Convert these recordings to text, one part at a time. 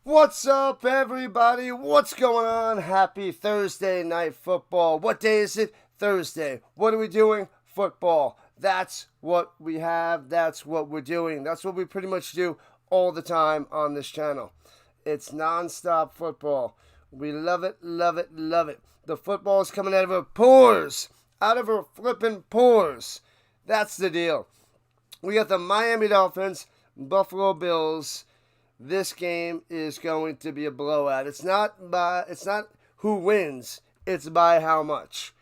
What's up, everybody? What's going on? Happy Thursday night football. What day is it? Thursday. What are we doing? Football. That's what we have. That's what we're doing. That's what we pretty much do all the time on this channel. It's non-stop football. We love it, love it, love it. The football is coming out of our pores. Out of our flipping pores. That's the deal. We got the Miami Dolphins, Buffalo Bills. This game is going to be a blowout. It's not who wins, it's by how much.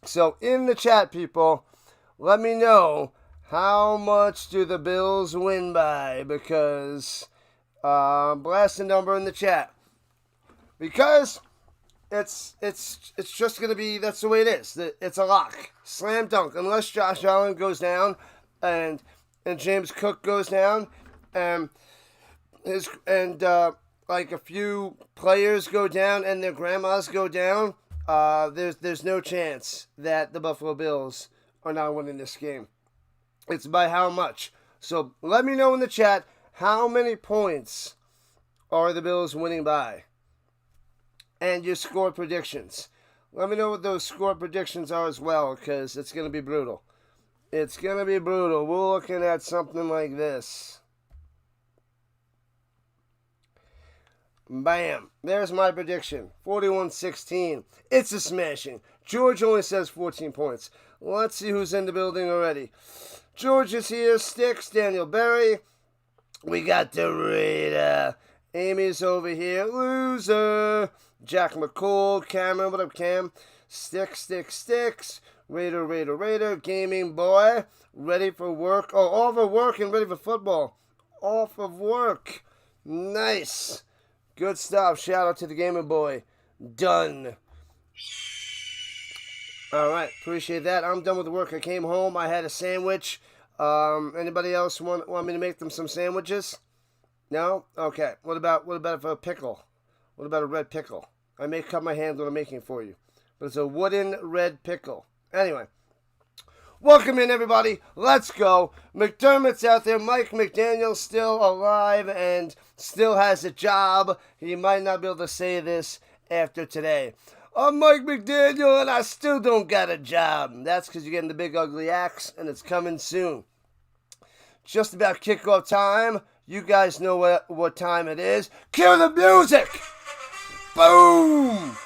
So in the chat, people, let me know how much do the Bills win by, because blast a number in the chat. Because it's just going to be, that's the way it is. It's a lock. Slam dunk. Unless Josh Allen goes down and James Cook goes down and like a few players go down and their grandmas go down, there's no chance that the Buffalo Bills are not winning this game. It's by how much. So let me know in the chat, how many points are the Bills winning by? And your score predictions. Let me know what those score predictions are as well, because it's going to be brutal. It's going to be brutal. We're looking at something like this. Bam. There's my prediction. 41-16. It's a smashing. George only says 14 points. Let's see who's in the building already. George is here. Sticks. Daniel Berry. We got the Raider. Amy's over here. Loser. Jack McCall. Cameron. What up, Cam? Sticks. Raider. Gaming boy. Ready for work. Oh, off of work and ready for football. Off of work. Nice. Good stuff. Shout out to the Gamer Boy. Done. Alright, appreciate that. I'm done with the work. I came home. I had a sandwich. Anybody else want me to make them some sandwiches? No? Okay. What about a pickle? What about a red pickle? I may cut my hand when I'm making it for you. But it's a wooden red pickle. Anyway. Welcome in, everybody. Let's go. McDermott's out there. Mike McDaniel still alive and still has a job. He might not be able to say this after today. I'm Mike McDaniel and I still don't got a job. That's because you're getting the big ugly axe and it's coming soon. Just about kickoff time. You guys know what time it is. Cue the music. Boom.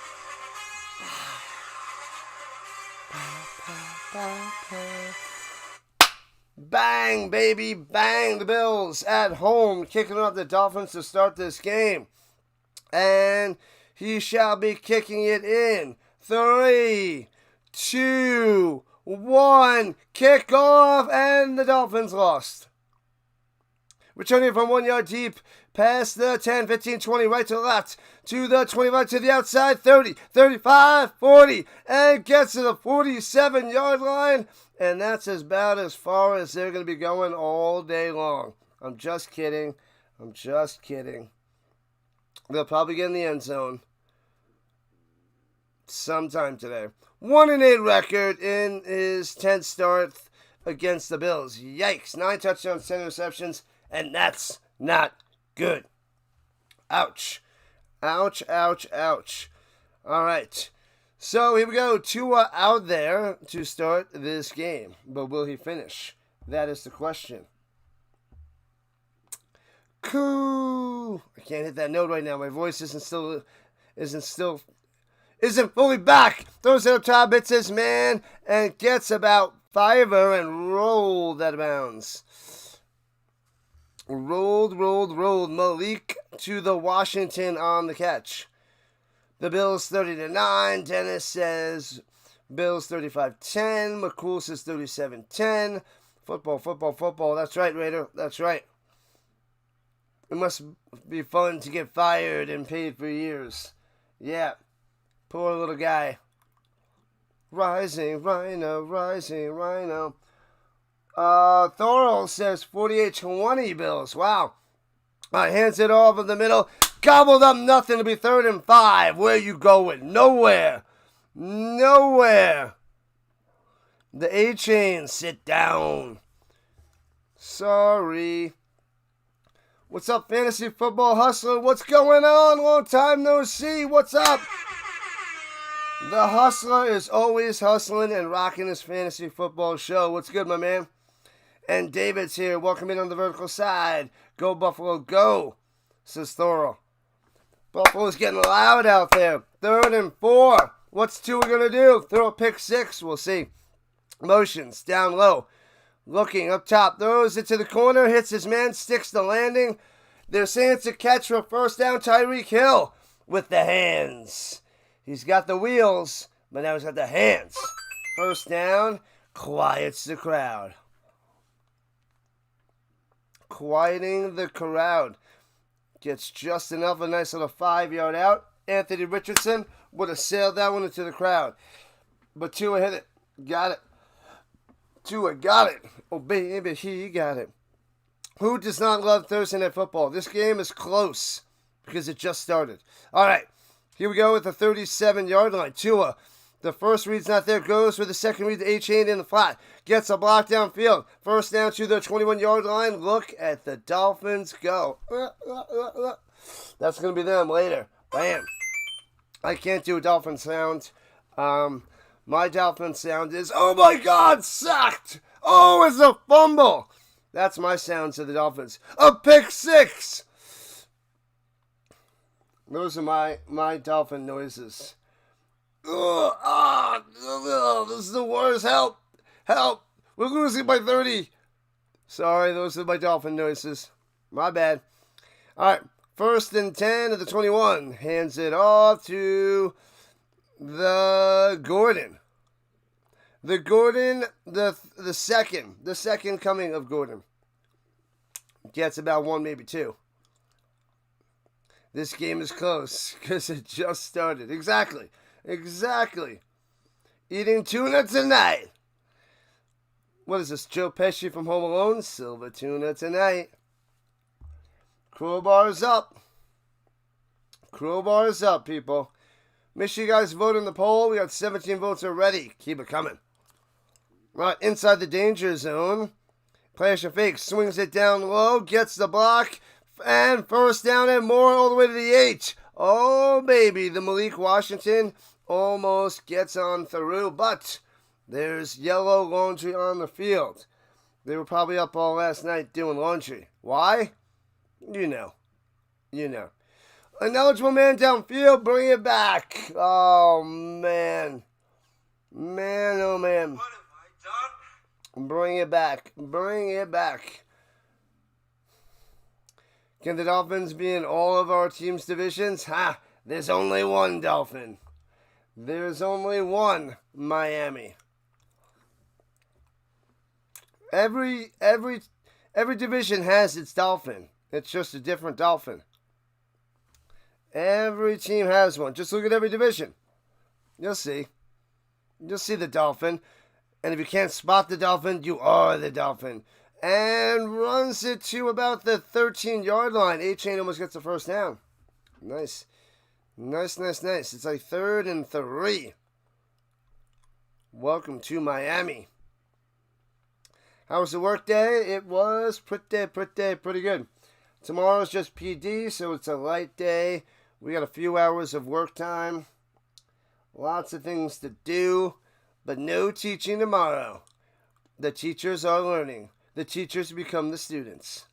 Bang, baby, bang. The Bills at home kicking off the Dolphins to start this game. And he shall be kicking it in. 3, 2, 1. Kick off, and the Dolphins lost. Returning from 1 yard deep, past the 10, 15, 20, right to the left, to the 25, to the outside, 30, 35, 40, and gets to the 47-yard line, and that's about as far as they're going to be going all day long. I'm just kidding. They'll probably get in the end zone sometime today. 1-8 record in his 10th start against the Bills. Yikes. 9 touchdowns, 10 interceptions. And that's not good. Ouch. All right. So here we go. Tua out there to start this game. But will he finish? That is the question. Cool. I can't hit that note right now. My voice isn't fully back. Throws it up top, hits his man, and gets about fiver and rolled out of bounds. Rolled. Malik to the Washington on the catch. The Bills 30-9. Dennis says Bills 35-10. McCool says 37-10. Football. That's right, Raider. That's right. It must be fun to get fired and paid for years. Yeah. Poor little guy. Rising Rhino. Thorol says 48-20 Bills. Wow. Hands it off in the middle. Gobbled up nothing to be 3rd and 5. Where you going? Nowhere. The Achane, sit down. Sorry. What's up, Fantasy Football Hustler? What's going on? Long time no see. What's up? The Hustler is always hustling and rocking his Fantasy Football show. What's good, my man? And David's here. Welcome in on the vertical side. Go, Buffalo, go, says Thorough. Buffalo's getting loud out there. 3rd and 4. What's Tua going to do? Throw a pick 6. We'll see. Motions down low. Looking up top. Throws it to the corner. Hits his man. Sticks the landing. They're saying it's a catch for a first down. Tyreek Hill with the hands. He's got the wheels, but now he's got the hands. First down. Quiets the crowd. Quieting the crowd. Gets just enough. A nice little 5-yard out. Anthony Richardson would have sailed that one into the crowd. But Tua hit it. Got it. Tua got it. Oh, baby, he got it. Who does not love Thursday Night Football? This game is close because it just started. All right, here we go with the 37-yard line. Tua, the first read's not there. Goes for the second read to Achane in the flat. Gets a block downfield. First down to the 21-yard line. Look at the Dolphins go. That's going to be them later. Bam. I can't do a Dolphin sound. My Dolphin sound is, oh my God, sacked. Oh, it's a fumble. That's my sounds of the Dolphins. A pick 6. Those are my Dolphin noises. This is the worst. Help. Help. We're losing by 30. Sorry, those are my Dolphin noises. My bad. All right. 1st and 10 at the 21. Hands it off to the Gordon. The second coming of Gordon. Gets about 1, maybe 2. This game is close because it just started. Exactly. Eating tuna tonight. What is this, Joe Pesci from Home Alone? Silver tuna tonight. Crowbars up. Crowbars up, people. Make sure you guys vote in the poll. We got 17 votes already. Keep it coming. Right, inside the danger zone. Player fake. Swings it down low. Gets the block. And first down and more all the way to the 8. Oh, baby. The Malik Washington almost gets on through. But there's yellow laundry on the field. They were probably up all last night doing laundry. Why? You know. An eligible man downfield, bring it back. Oh, man. Man, oh, man. What have I done? Bring it back. Can the Dolphins be in all of our team's divisions? Ha! There's only one Dolphin. There's only one Miami. Every division has its Dolphin. It's just a different Dolphin. Every team has one. Just look at every division. You'll see. You'll see the Dolphin. And if you can't spot the Dolphin, you are the Dolphin. And runs it to about the 13-yard line. Achane almost gets the first down. Nice. It's like 3rd and 3. Welcome to Miami. How was the work day? It was pretty good. Tomorrow's just PD, so it's a light day. We got a few hours of work time. Lots of things to do, but no teaching tomorrow. The teachers are learning. The teachers become the students.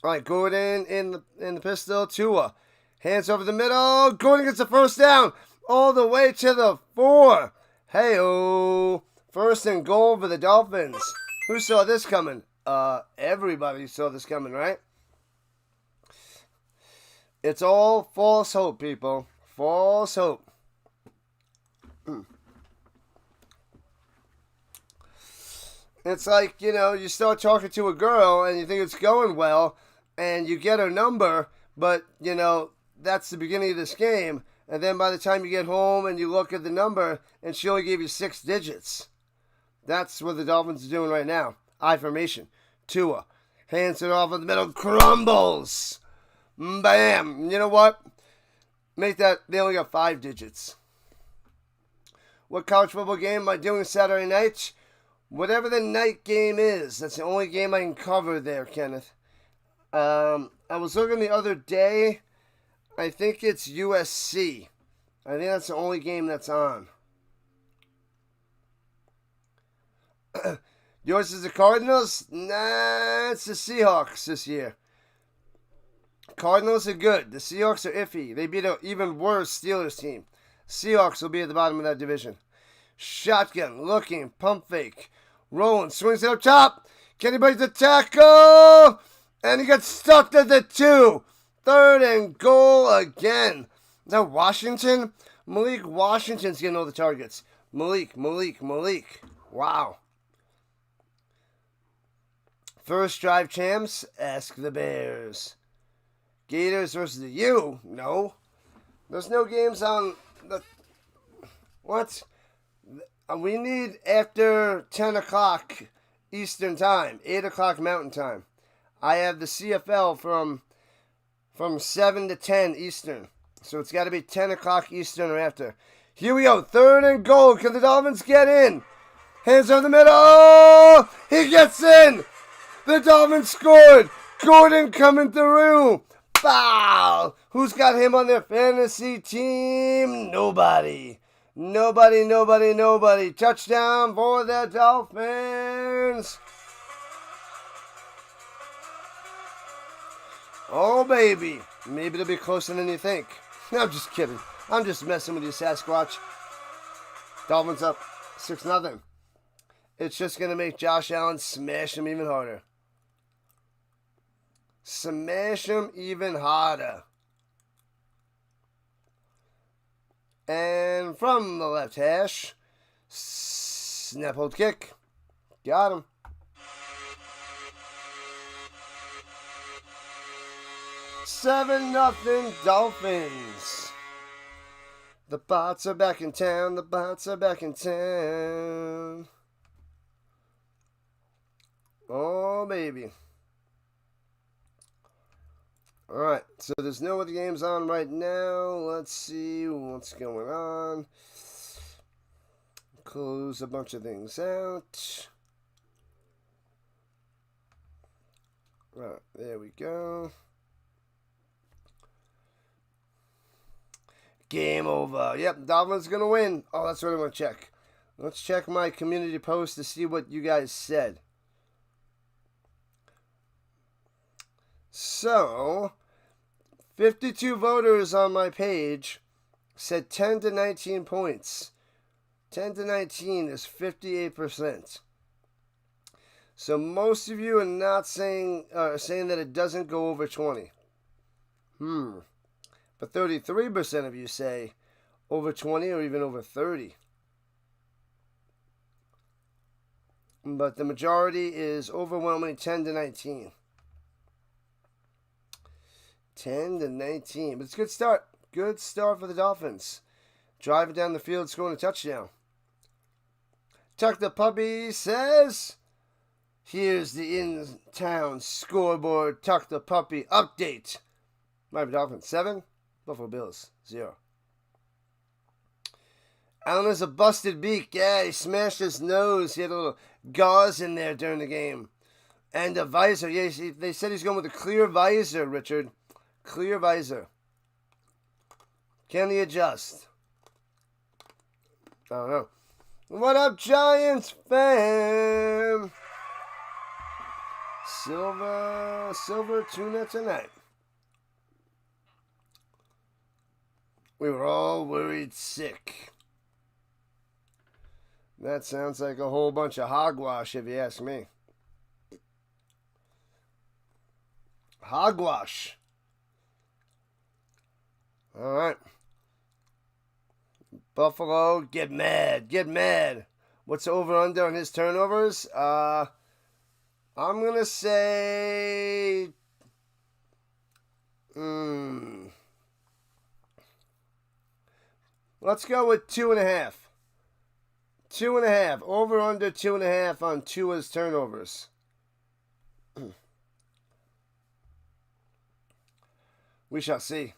All right, Gordon in the pistol. Tua. Hands over the middle. Gordon gets the first down. All the way to the 4. Hey-oh. 1st and goal for the Dolphins. Who saw this coming? Everybody saw this coming, right? It's all false hope, people. False hope. It's like, you start talking to a girl and you think it's going well and you get her number, but, that's the beginning of this game. And then by the time you get home and you look at the number and she only gave you 6 digits. That's what the Dolphins are doing right now. I formation. Tua. Hands it off in the middle. Crumbles. Bam. You know what? Make that. They only got 5 digits. What college football game am I doing Saturday night? Whatever the night game is. That's the only game I can cover there, Kenneth. I was looking the other day. I think it's USC. I think that's the only game that's on. Yours is the Cardinals? Nah, it's the Seahawks this year. Cardinals are good. The Seahawks are iffy. They beat an even worse Steelers team. Seahawks will be at the bottom of that division. Shotgun, looking, pump fake. Rolling, swings it up top. Can he break the tackle? And he gets stuck at the 2. 3rd and goal again. Is that Washington? Malik Washington's getting all the targets. Malik. Wow. First drive champs? Ask the Bears. Gators versus the U? No. There's no games on the... What? We need after 10 o'clock Eastern time. 8 o'clock Mountain time. I have the CFL from 7 to 10 Eastern. So it's got to be 10 o'clock Eastern or after. Here we go. 3rd and goal. Can the Dolphins get in? Hands over the middle. He gets in. The Dolphins scored. Gordon coming through. Foul. Who's got him on their fantasy team? Nobody. Touchdown for the Dolphins. Oh, baby. Maybe it'll be closer than you think. I'm just kidding. I'm just messing with you, Sasquatch. Dolphins up 6-0. It's just going to make Josh Allen smash him even harder. Smash him even harder. And from the left hash, snap hold kick. Got him. Seven nothing Dolphins. The bots are back in town. Oh, baby. Alright, so there's no other games on right now. Let's see what's going on. Close a bunch of things out. Right, there we go. Game over. Yep, Dolphins going to win. Oh, that's what I want to check. Let's check my community post to see what you guys said. So, 52 voters on my page said 10 to 19 points. 10 to 19 is 58%. So most of you are not saying that it doesn't go over 20. But 33% of you say over 20 or even over 30. But the majority is overwhelming 10 to 19. 10 to 19. But it's a good start. Good start for the Dolphins. Driving down the field, scoring a touchdown. Tuck the Puppy says, here's the in-town scoreboard. Tuck the Puppy update. Miami Dolphins 7, Buffalo Bills 0. Allen has a busted beak. Yeah, he smashed his nose. He had a little gauze in there during the game. And a visor. Yeah, they said he's going with a clear visor, Richard. Clear visor. Can he adjust? I don't know. What up, Giants fam? Silver tuna tonight. We were all worried sick. That sounds like a whole bunch of hogwash, if you ask me. Hogwash. All right. Buffalo, get mad. Get mad. What's the over-under on his turnovers? I'm going to say... Let's go with 2.5. 2.5. Over-under 2.5 on Tua's turnovers. We shall see.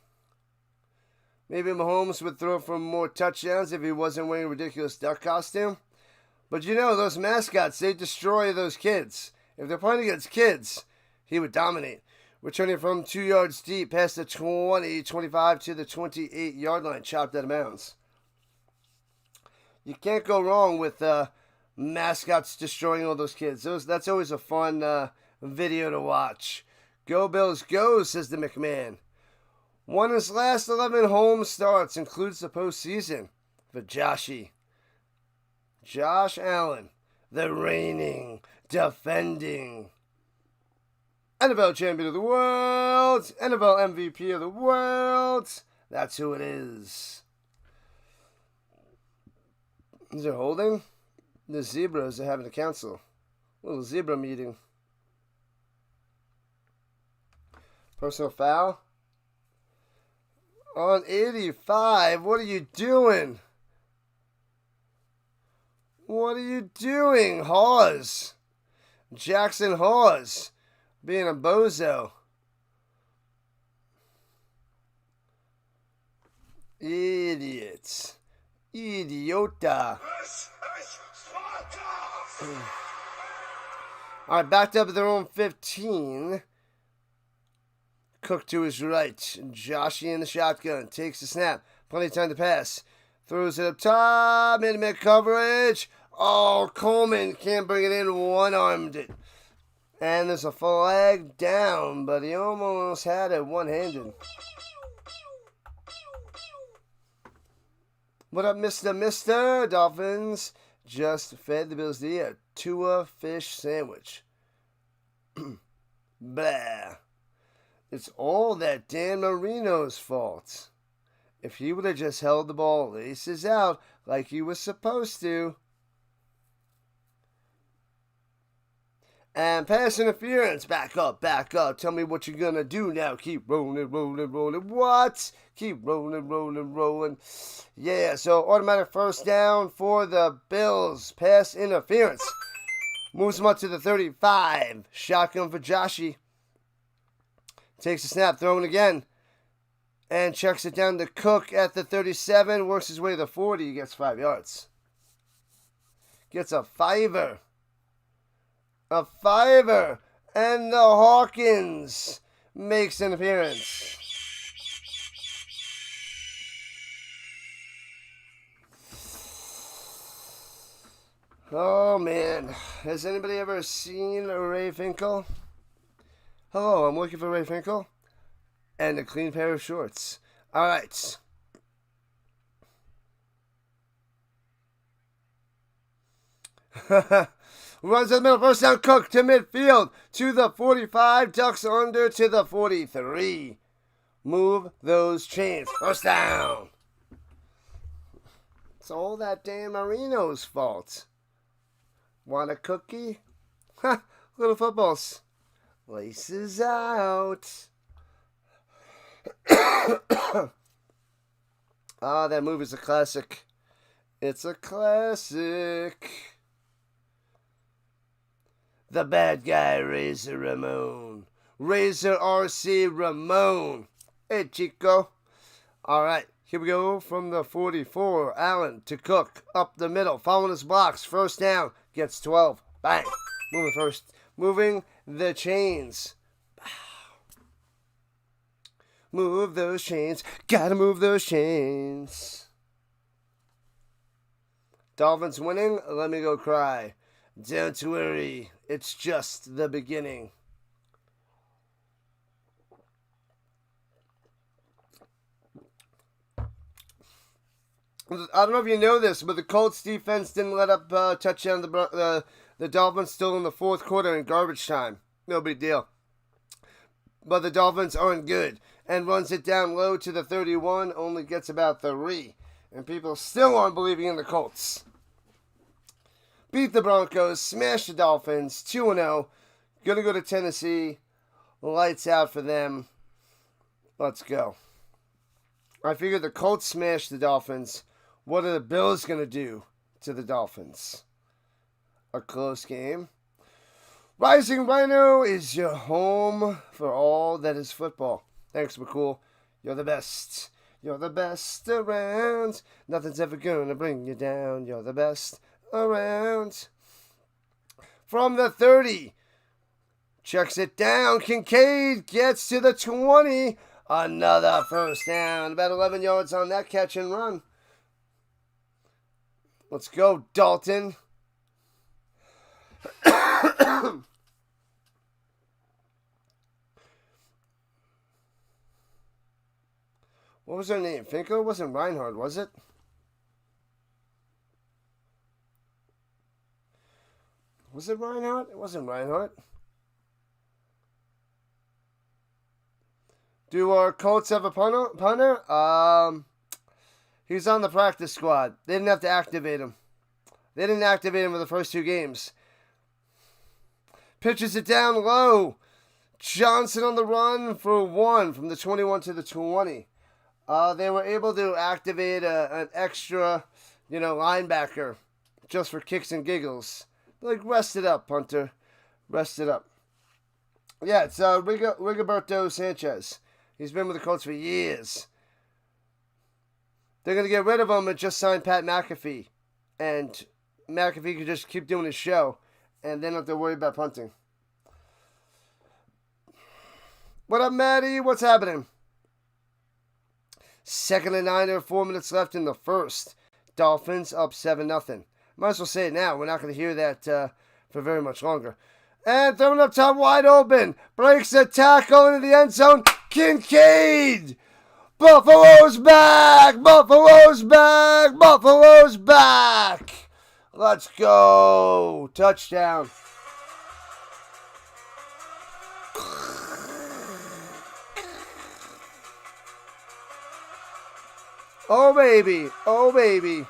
Maybe Mahomes would throw for more touchdowns if he wasn't wearing a ridiculous duck costume. But you know, those mascots, they destroy those kids. If they're playing against kids, he would dominate. Returning from 2 yards deep past the 20, 25 to the 28-yard line. Chopped out of bounds. You can't go wrong with mascots destroying all those kids. That's always a fun video to watch. Go Bills, go, says the McMahon. Won his last 11 home starts, includes the postseason for Josh Allen, the reigning, defending NFL champion of the world, NFL MVP of the world. That's who it is. Is there holding? The Zebras are having a council. A little zebra meeting. Personal foul. On 85, what are you doing? What are you doing, Hawes? Jackson Hawes. Being a bozo. Idiots. Idiota. Alright, backed up at their own 15. Cook to his right. Joshy in the shotgun. Takes the snap. Plenty of time to pass. Throws it up top. Mid coverage. Oh, Coleman can't bring it in. One-armed it. And there's a flag down, but he almost had it one-handed. What up, Mr. Dolphins just fed the Bills a Tua fish sandwich. Blah. It's all that Dan Marino's fault. If he would have just held the ball laces out like he was supposed to. And pass interference. Back up, back up. Tell me what you're going to do now. Keep rolling, rolling, rolling. What? Keep rolling, rolling, rolling. Yeah, so automatic first down for the Bills. Pass interference. Moves him up to the 35. Shotgun for Joshy. Takes a snap, throwing again. And checks it down to Cook at the 37. Works his way to the 40. He gets 5 yards. Gets a fiver. A fiver. And the Hawkins makes an appearance. Oh, man. Has anybody ever seen Ray Finkel? Hello, I'm looking for Ray Finkel. And a clean pair of shorts. All right. Runs to the middle. First down, Cook to midfield. To the 45. Ducks under to the 43. Move those chains. First down. It's all that Dan Marino's fault. Want a cookie? Ha! Little footballs. Laces out. Ah, that movie's a classic. It's a classic. The bad guy, Razor Ramon. Razor RC Ramon. Hey, Chico. All right, here we go from the 44. Allen to Cook. Up the middle. Following his blocks. First down. Gets 12. Bang. Moving first. Moving the chains. Move those chains. Gotta move those chains. Dolphins winning. Let me go cry. Don't worry. It's just the beginning. I don't know if you know this, but the Colts defense didn't let up touchdown the Dolphins still in the fourth quarter in garbage time. No big deal. But the Dolphins aren't good. And runs it down low to the 31. Only gets about 3. And people still aren't believing in the Colts. Beat the Broncos. Smash the Dolphins. 2-0. Gonna go to Tennessee. Lights out for them. Let's go. I figured the Colts smashed the Dolphins. What are the Bills going to do to the Dolphins? A close game. Rising Rhino is your home for all that is football. Thanks, McCool. You're the best. You're the best around. Nothing's ever going to bring you down. You're the best around. From the 30. Checks it down. Kincaid gets to the 20. Another first down. About 11 yards on that catch and run. Let's go, Dalton. What was her name? Finko? It wasn't Reinhardt, was it? Was it Reinhardt? It wasn't Reinhardt. Do our Colts have a punter? He's on the practice squad. They didn't have to activate him. They didn't activate him for the first 2 games. Pitches it down low. Johnson on the run for 1 from the 21 to the 20. They were able to activate an extra, linebacker just for kicks and giggles. Like, rest it up, punter. Rest it up. Yeah, it's Rigoberto Sanchez. He's been with the Colts for years. They're going to get rid of him and just sign Pat McAfee. And McAfee could just keep doing his show. And they don't have to worry about punting. What up, Maddie? What's happening? 2nd and 9, there are 4 minutes left in the first. Dolphins up 7-0. Might as well say it now. We're not going to hear that for very much longer. And throwing up top wide open. Breaks a tackle into the end zone. Kincaid! Buffalo's back! Buffalo's back! Buffalo's back! Let's go! Touchdown. Oh, baby. Oh, baby.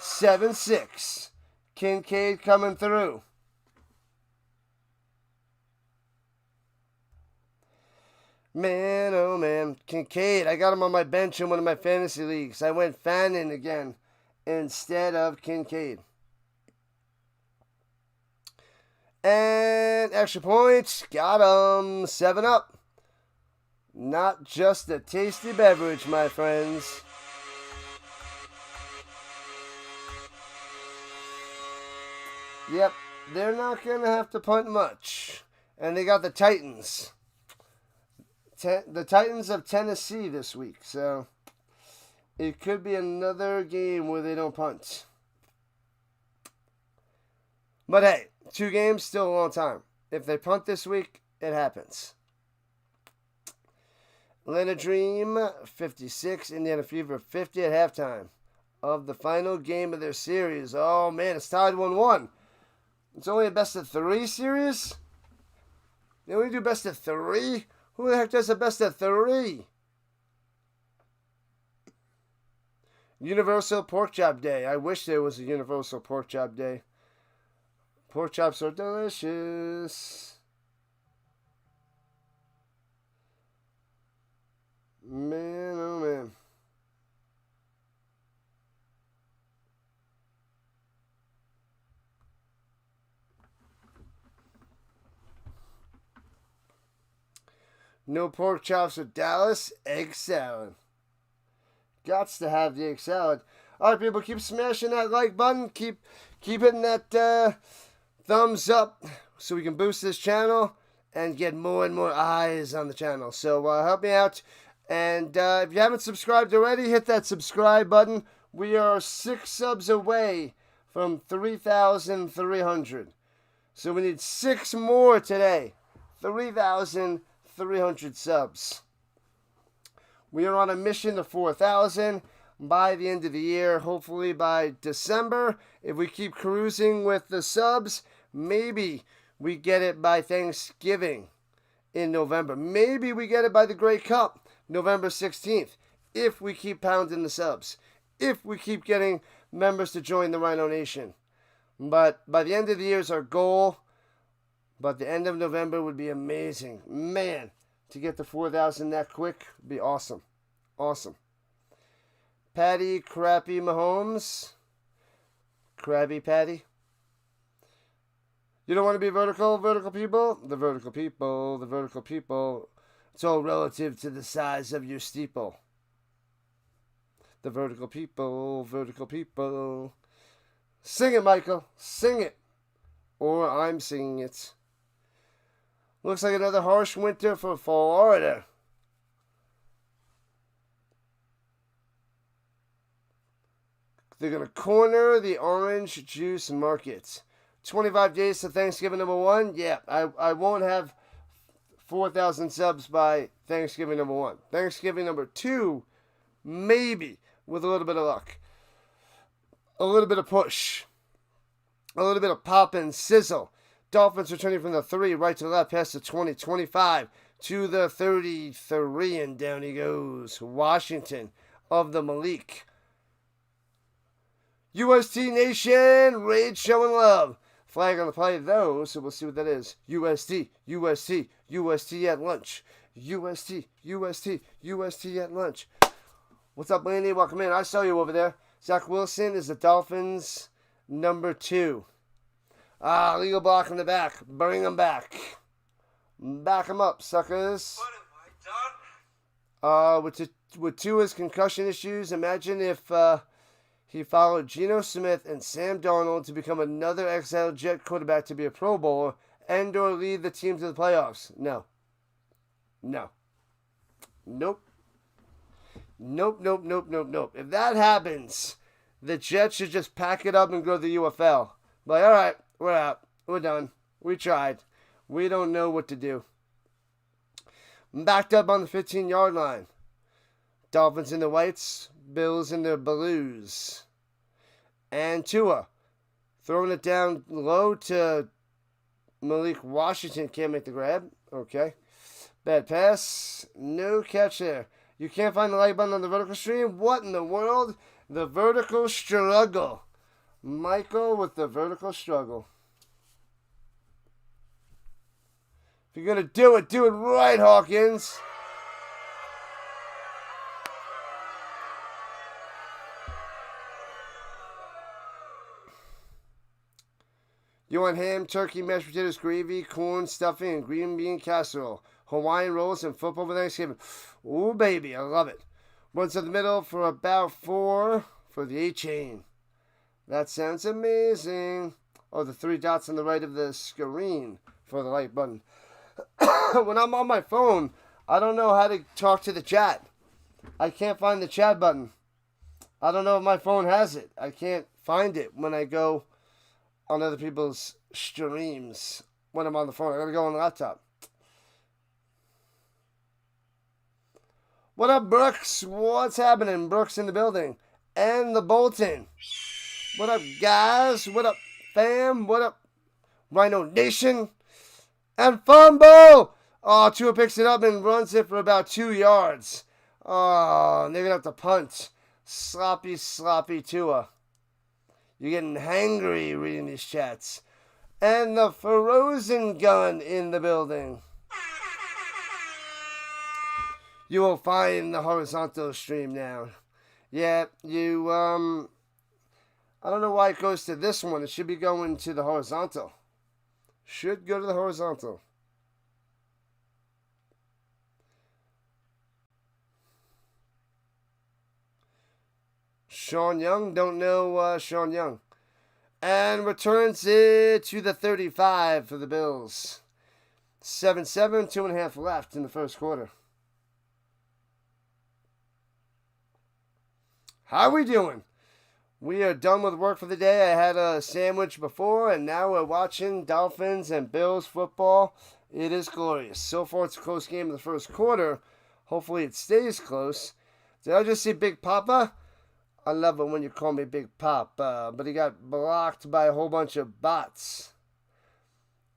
7-6. Kincaid coming through. Man, oh, man. Kincaid, I got him on my bench in one of my fantasy leagues. I went Fannin again instead of Kincaid. And extra points. Got him. 7-up. Not just a tasty beverage, my friends. Yep, they're not going to have to punt much. And they got the Titans. The Titans of Tennessee this week. So, it could be another game where they don't punt. But hey, 2 games, still a long time. If they punt this week, it happens. Atlanta Dream, 56. Indiana Fever, 50 at halftime of the final game of their series. Oh, man, it's tied 1-1. It's only a best-of-3 series? They only do best-of-3? Who the heck does a best-of-3? Universal Pork Chop Day. I wish there was a Universal Pork Chop Day. Pork chops are delicious. Man, oh man. No pork chops with Dallas. Egg salad. Gots to have the egg salad. All right, people, keep smashing that like button. Keep hitting that thumbs up so we can boost this channel and get more and more eyes on the channel. So help me out. And if you haven't subscribed already, hit that subscribe button. We are 6 subs away from 3,300. So we need 6 more today. 3,300 subs. We are on a mission to 4,000 by the end of the year. Hopefully by December. If we keep cruising with the subs, maybe we get it by Thanksgiving in November. Maybe we get it by the Grey Cup, November 16th. If we keep pounding the subs. If we keep getting members to join the Rhino Nation. But by the end of the year is our goal. But the end of November would be amazing. Man, to get to 4,000 that quick would be awesome. Awesome. Patty, Crappy Mahomes. Krabby Patty. You don't want to be vertical people? The vertical people, the vertical people. It's all relative to the size of your steeple. The vertical people, vertical people. Sing it, Michael. Sing it. Or I'm singing it. Looks like another harsh winter for Florida. They're going to corner the orange juice market. 25 days to Thanksgiving number 1. Yeah, I won't have 4,000 subs by Thanksgiving number 1. Thanksgiving number 2, maybe, with a little bit of luck. A little bit of push. A little bit of pop and sizzle. Dolphins returning from the 3, right to the left, past the 20, 25 to the 33, and down he goes. Washington of the Malik. UST Nation, Rage showing love. Flag on the play, though, so we'll see what that is. UST at lunch. UST at lunch. What's up, Landy? Welcome in. I saw you over there. Zach Wilson is the Dolphins' number 2. Legal block in the back. Bring him back. Back him up, suckers. What have I done? With Tua's concussion issues, imagine if he followed Geno Smith and Sam Darnold to become another exiled Jet quarterback to be a Pro Bowler and or lead the team to the playoffs. No. Nope. If that happens, the Jets should just pack it up and go to the UFL. Like, all right, we're out. We're done. We tried. We don't know what to do. Backed up on the 15-yard line. Dolphins in the whites, Bills in their blues. And Tua throwing it down low to Malik Washington. Can't make the grab. Okay. Bad pass. No catch there. You can't find the like button on the vertical stream? What in the world? The vertical struggle. Michael with the vertical struggle. If you're going to do it right, Hawkins. You want ham, turkey, mashed potatoes, gravy, corn, stuffing, and green bean casserole. Hawaiian rolls and football for Thanksgiving. Ooh, baby, I love it. Runs in the middle for about 4 for the A-chain. That sounds amazing. Oh, the 3 dots on the right of the screen for the like button. When I'm on my phone, I don't know how to talk to the chat. I can't find the chat button. I don't know if my phone has it. I can't find it when I go on other people's streams when I'm on the phone. I gotta go on the laptop. What up, Brooks? What's happening? Brooks in the building. And the Bolton. What up, guys? What up, fam? What up, Rhino Nation? And fumble! Oh, Tua picks it up and runs it for about 2 yards. Oh, and they're gonna have to punt. Sloppy Tua. You're getting hangry reading these chats. And the Frozen Gun in the building. You will find the horizontal stream now. Yeah, you, I don't know why it goes to this one. It should be going to the horizontal. Should go to the horizontal. Sean Young, don't know Sean Young. And returns it to the 35 for the Bills. 7-7, 2.5 left in the first quarter. How we doing? We are done with work for the day. I had a sandwich before, and now we're watching Dolphins and Bills football. It is glorious. So far, it's a close game in the first quarter. Hopefully, it stays close. Did I just see Big Papa? I love it when you call me Big Papa, but he got blocked by a whole bunch of bots.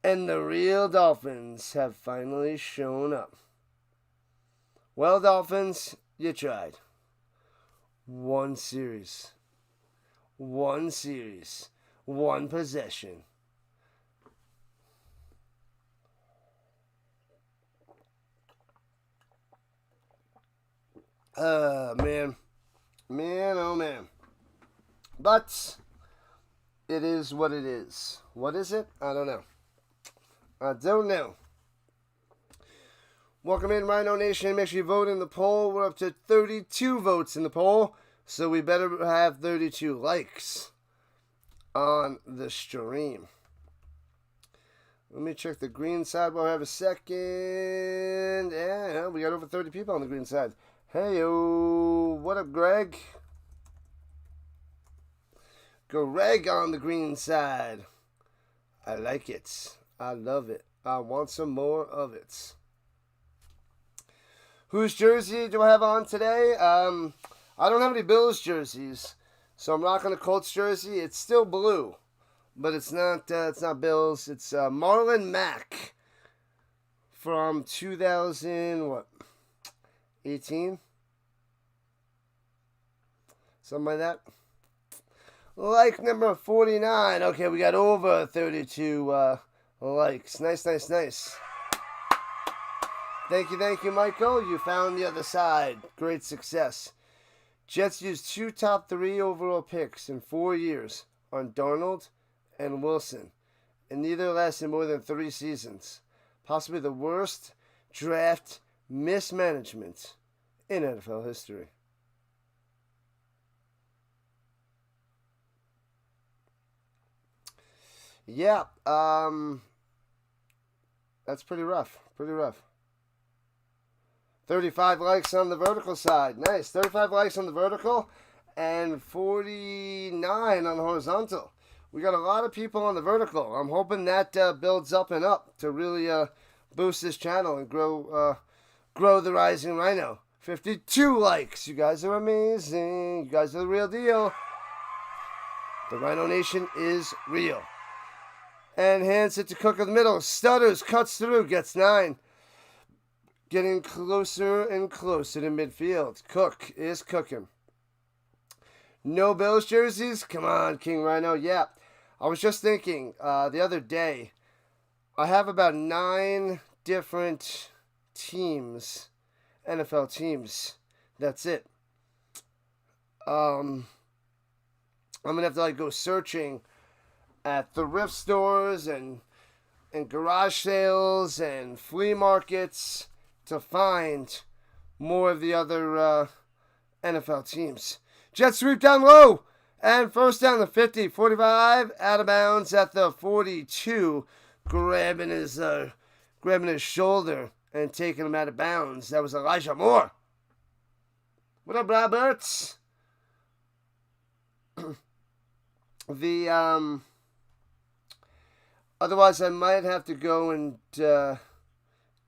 And the real Dolphins have finally shown up. Well, Dolphins, you tried. One series, one possession. Man, oh man. But it is what it is. What is it? I don't know. Welcome in, Rhino Nation. Make sure you vote in the poll. We're up to 32 votes in the poll, so we better have 32 likes on the stream. Let me check the green side while I have a second. Yeah, we got over 30 people on the green side. Hey-o. What up, Greg? Greg on the green side. I like it. I love it. I want some more of it. Whose jersey do I have on today? I don't have any Bills jerseys, so I'm rocking a Colts jersey. It's still blue, but it's not Bills. It's Marlon Mack from 2018, something like that. Like number 49. Okay, we got over 32 likes. Nice. Thank you, Michael. You found the other side. Great success. Jets used 2 top 3 overall picks in 4 years on Darnold and Wilson, and neither lasted more than 3 seasons. Possibly the worst draft mismanagement in NFL history. Yeah, that's pretty rough. 35 likes on the vertical side. Nice. 35 likes on the vertical and 49 on the horizontal. We got a lot of people on the vertical. I'm hoping that builds up and up to really boost this channel and grow the Rising Rhino. 52 likes. You guys are amazing. You guys are the real deal. The Rhino Nation is real. And hands it to Cook in the middle. Stutters, cuts through, gets 9. Getting closer and closer to midfield. Cook is cooking. No Bills jerseys? Come on, King Rhino. Yeah, I was just thinking the other day, I have about 9 different teams, NFL teams. That's it. I'm going to have to go searching at thrift stores and garage sales and flea markets to find more of the other NFL teams. Jet sweep down low. And first down the 50, 45, out of bounds at the 42, grabbing his shoulder and taking him out of bounds. That was Elijah Moore. What up, Roberts? Otherwise, I might have to go and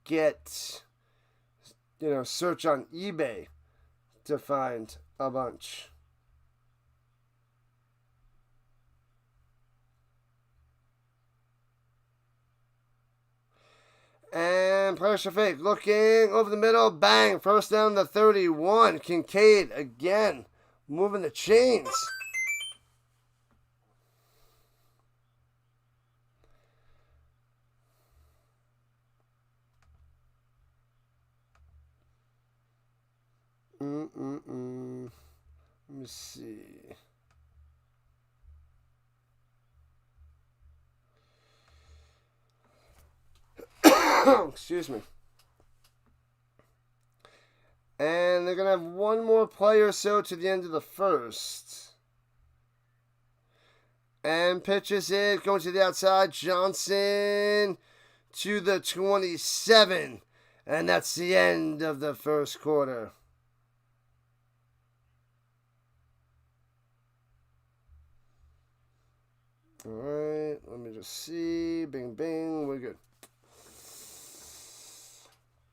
get, search on eBay to find a bunch. And pressure fake, looking over the middle, bang, first down the 31. Kincaid again, moving the chains. Let me see. Excuse me. And they're going to have one more play or so to the end of the first. And pitches it, going to the outside. Johnson to the 27. And that's the end of the first quarter. All right, let me just see. Bing, bing, we're good.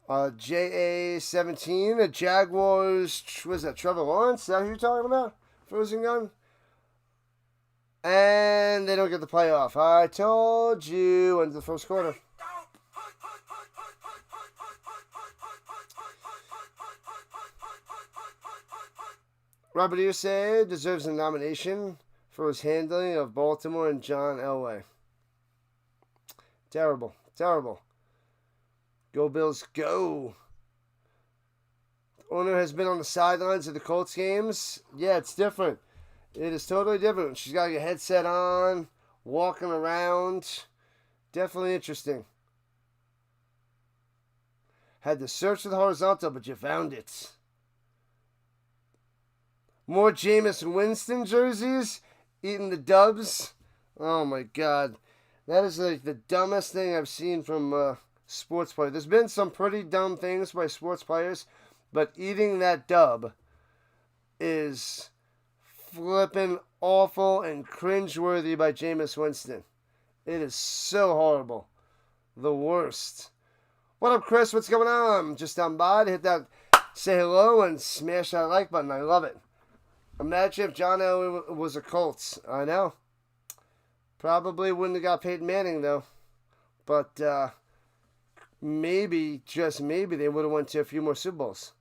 JA17, the Jaguars, was that Trevor Lawrence? Is that who you're talking about? Frozen gun? And they don't get the playoff. I told you, into the first quarter. Robert Irsay deserves a nomination for his handling of Baltimore and John Elway. Terrible. Go Bills, go. The owner has been on the sidelines of the Colts games. Yeah, it's different. It is totally different. She's got your headset on, walking around. Definitely interesting. Had to search for the horizontal, but you found it. More Jameis Winston jerseys. Eating the dubs. Oh, my God. That is like the dumbest thing I've seen from sports players. There's been some pretty dumb things by sports players, but eating that dub is flippin' awful and cringeworthy by Jameis Winston. It is so horrible. The worst. What up, Chris? What's going on? Just down by to hit that, say hello, and smash that like button. I love it. Imagine if John Elway was a Colts. I know. Probably wouldn't have got Peyton Manning, though. But maybe, just maybe, they would have went to a few more Super Bowls.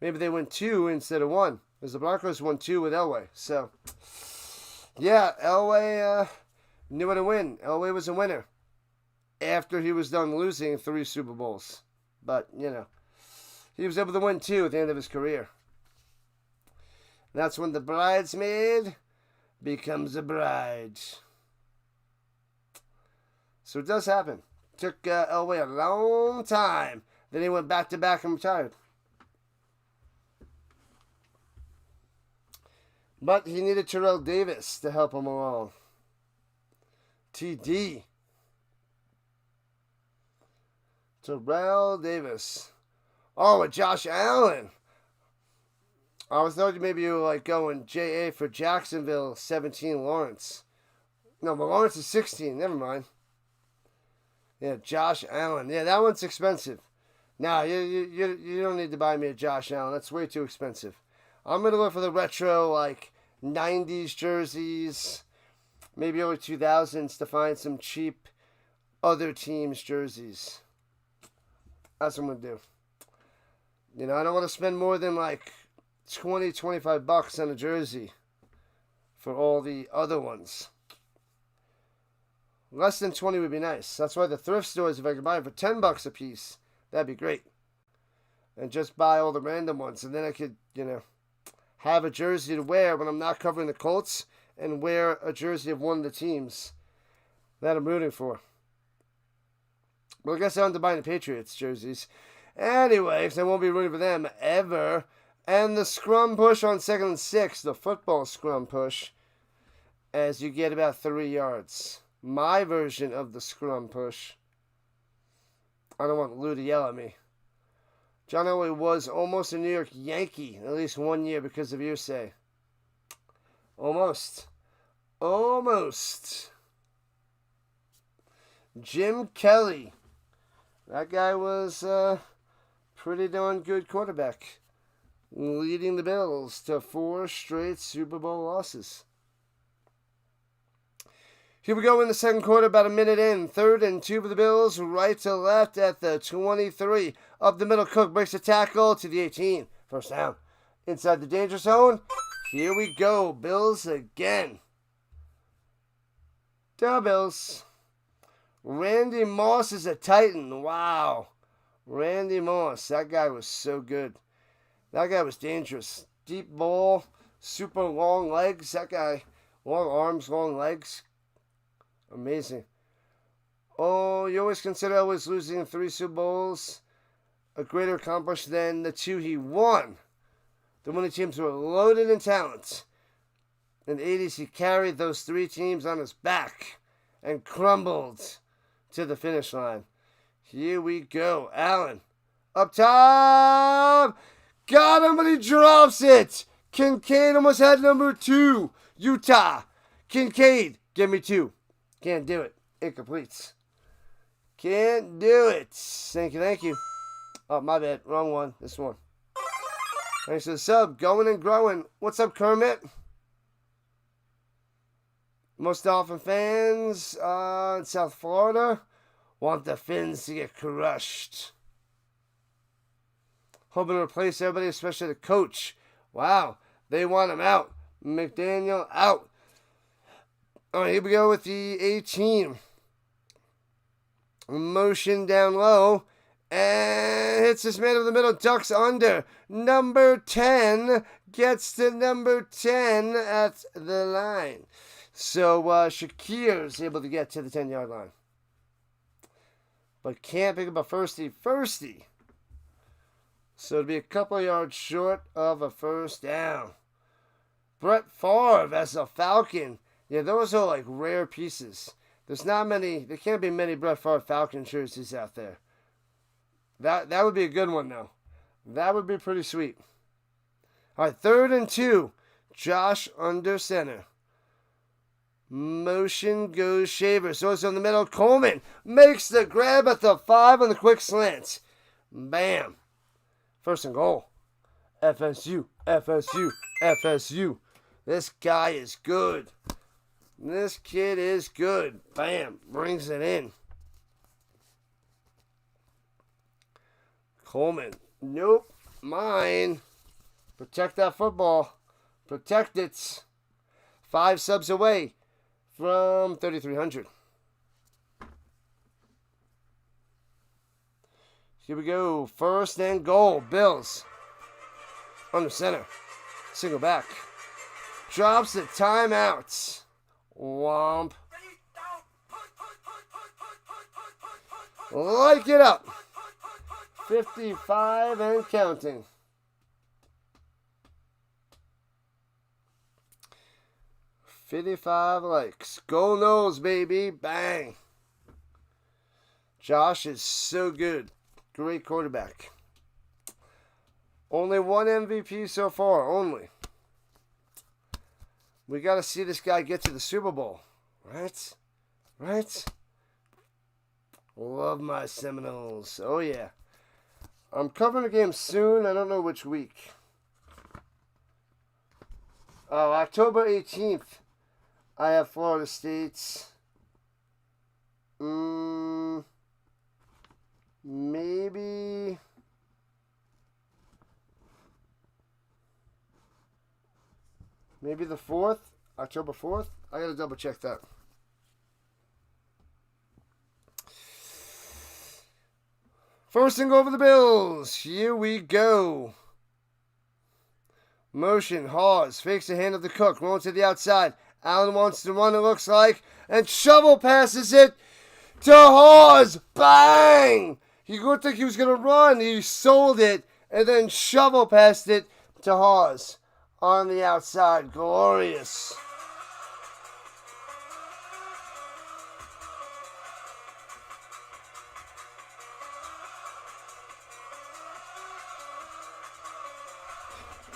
Maybe they went 2 instead of 1. Because the Broncos won 2 with Elway. So, yeah, Elway knew how to win. Elway was a winner after he was done losing 3 Super Bowls. But, you know, he was able to win 2 at the end of his career. That's when the bridesmaid becomes a bride. So it does happen. Took Elway a long time. Then he went back-to-back and retired. But he needed Terrell Davis to help him along. TD. Terrell Davis. Oh, and Josh Allen. I was thinking maybe you were like going JA for Jacksonville, 17 Lawrence. No, but Lawrence is 16. Never mind. Yeah, Josh Allen. Yeah, that one's expensive. No, you don't need to buy me a Josh Allen. That's way too expensive. I'm going to look for the retro, like, 90s jerseys, maybe early 2000s to find some cheap other teams' jerseys. That's what I'm going to do. You know, I don't want to spend more than, like, $20-25 on a jersey for all the other ones. Less than 20 would be nice. That's why the thrift stores, if I could buy it for $10 a piece, that'd be great. And just buy all the random ones. And then I could, you know, have a jersey to wear when I'm not covering the Colts and wear a jersey of one of the teams that I'm rooting for. Well, I guess I don't have to buy the Patriots jerseys. Anyway, because I won't be rooting for them ever. And the scrum push on 2nd and 6, the football scrum push, as you get about 3 yards. My version of the scrum push. I don't want Lou to yell at me. John Elway was almost a New York Yankee, at least 1 year because of Irsay. Almost. Almost. Jim Kelly. That guy was a pretty darn good quarterback. Leading the Bills to 4 straight Super Bowl losses. Here we go in the second quarter, about a minute in. 3rd and 2 for the Bills, right to left at the 23 of the middle. Cook breaks the tackle to the 18. First down. Inside the danger zone. Here we go. Bills again. The Bills. Randy Moss is a Titan. Wow. Randy Moss. That guy was so good. That guy was dangerous. Deep ball. Super long legs. That guy. Long arms, long legs. Amazing. Oh, you always consider always losing 3 Super Bowls a greater accomplishment than the 2 he won. The winning teams were loaded in talent. In the 80s, he carried those 3 teams on his back and crumbled to the finish line. Here we go. Allen. Up top. Got him, but he drops it. Kincaid almost had number 2. Utah. Kincaid. Give me 2. Can't do it. Incomplete. Can't do it. Thank you, thank you. Oh, my bad. Wrong one. This one. Thanks for the sub. Going and growing. What's up, Kermit? Most Dolphin fans in South Florida want the Fins to get crushed. Hoping to replace everybody, especially the coach. Wow. They want him out. McDaniel out. All right, here we go with the A team. Motion down low. And hits this man over the middle. Ducks under. Number 10 gets to number 10 at the line. So Shakir's able to get to the 10-yard line. But can't pick up a firstie. So it'll be a couple of yards short of a first down. Brett Favre as a Falcon. Yeah, those are like rare pieces. There's not many. There can't be many Brett Favre Falcon jerseys out there. That would be a good one, though. That would be pretty sweet. All right, 3rd and 2. Josh under center. Motion goes Shaver. So it's in the middle. Coleman makes the grab at the 5 on the quick slant. Bam. 1st and goal. FSU, FSU, FSU. This guy is good. This kid is good. Bam. Brings it in. Coleman. Nope. Mine. Protect that football. Protect it. 5 subs away from 3,300. Here we go. 1st and goal. Bills. Under center. Single back. Drops the timeout. Womp. Like it up. 55 and counting. $55 likes. Go Noles, baby. Bang. Josh is so good. Great quarterback. Only 1 MVP so far. Only. We got to see this guy get to the Super Bowl. Right? Right? Love my Seminoles. Oh, yeah. I'm covering a game soon. I don't know which week. Oh, October 18th. I have Florida State. Maybe. Maybe the 4th. October 4th. I gotta double check that. First and goal for the Bills. Here we go. Motion. Hawes. Fakes the hand of the Cook. Rolling to the outside. Allen wants to run, it looks like. And Shovel passes it to Hawes. Bang! You would think he was going to run. He sold it. And then Shovel passed it to Hawes on the outside. Glorious.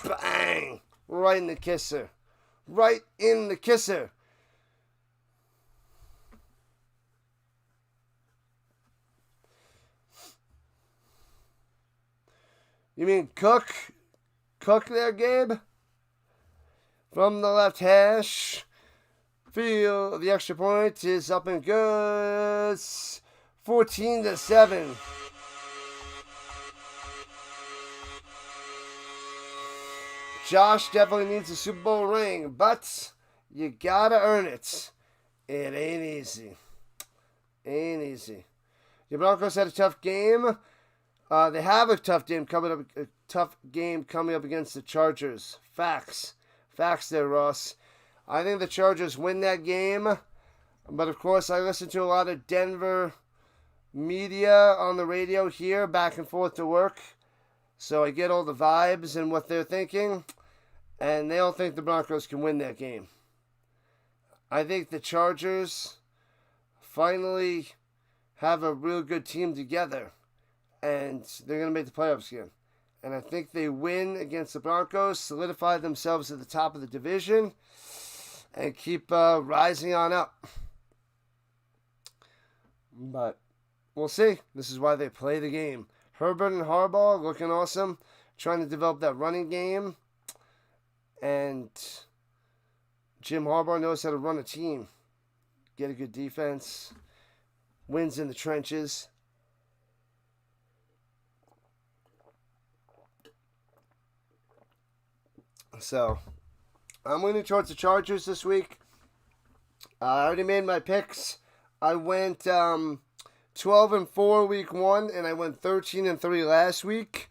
Bang! Right in the kisser. Right in the kisser. You mean Cook? Cook there, Gabe? From the left hash. Field, the extra point is up and good. 14-7. Josh definitely needs a Super Bowl ring, but you gotta earn it. It ain't easy. Ain't easy. The Broncos had a tough game. They have a tough game coming up against the Chargers. Facts there, Ross. I think the Chargers win that game, but of course I listen to a lot of Denver media on the radio here, back and forth to work. So I get all the vibes and what they're thinking, and they all think the Broncos can win that game. I think the Chargers finally have a real good team together, and they're going to make the playoffs again. And I think they win against the Broncos, solidify themselves at the top of the division, and keep rising on up. But we'll see. This is why they play the game. Herbert and Harbaugh looking awesome, trying to develop that running game. And Jim Harbaugh knows how to run a team. Get a good defense. Wins in the trenches. So, I'm leaning towards the Chargers this week. I already made my picks. I went 12-4 week 1, and I went 13-3 last week.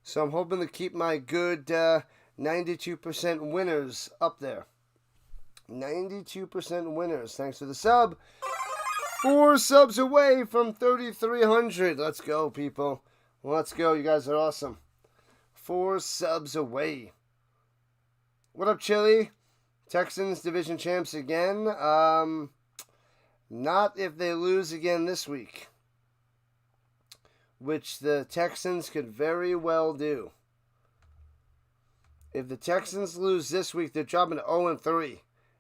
So I'm hoping to keep my good 92% winners up there. 92% winners. Thanks for the sub. 4 subs away from 3,300. Let's go, people. Let's go. You guys are awesome. 4 subs away. What up, Chili? Texans division champs again. Not if they lose again this week, which the Texans could very well do. If the Texans lose this week, they're dropping to 0-3.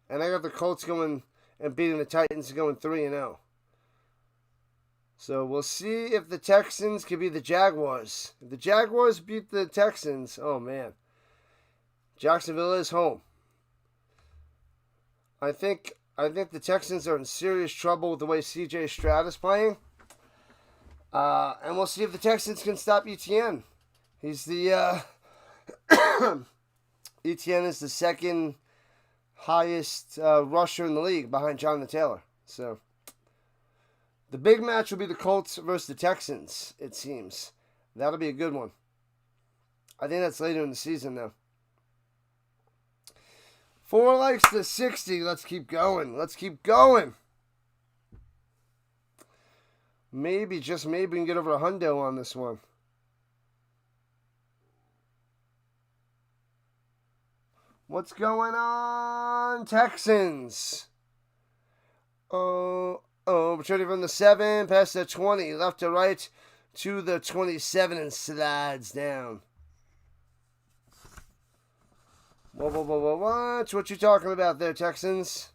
And I got the Colts going and beating the Titans, going 3-0. So we'll see if the Texans can beat the Jaguars. If the Jaguars beat the Texans, oh man. Jacksonville is home. I think the Texans are in serious trouble with the way C.J. Stroud is playing. And we'll see if the Texans can stop Etienne. He's the Etienne is the second highest rusher in the league behind Jonathan Taylor. So the big match will be the Colts versus the Texans, it seems. That'll be a good one. I think that's later in the season, though. 4 likes to 60. Let's keep going. Let's keep going. Maybe, just maybe, we can get over a hundo on this one. What's going on, Texans? Returning from the 7, past the 20, left to right to the 27, and slides down. What you talking about there, Texans?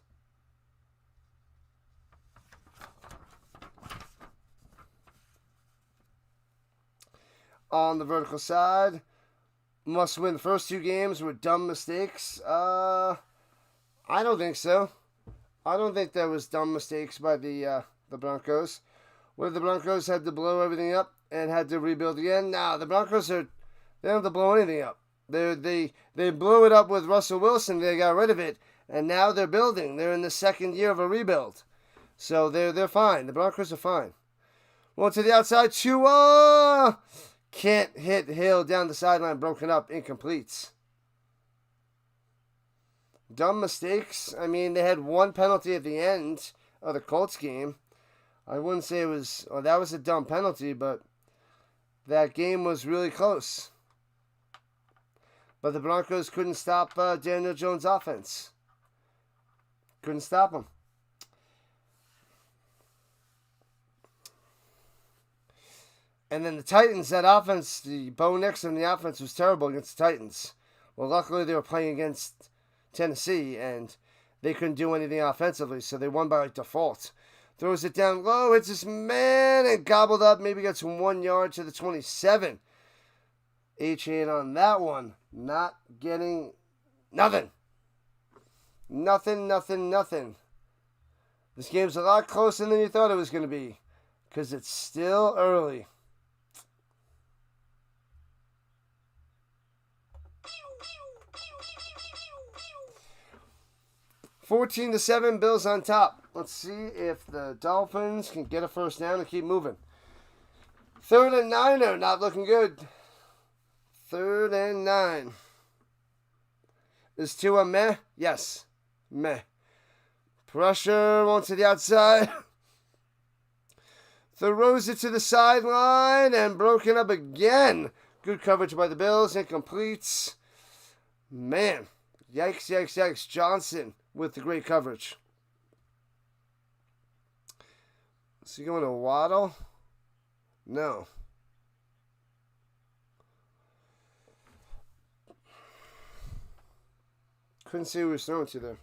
On the vertical side, must win the first 2 games with dumb mistakes. I don't think so. I don't think there was dumb mistakes by the Broncos. Where the Broncos had to blow everything up and had to rebuild again. Nah, the Broncos they don't have to blow anything up. They blew it up with Russell Wilson. They got rid of it, and now they're building. They're in the second year of a rebuild, so they're fine. The Broncos are fine. Well, to the outside, Tua can't hit Hill down the sideline, broken up, incompletes. Dumb mistakes. I mean, they had 1 penalty at the end of the Colts game. I wouldn't say it was, that was a dumb penalty, but that game was really close. But the Broncos couldn't stop Daniel Jones' offense. Couldn't stop him. And then the Titans, that offense, the Bo Nixon, the offense was terrible against the Titans. Well, luckily they were playing against Tennessee, and they couldn't do anything offensively, so they won by default. Throws it down low, hits his man, and gobbled up, maybe gets 1 yard to the 27. Achane on that one, not getting nothing. Nothing. This game's a lot closer than you thought it was going to be, because it's still early. $14-7, Bills on top. Let's see if the Dolphins can get a first down and keep moving. 3rd and 9, not looking good. 3rd and 9. Is Tua meh? Yes. Meh. Pressure, won't to the outside. Throws it to the sideline and broken up again. Good coverage by the Bills. Incompletes. Man. Yikes. Johnson with the great coverage. Is he going to Waddle? No. Couldn't see who he was throwing to there.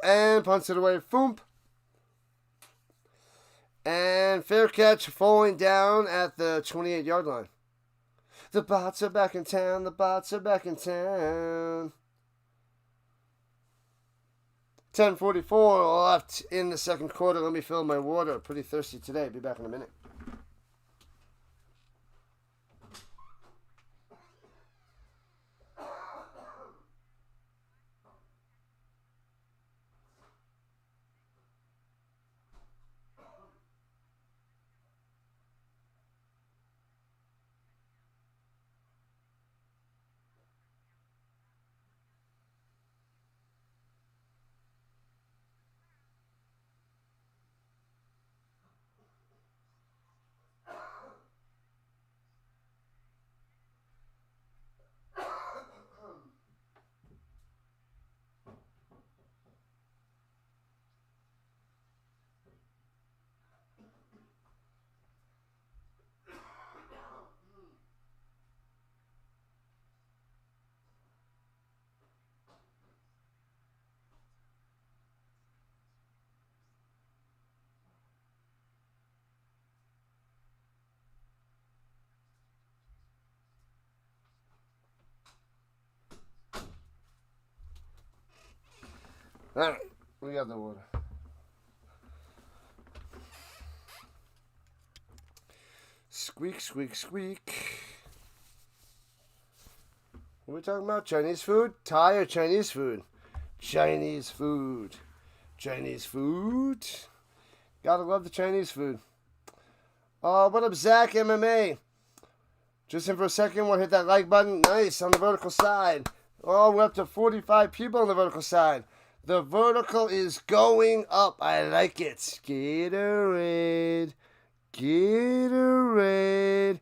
And punts it away. Foomp. And fair catch, falling down at the 28-yard line. The bots are back in town. 10:44 left in the second quarter. Let me fill my water. Pretty thirsty today. Be back in a minute. Alright, we got the water. Squeak, squeak, squeak. What are we talking about? Chinese food? Thai or Chinese food? Chinese food. Chinese food. Gotta love the Chinese food. What up, Zach MMA? Just in for a second, we'll hit that like button. Nice, on the vertical side. Oh, we're up to 45 people on the vertical side. The vertical is going up. I like it. Gatorade. Gatorade.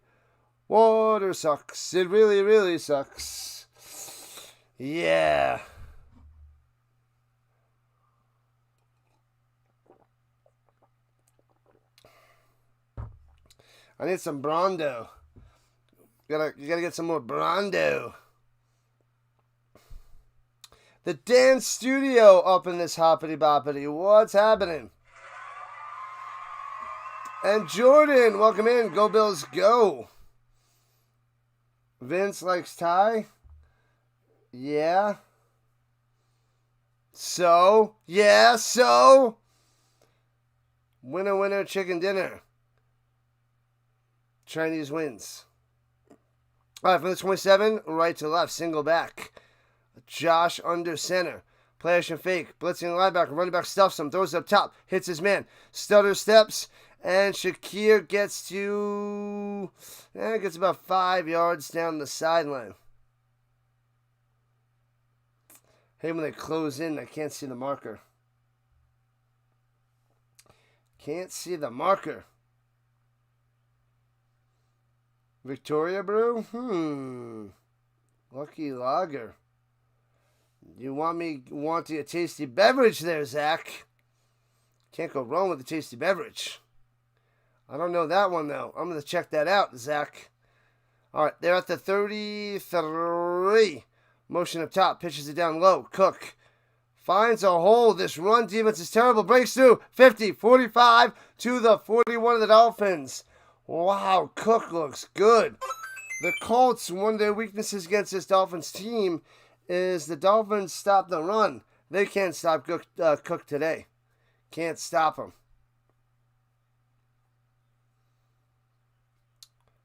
Water sucks. It really, really sucks. Yeah. I need some Brondo. You gotta get some more Brondo. The dance studio up in this hoppity boppity. What's happening? And Jordan, welcome in. Go Bills, go. Vince likes Thai. Yeah. So. Yeah, so. Winner, winner, chicken dinner. Chinese wins. All right, from the 27, right to left, single back. Josh under center. Play action fake. Blitzing linebacker. Running back stuffs him. Throws it up top. Hits his man. Stutter steps. And Shakir gets gets about 5 yards down the sideline. Hey, when they close in, I can't see the marker. Can't see the marker. Victoria Brew? Lucky Lager. You want a tasty beverage there, Zach? Can't go wrong with a tasty beverage. I don't know that one, though. I'm going to check that out, Zach. All right, they're at the 33. Motion up top. Pitches it down low. Cook finds a hole. This run defense is terrible. Breaks through. 50, 45 to the 41 of the Dolphins. Wow, Cook looks good. The Colts, one of their weaknesses against this Dolphins team is the Dolphins stop the run. They can't stop Cook today. Can't stop him.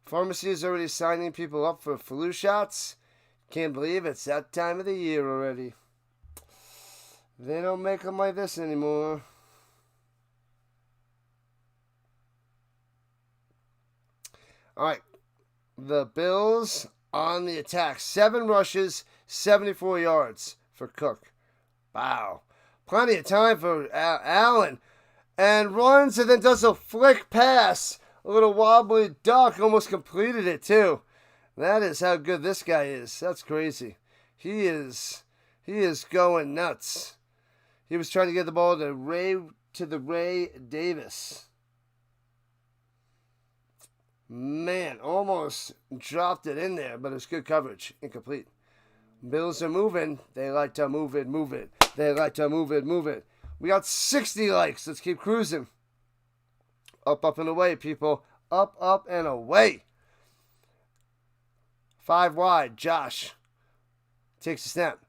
Pharmacy is already signing people up for flu shots. Can't believe it's that time of the year already. They don't make them like this anymore. All right. The Bills on the attack. 7 rushes, 74 yards for Cook. Wow. Plenty of time for Allen. And runs and then does a flick pass. A little wobbly duck. Almost completed it too. That is how good this guy is. That's crazy. He is going nuts. He was trying to get the ball to Ray Davis. Man, almost dropped it in there, but it's good coverage. Incomplete. Bills are moving. They like to move it. They like to move it. We got 60 likes. Let's keep cruising. Up, and away, people. Up, and away. 5 wide. Josh takes a snap.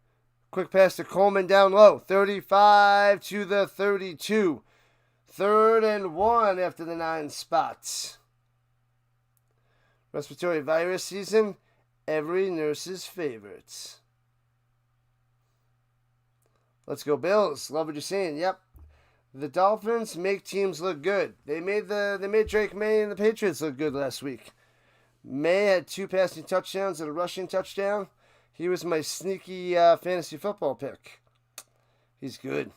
Quick pass to Coleman down low. 35 to the 32. 3rd and 1 after the 9 spots. Respiratory virus season, every nurse's favorites. Let's go Bills. Love what you're saying. Yep. The Dolphins make teams look good. They made Drake May and the Patriots look good last week. May had 2 passing touchdowns and a rushing touchdown. He was my sneaky fantasy football pick. He's good.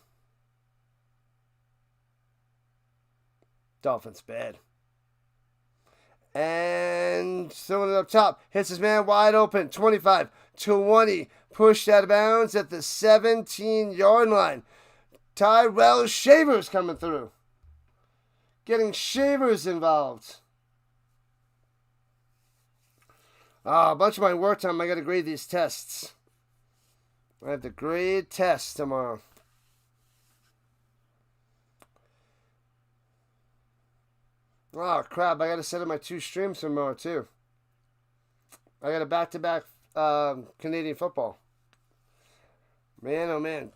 Dolphins bad. And throwing it up top. Hits his man wide open. 25, 20. Pushed out of bounds at the 17-yard line. Tyrell Shavers coming through. Getting Shavers involved. A bunch of my work time. I got to grade these tests. I have to grade tests tomorrow. Oh, crap. I got to set up my 2 streams tomorrow, too. I got a back-to-back Canadian football. Man, oh, man.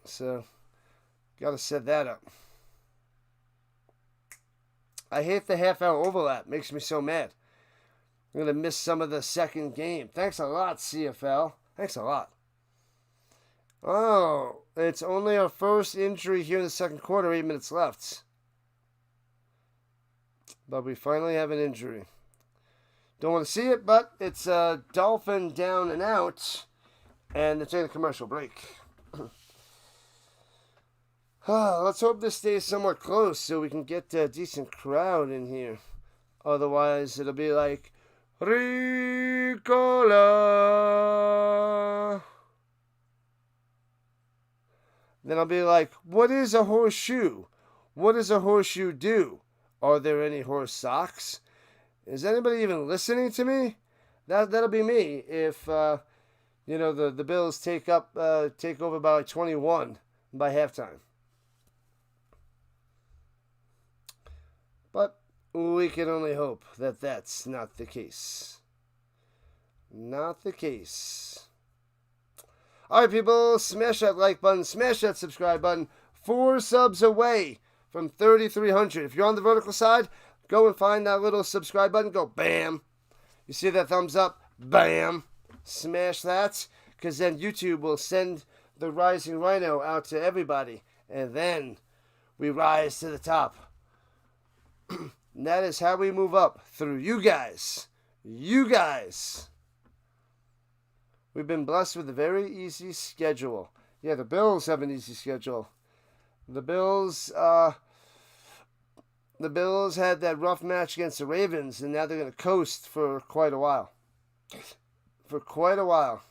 So, Gotta set that up. I hate the half-hour overlap. Makes me so mad. I'm going to miss some of the second game. Thanks a lot, CFL. Thanks a lot. Oh, it's only our first injury here in the second quarter. 8 minutes left. But we finally have an injury. Don't want to see it, but it's a Dolphin down and out. And they're taking a commercial break. Let's hope this stays somewhat close so we can get a decent crowd in here. Otherwise, it'll be like, Ricola. Then I'll be like, what is a horseshoe? What does a horseshoe do? Are there any horse socks? Is anybody even listening to me? That'll be me if the Bills take over by 21 by halftime. But we can only hope that that's not the case. Not the case. All right, people, smash that like button, smash that subscribe button. 4 subs away from 3,300. If you're on the vertical side, go and find that little subscribe button. Go bam. You see that thumbs up? Bam. Smash that, because then YouTube will send the Rising Rhino out to everybody. And then we rise to the top. And that is how we move up through you guys. You guys. We've been blessed with a very easy schedule. Yeah, the Bills have an easy schedule. The Bills had that rough match against the Ravens, and now they're going to coast for quite a while. For quite a while.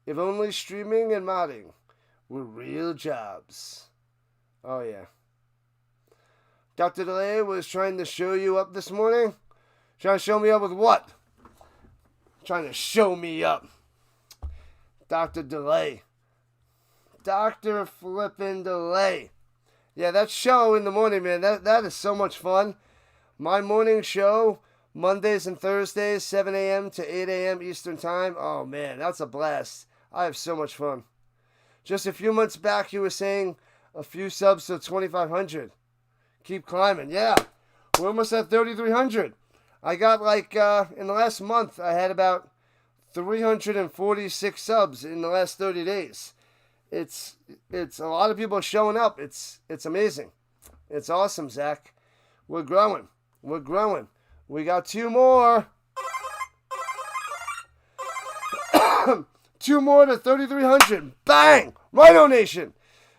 If only streaming and modding were real jobs. Oh, yeah. Dr. Delay was trying to show you up this morning. Trying to show me up with what? Trying to show me up. Dr. Delay. Dr. Flippin' Delay. Yeah, that show in the morning, man, that is so much fun. My morning show, Mondays and Thursdays, 7 a.m. to 8 a.m. Eastern Time. Oh, man, that's a blast. I have so much fun. Just a few months back, you were saying a few subs to 2,500. Keep climbing. Yeah, we're almost at 3,300. I got in the last month, I had about 346 subs in the last 30 days. It's a lot of people showing up. It's amazing. It's awesome, Zach. We're growing. We're growing. We got 2 more. 2 more to 3,300. Bang! Rhino Nation.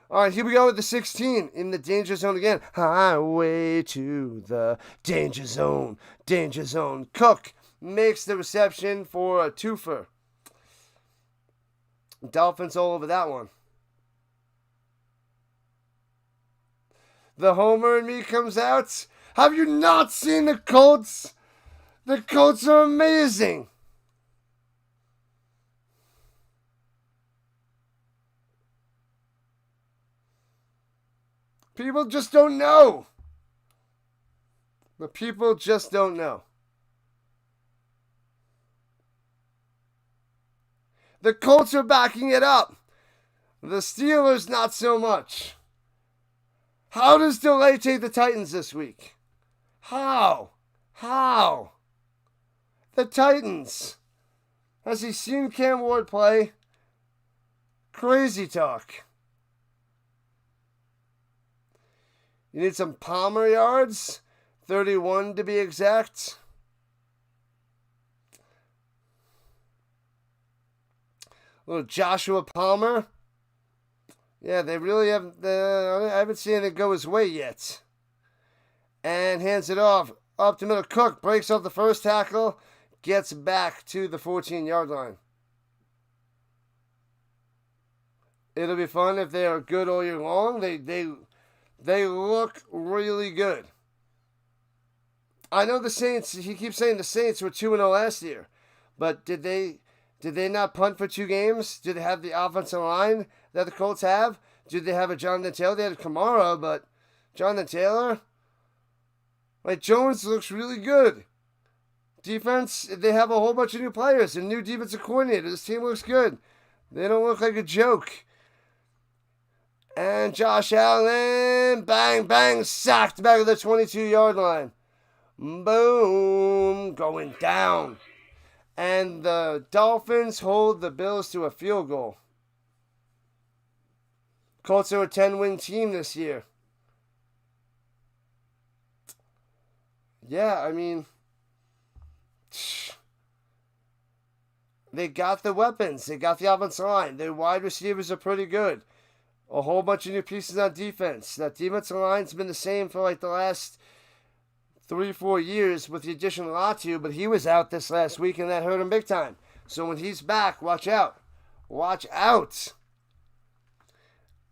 All right, here we go with the 16 in the danger zone again. Highway to the danger zone. Danger zone. Cook makes the reception for a twofer. Dolphins all over that one. The homer in me comes out. Have you not seen the Colts? The Colts are amazing. People just don't know. The people just don't know. The Colts are backing it up. The Steelers, not so much. How does Delay take the Titans this week? How? The Titans. Has he seen Cam Ward play? Crazy talk. You need some Palmer yards. 31 to be exact. Little Joshua Palmer. Yeah, they really haven't. I haven't seen it go his way yet. And hands it off. Up to middle. Cook breaks off the first tackle. Gets back to the 14-yard line. It'll be fun if they are good all year long. They look really good. I know the Saints, he keeps saying the Saints were 2-0 last year. But did they not punt for 2 games? Did they have the offensive line that the Colts have? Did they have a Jonathan Taylor? They had Kamara, but Jonathan Taylor? Jones looks really good. Defense, they have a whole bunch of new players and new defensive coordinator. This team looks good. They don't look like a joke. And Josh Allen, bang, bang, sacked back at the 22-yard line. Boom, going down. And the Dolphins hold the Bills to a field goal. Colts are a 10-win team this year. Yeah, I mean, they got the weapons. They got the offensive line. Their wide receivers are pretty good. A whole bunch of new pieces on defense. That defensive line's been the same for like the last 3-4 years with the addition of Latu, but he was out this last week and that hurt him big time. So when he's back, watch out. Watch out.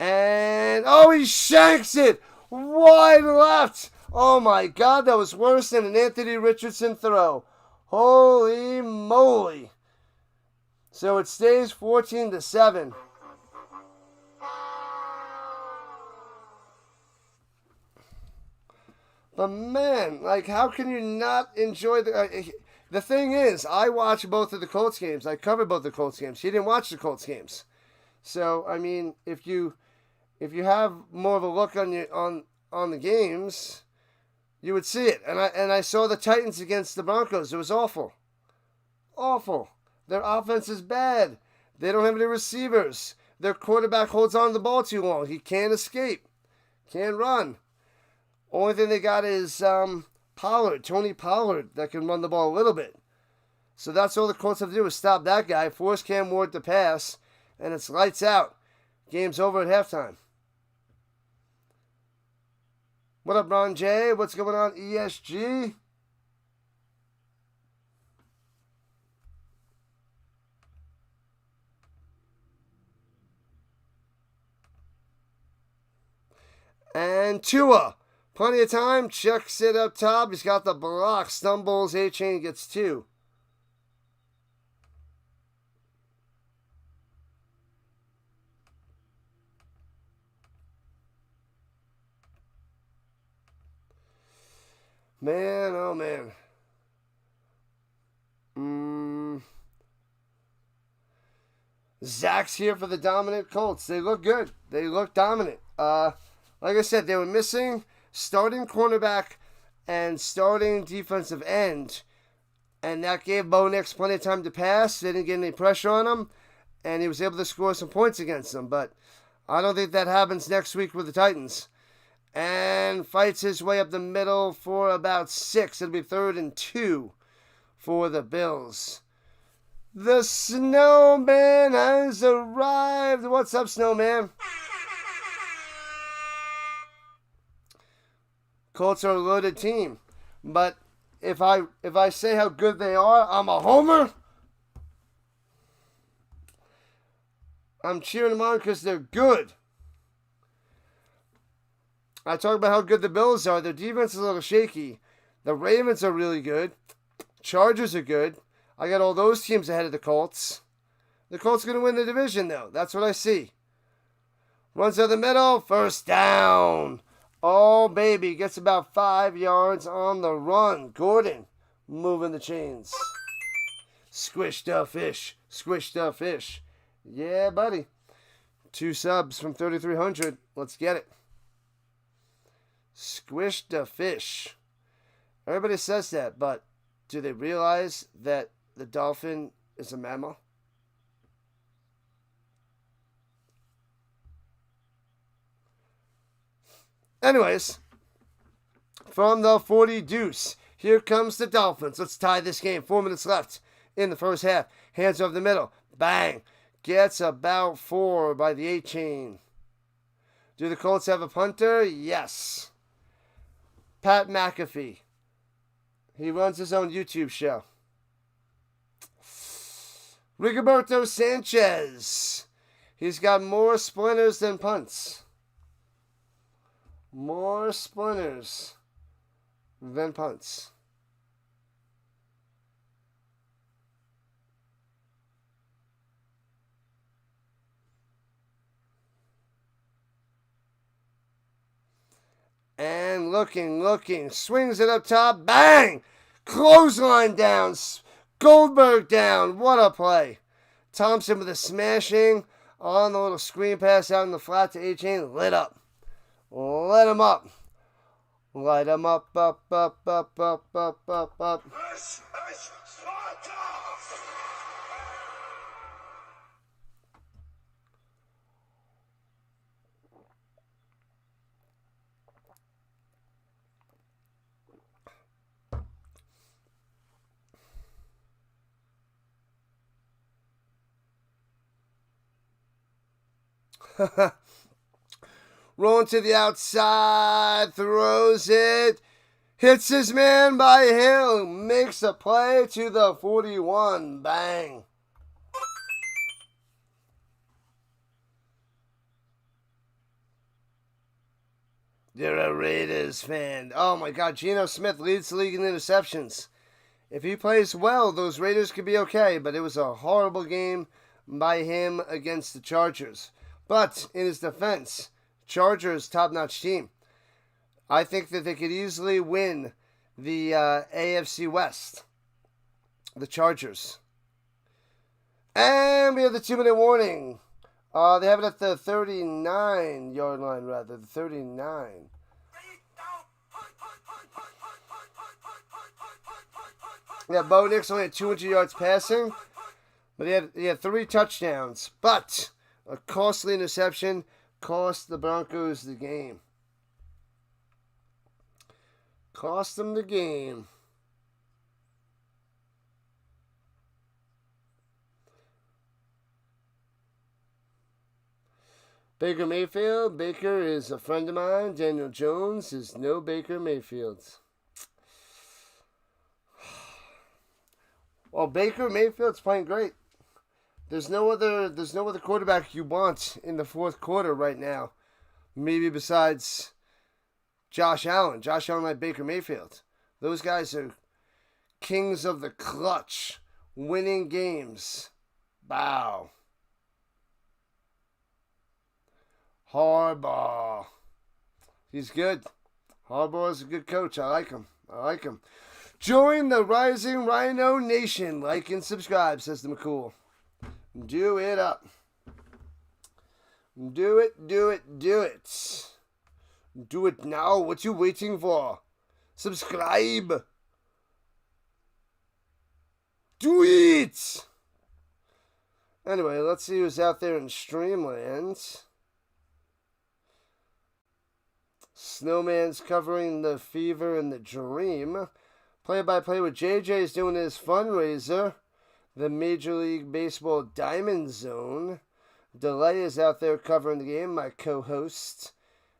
And, oh, he shanks it. Wide left. Oh my God, that was worse than an Anthony Richardson throw. Holy moly. So it stays 14-7. But man, like, how can you not enjoy the thing is, I watched both of the Colts games. I covered both the Colts games. He didn't watch the Colts games. So, I mean, if you have more of a look on the games, you would see it. And I saw the Titans against the Broncos. It was awful. Awful. Their offense is bad. They don't have any receivers. Their quarterback holds on to the ball too long. He can't escape. Can't run. Only thing they got is Pollard, Tony Pollard, that can run the ball a little bit. So that's all the Colts have to do is stop that guy, force Cam Ward to pass, and it's lights out. Game's over at halftime. What up, Ron J? What's going on, ESG? And Tua. Plenty of time. Checks it up top. He's got the block. Stumbles. Achane gets 2. Man, oh man. Zach's here for the dominant Colts. They look good. They look dominant. Like I said, they were missing starting cornerback and starting defensive end. And that gave Bo Nix plenty of time to pass. They didn't get any pressure on him. And he was able to score some points against them. But I don't think that happens next week with the Titans. And fights his way up the middle for about 6. It'll be 3rd and 2 for the Bills. The snowman has arrived. What's up, snowman? Colts are a loaded team. But if I say how good they are, I'm a homer. I'm cheering them on because they're good. I talk about how good the Bills are. Their defense is a little shaky. The Ravens are really good. Chargers are good. I got all those teams ahead of the Colts. The Colts are going to win the division, though. That's what I see. Runs to the middle. First down. Oh, baby. Gets about 5 yards on the run. Gordon moving the chains. Squish the fish. Squish the fish. Yeah, buddy. 2 subs from 3,300. Let's get it. Squish the fish. Everybody says that, but do they realize that the dolphin is a mammal? Anyways, from the 40 deuce, here comes the Dolphins. Let's tie this game. 4 minutes left in the first half. Hands over the middle. Bang. Gets about 4 by the Achane. Do the Colts have a punter? Yes. Pat McAfee. He runs his own YouTube show. Rigoberto Sanchez. He's got more splinters than punts. More splinters than punts. And looking, swings it up top, bang! Clothesline down, Goldberg down, what a play. Thompson with a smashing On the little screen pass out in the flat to Achane. Lit up. Let him up. Light him up, up, up, up, up, up, up, up. This is Sparta! Rolling to the outside, throws it, hits his man by Hill, makes a play to the 41. Bang. You're a Raiders fan. Oh my God, Geno Smith leads the league in interceptions. If he plays well, those Raiders could be okay, but it was a horrible game by him against the Chargers. But in his defense, Chargers top-notch team. I think that they could easily win the AFC West. The Chargers. And we have the 2-minute warning. They have it at the 39-yard line, rather. The 39. Yeah, Bo Nix only had 200 yards passing, but he had 3 touchdowns. But a costly interception cost the Broncos the game. Cost them the game. Baker Mayfield. Baker is a friend of mine. Daniel Jones is no Baker Mayfield. Well, Baker Mayfield's playing great. There's no other quarterback you want in the fourth quarter right now. Maybe besides Josh Allen. Josh Allen like Baker Mayfield. Those guys are kings of the clutch. Winning games. Wow. Harbaugh. He's good. Harbaugh is a good coach. I like him. Join the rising Rhino Nation. Like and subscribe, says the McCool. Do it up. Do it. Do it now. What you waiting for? Subscribe. Do it. Anyway, let's see who's out there in Streamland. Snowman's covering the fever and the dream. Play-by-play with JJ is doing his fundraiser. The Major League Baseball Diamond Zone. Delay is out there covering the game, my co-host.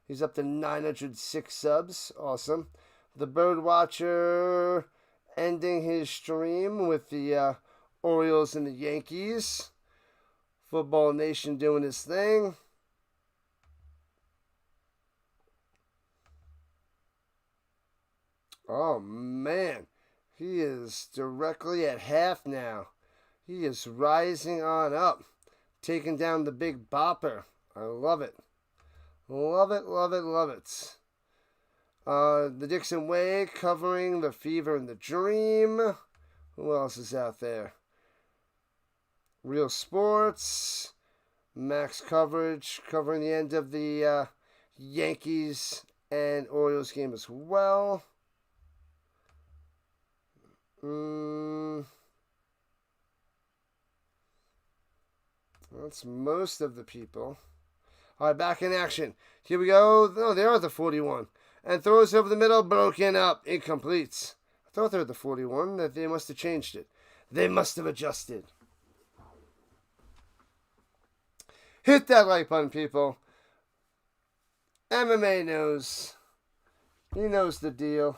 He's up to 906 subs. Awesome. The Birdwatcher ending his stream with the Orioles and the Yankees. Football Nation doing his thing. Oh, man. He is directly at half now. He is rising on up. Taking down the big bopper. I love it. Love it. The Dixon Way covering the fever and the dream. Who else is out there? Real Sports. Max Coverage covering the end of the Yankees and Orioles game as well. That's most of the people. All right, back in action. Here we go. No, they are at the 41. And throws over the middle, broken up, incomplete. I thought they were at the 41. That they must have changed it. They must have adjusted. Hit that like button, people. MMA knows. He knows the deal.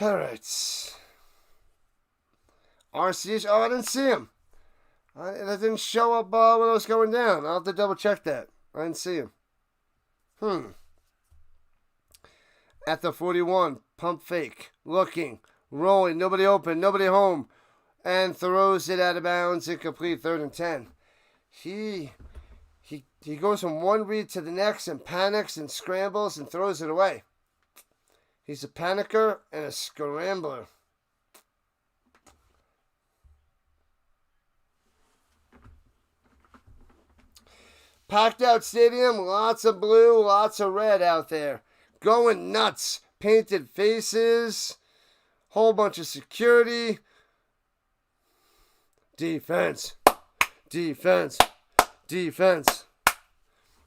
All right. RCH. Oh, I didn't see him. That didn't show up when I was going down. I'll have to double check that. I didn't see him. At the 41, pump fake, looking, rolling, nobody open, nobody home, and throws it out of bounds, incomplete, 3rd and 10. He goes from one read to the next and panics and scrambles and throws it away. He's a panicker and a scrambler. Packed out stadium, lots of blue, lots of red out there. Going nuts. Painted faces, whole bunch of security. Defense. Defense. Defense.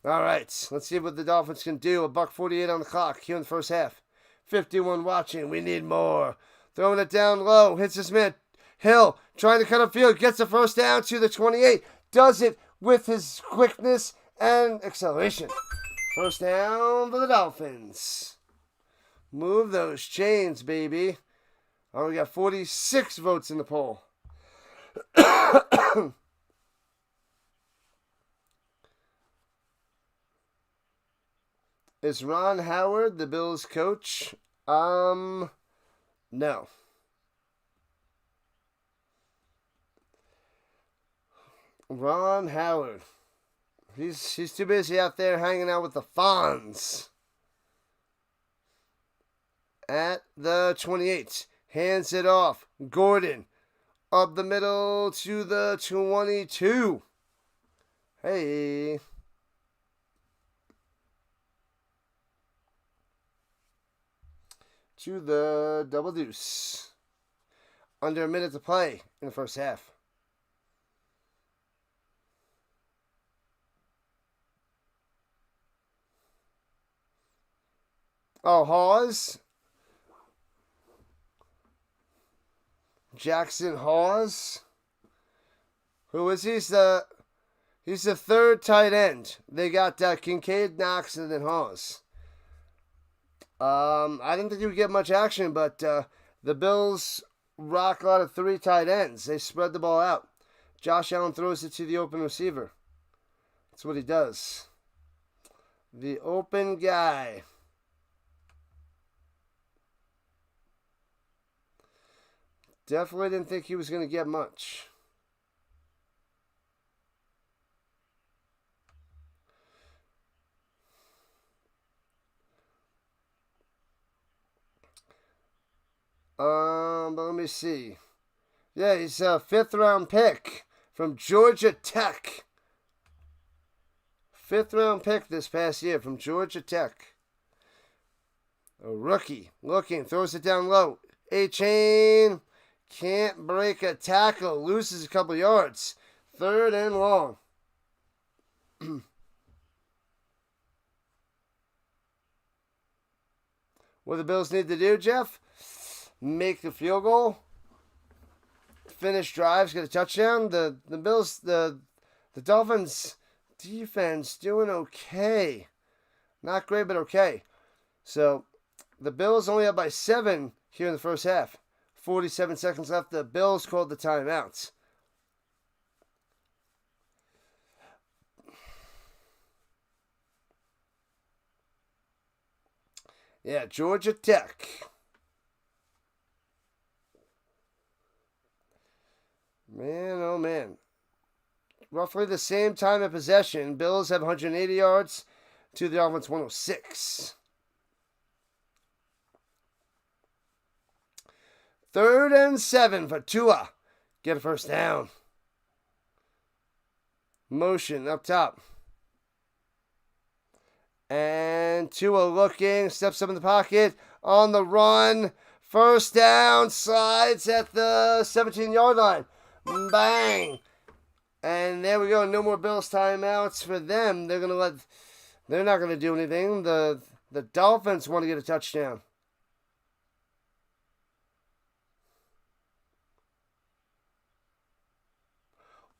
All right, let's see what the Dolphins can do. $1:48 on the clock here in the first half. 51 watching. We need more. Throwing it down low. Hits his man. Hill trying to cut a field. Gets the first down to the 28. Does it with his quickness and acceleration. First down for the Dolphins. Move those chains, baby. Oh, we got 46 votes in the poll. Is Ron Howard the Bills coach? No. Ron Howard. He's too busy out there hanging out with the Fonz. At the 28. Hands it off. Gordon. Up the middle to the 22. Hey. To the double deuce. Under a minute to play in the first half. Oh, Hawes. Jackson Hawes. Who is he? He's the third tight end. They got Kincaid, Knox, and then Hawes. I didn't think he would get much action, but the Bills rock a lot of 3 tight ends. They spread the ball out. Josh Allen throws it to the open receiver. That's what he does. The open guy. Definitely didn't think he was going to get much. But let me see. Yeah, he's a 5th round pick from Georgia Tech. 5th round pick this past year from Georgia Tech. A rookie. Looking, throws it down low. Achane can't break a tackle. Loses a couple yards. 3rd and long. What do the Bills need to do, Jeff? Make the field goal. Finish drives, get a touchdown. The Bills, the Dolphins defense doing okay. Not great, but okay. So the Bills only up by 7 here in the first half. 47 seconds left. The Bills called the timeouts. Yeah, Georgia Tech. Man, oh man. Roughly the same time of possession. Bills have 180 yards to the Dolphins 106. 3rd and 7 for Tua. Get a first down. Motion up top. And Tua looking, steps up in the pocket, on the run. First down, slides at the 17-yard line. Bang! And there we go. No more Bills timeouts for them. They're not gonna do anything. The Dolphins want to get a touchdown.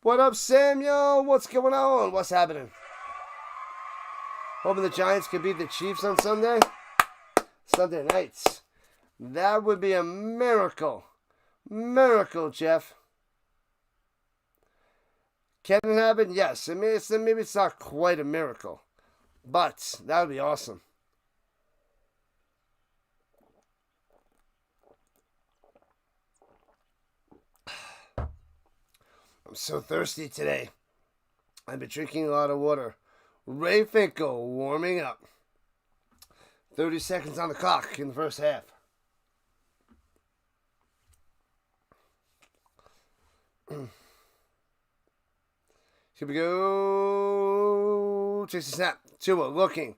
What up, Samuel? What's going on? What's happening? Hoping the Giants can beat the Chiefs on Sunday nights. That would be a miracle. Miracle, Jeff. Can it happen? Yes. I mean, maybe it's not quite a miracle, but that would be awesome. I'm so thirsty today. I've been drinking a lot of water. Ray Finkel warming up. 30 seconds on the clock in the first half. Here we go. Takes a snap. Tua looking.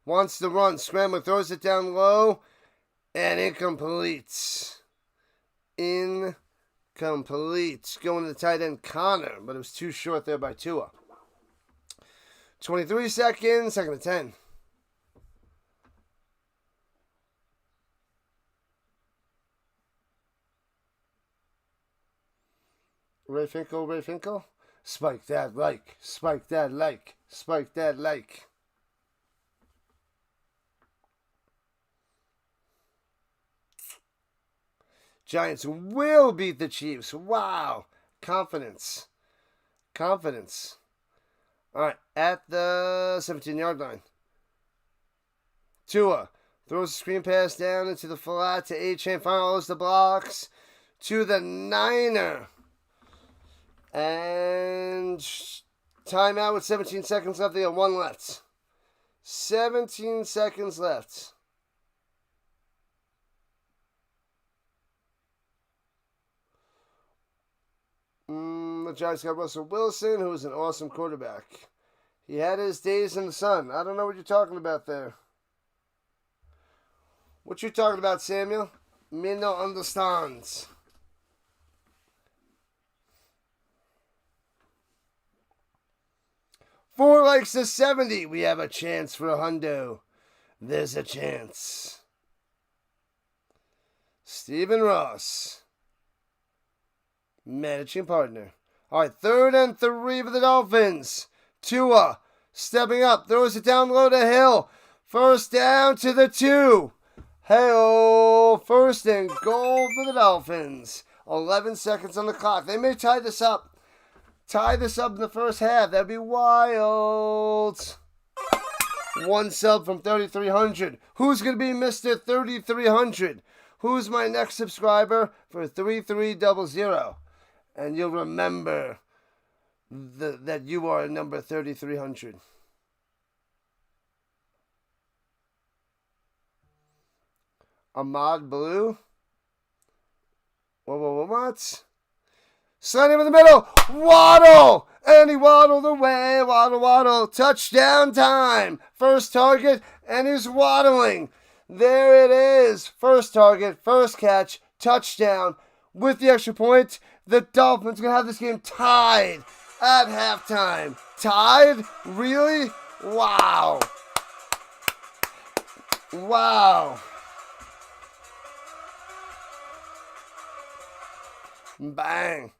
Wants to run. Scrambling. Throws it down low. And incomplete. Incomplete. Going to the tight end Connor. But it was too short there by Tua. 23 seconds. Second and 10. Ray Finkel. Spike that like. Spike that like. Spike that like. Giants will beat the Chiefs. Wow. Confidence. All right. At the 17-yard line. Tua throws a screen pass down into the flat to Achane. Follows the blocks to the Niner. And timeout with 17 seconds left. They got one left. 17 seconds left. The Giants got Russell Wilson, who is an awesome quarterback. He had his days in the sun. I don't know what you're talking about there. What you talking about, Samuel? Me no understands. Four likes to 70. We have a chance for a hundo. There's a chance. Stephen Ross. Managing partner. All right, 3rd and 3 for the Dolphins. Tua stepping up. Throws it down low to Hill. First down to the 2. Hey-oh. First and goal for the Dolphins. 11 seconds on the clock. They may tie this up. In the first half. That'd be wild. One sub from 3,300. Who's going to be Mr. 3,300? Who's my next subscriber for 3300? And you'll remember that you are number 3,300. Ahmad Blue. What? Sliding in the middle. Waddle. And he waddled away. Waddle. Touchdown time. First target. And he's waddling. There it is. First target. First catch. Touchdown. With the extra point, the Dolphins are going to have this game tied at halftime. Tied? Really? Wow. Bang.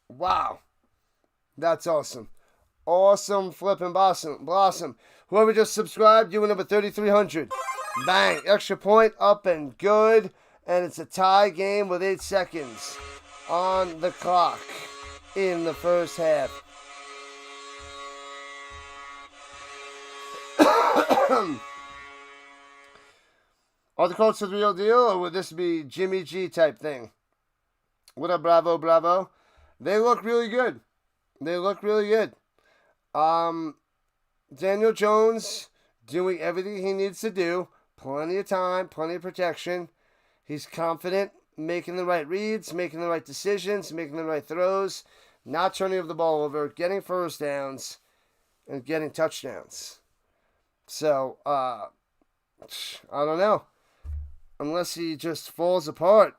Wow. That's awesome. Awesome flipping blossom. Whoever just subscribed, you were number 3,300. Bang. Extra point up and good. And it's a tie game with 8 seconds on the clock in the first half. Are the Colts the real deal, or would this be Jimmy G type thing? What up, Bravo? They look really good. Daniel Jones doing everything he needs to do. Plenty of time, plenty of protection. He's confident, making the right reads, making the right decisions, making the right throws, not turning the ball over, getting first downs, and getting touchdowns. So, I don't know. Unless he just falls apart,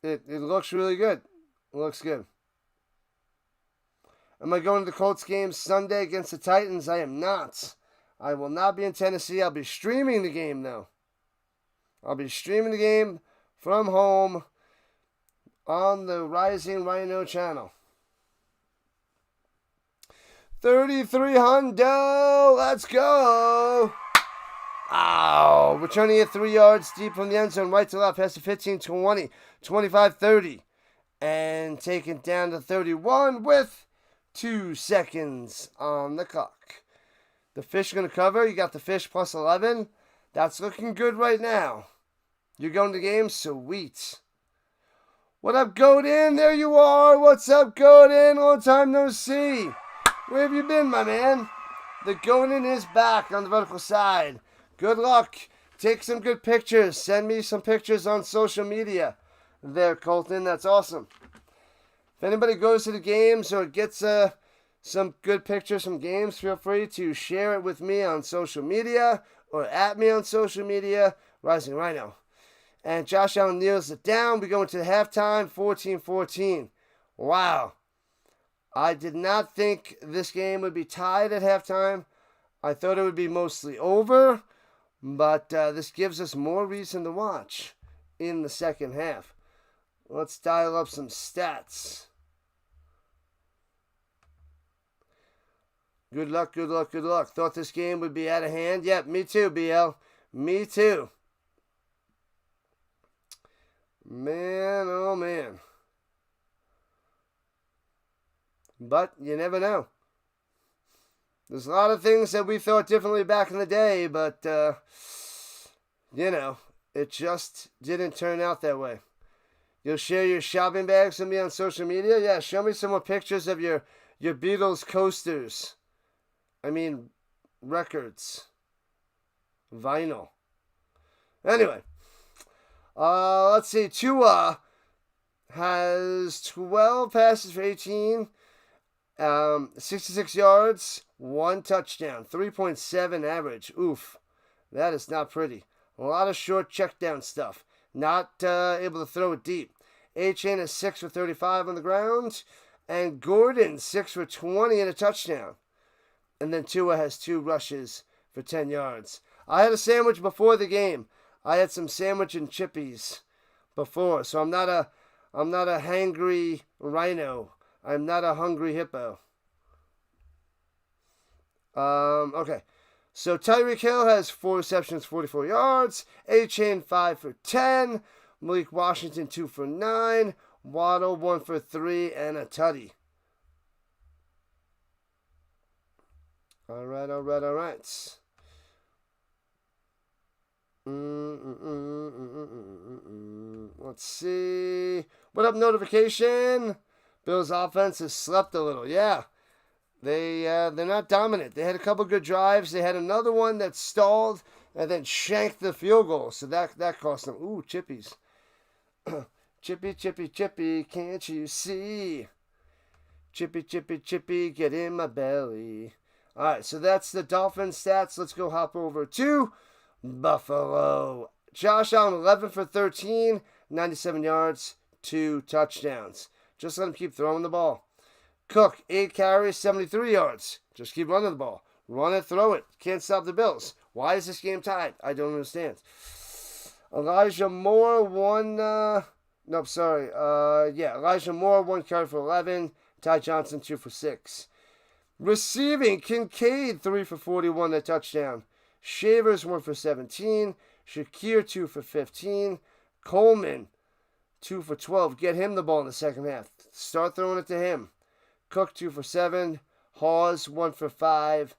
it looks really good. It looks good. Am I going to the Colts game Sunday against the Titans? I am not. I will not be in Tennessee. I'll be streaming the game, though. I'll be streaming the game from home on the Rising Rhino channel. 3,300. Let's go. Ow. Returning it 3 yards deep from the end zone, right to left, past the 15, 20, 25, 30. And taken down to 31 with 2 seconds on the clock. The fish going to cover. You got the fish plus 11. That's looking good right now. You're going to the game? Sweet. What up, Godin? There you are. What's up, Godin? Long time no see. Where have you been, my man? The Godin is back on the vertical side. Good luck. Take some good pictures. Send me some pictures on social media there, Colton. That's awesome. If anybody goes to the games or gets some good pictures from games, feel free to share it with me on social media or at me on social media, Rising Rhino. And Josh Allen kneels it down. We go into the halftime, 14-14. Wow. I did not think this game would be tied at halftime. I thought it would be mostly over, but this gives us more reason to watch in the second half. Let's dial up some stats. Good luck, good luck, good luck. Thought this game would be out of hand. Yep, me too, BL. Me too. Man, oh man. But you never know. There's a lot of things that we thought differently back in the day, but, it just didn't turn out that way. You'll share your shopping bags with me on social media? Yeah, show me some more pictures of your Beatles coasters. I mean, records. Vinyl. Anyway. Let's see. Tua has 12 passes for 18, 66 yards, 1 touchdown, 3.7 average. Oof. That is not pretty. A lot of short check down stuff. Not able to throw it deep. Achane is 6 for 35 on the ground, and Gordon 6 for 20 and a touchdown. And then Tua has 2 rushes for 10 yards. I had a sandwich before the game. I had some sandwich and chippies before, so I'm not a hangry rhino. I'm not a hungry hippo. Okay. So Tyreek Hill has 4 receptions, 44 yards. Achane 5 for 10. Malik Washington 2 for 9. Waddle 1 for 3 and a tutty. All right. Let's see. What up, notification? Bills' offense has slept a little. Yeah. They're not dominant. They had a couple good drives. They had another one that stalled and then shanked the field goal. So that cost them. Ooh, chippies. Chippy, can't you see? Chippy, get in my belly. All right, so that's the Dolphins stats. Let's go hop over to Buffalo. Josh Allen, 11 for 13, 97 yards, 2 touchdowns. Just let him keep throwing the ball. Cook, 8 carries, 73 yards. Just keep running the ball. Run it, throw it. Can't stop the Bills. Why is this game tied? I don't understand. Elijah Moore, Elijah Moore, 1 carry for 11. Ty Johnson, 2 for 6. Receiving, Kincaid, 3 for 41, a touchdown. Shavers, 1 for 17. Shakir, 2 for 15. Coleman, 2 for 12. Get him the ball in the second half. Start throwing it to him. Cook, 2 for 7. Hawes, 1 for 5.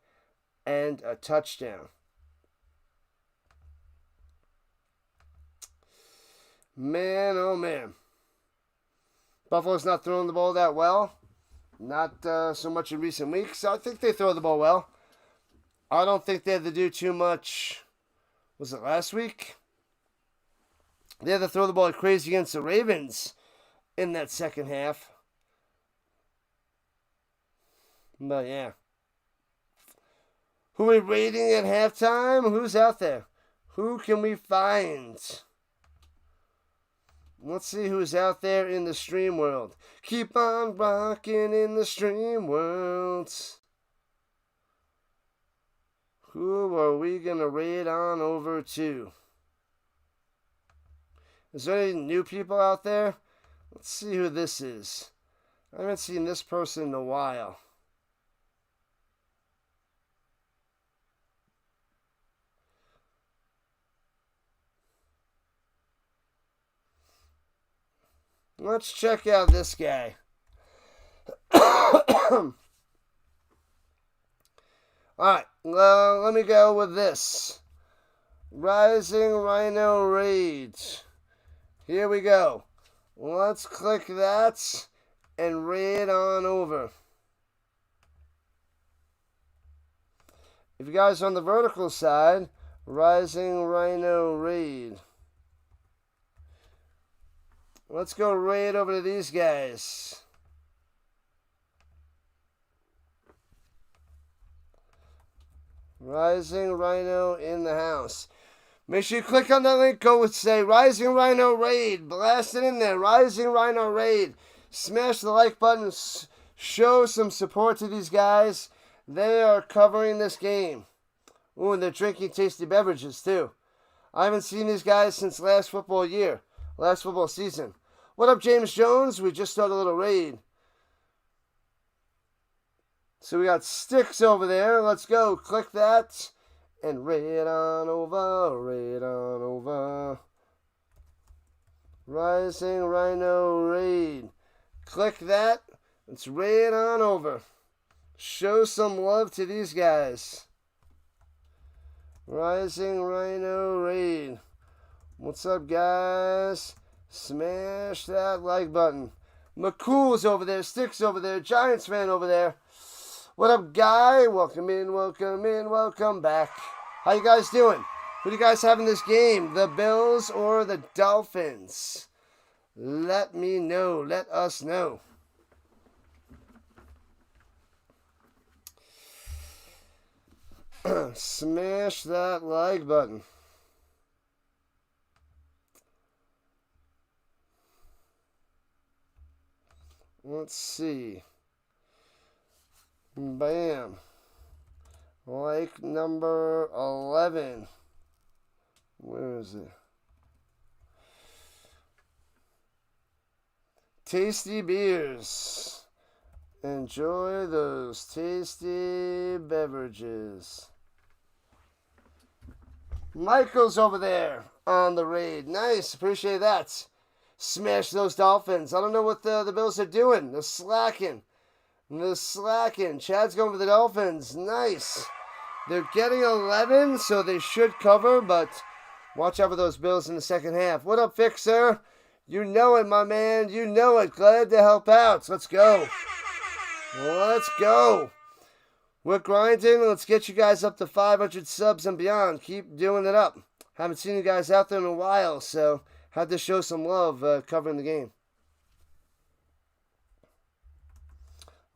And a touchdown. Man, oh man. Buffalo's not throwing the ball that well. Not so much in recent weeks. I think they throw the ball well. I don't think they had to do too much. Was it last week? They had to throw the ball like crazy against the Ravens in that second half. But yeah. Who are we rating at halftime? Who's out there? Who can we find? Let's see who's out there in the stream world. Keep on rocking in the stream world. Who are we going to raid on over to? Is there any new people out there? Let's see who this is. I haven't seen this person in a while. Let's check out this guy. Alright, well, let me go with this. Rising Rhino Raid. Here we go. Let's click that and raid on over. If you guys are on the vertical side, Rising Rhino Raid. Let's go raid over to these guys. Rising Rhino in the house. Make sure you click on that link. Go and say Rising Rhino Raid. Blast it in there. Rising Rhino Raid. Smash the like button. Show some support to these guys. They are covering this game. Ooh, and they're drinking tasty beverages too. I haven't seen these guys since last football season. What up, James Jones? We just started a little raid. So we got Sticks over there. Let's go. Click that. And raid on over. Raid on over. Rising Rhino Raid. Click that. Let's raid on over. Show some love to these guys. Rising Rhino Raid. What's up, guys? Smash that like button. McCool's over there. Sticks over there. Giants fan over there. What up, Guy? Welcome in, welcome back. How you guys doing? Who do you guys have in this game? The Bills or the Dolphins? Let me know. Let us know. Smash that like button. Let's see. Bam. Like number 11. Where is it? Tasty beers. Enjoy those tasty beverages. Michael's over there on the raid. Nice. Appreciate that. Smash those Dolphins. I don't know what the Bills are doing. They're slacking. Chad's going for the Dolphins. Nice. They're getting 11, so they should cover, but watch out for those Bills in the second half. What up, Fixer? You know it, my man. You know it. Glad to help out. Let's go. Let's go. We're grinding. Let's get you guys up to 500 subs and beyond. Keep doing it up. Haven't seen you guys out there in a while, so had to show some love covering the game.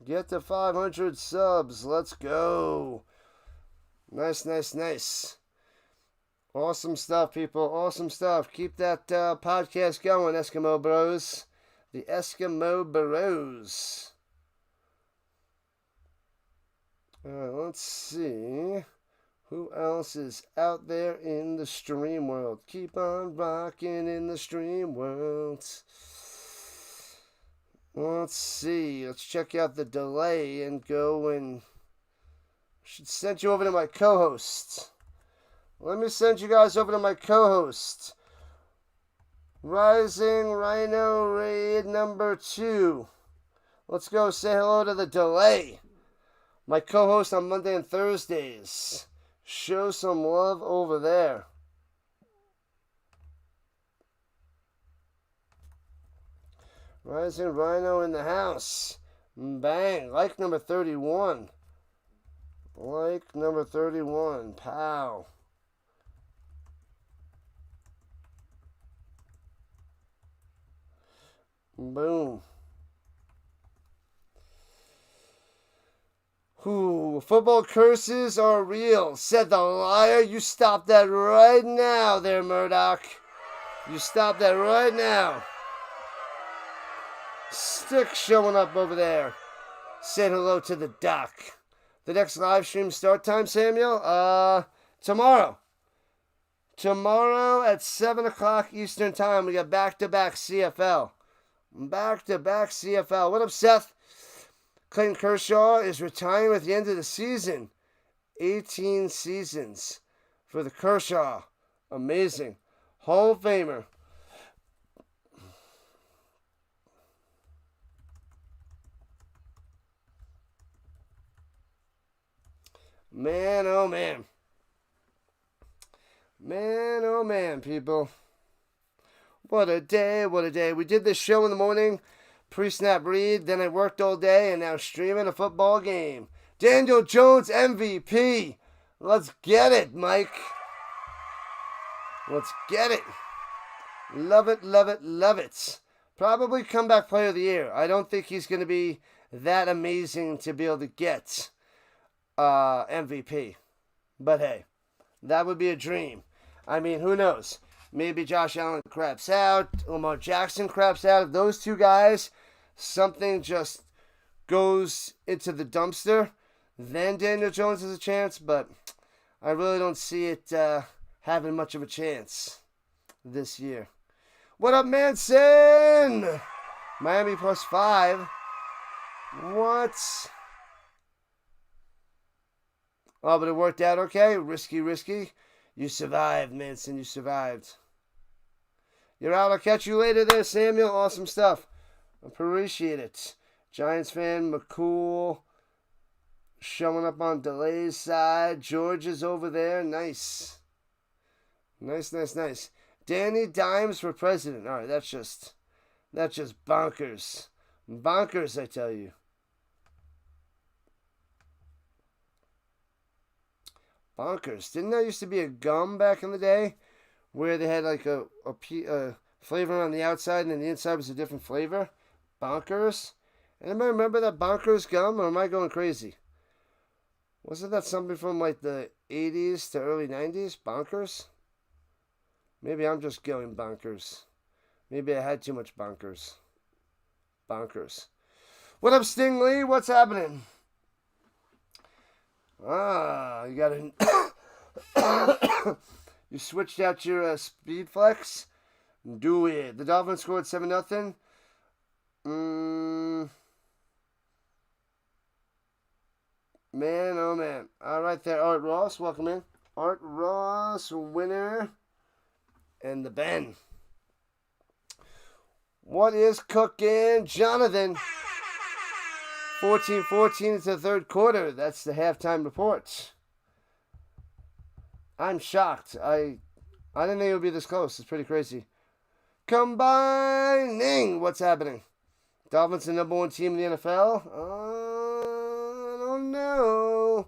Get to 500 subs. Let's go. Nice. Awesome stuff, people. Awesome stuff. Keep that podcast going, Eskimo Bros. The Eskimo Bros. Let's see. Who else is out there in the stream world? Keep on rocking in the stream world. Let's see. Let's check out the delay and go and... should send you over to my co-host. Let me send you guys over to my co-host. Rising Rhino Raid number 2. Let's go say hello to the delay. My co-host on Monday and Thursdays. Show some love over there. Rising Rhino in the house. Bang. Like number 31. Like number 31. Pow. Boom. Ooh, football curses are real, said the liar. You stop that right now there, Murdoch. You stop that right now. Stick showing up over there. Saying hello to the doc. The next live stream start time, Samuel? Tomorrow. Tomorrow at 7 o'clock Eastern time, we got back-to-back CFL. Back-to-back CFL. What up, Seth? Clayton Kershaw is retiring at the end of the season. 18 seasons for the Kershaw. Amazing. Hall of Famer. Man, oh man. Man, oh man, people. What a day, what a day. We did this show in the morning. Pre-snap read, then I worked all day, and now streaming a football game. Daniel Jones MVP. Let's get it, Mike. Let's get it. Love it, love it, love it. Probably comeback player of the year. I don't think he's going to be that amazing to be able to get MVP. But hey, that would be a dream. I mean, who knows? Maybe Josh Allen craps out. Lamar Jackson craps out. If those two guys, something just goes into the dumpster, then Daniel Jones has a chance. But I really don't see it having much of a chance this year. What up, Manson? Miami +5. What? Oh, but it worked out okay. Risky. You survived, Manson. You survived. You're out. I'll catch you later there, Samuel. Awesome stuff. Appreciate it. Giants fan, McCool. Showing up on Delay's side. George is over there. Nice. Nice. Danny Dimes for president. All right, that's just bonkers. Bonkers, I tell you. Bonkers. Didn't there used to be a gum back in the day where they had like a flavor on the outside and then the inside was a different flavor? Bonkers. Anybody remember that Bonkers gum, or am I going crazy? Wasn't that something from like the 80s to early 90s? Bonkers? Maybe I'm just going bonkers. Maybe I had too much bonkers. Bonkers. What up, Stingley? What's happening? You got a... You switched out your speed flex? Do it. The Dolphins scored 7-0. Man, oh man. All right there, Art Ross. Welcome in. Art Ross, winner. And the Ben. What is cooking, Jonathan? 14-14 into the third quarter. That's the halftime report. I'm shocked. I didn't think it would be this close. It's pretty crazy. Combining. What's happening? Dolphins the number 1 team in the NFL? I don't know.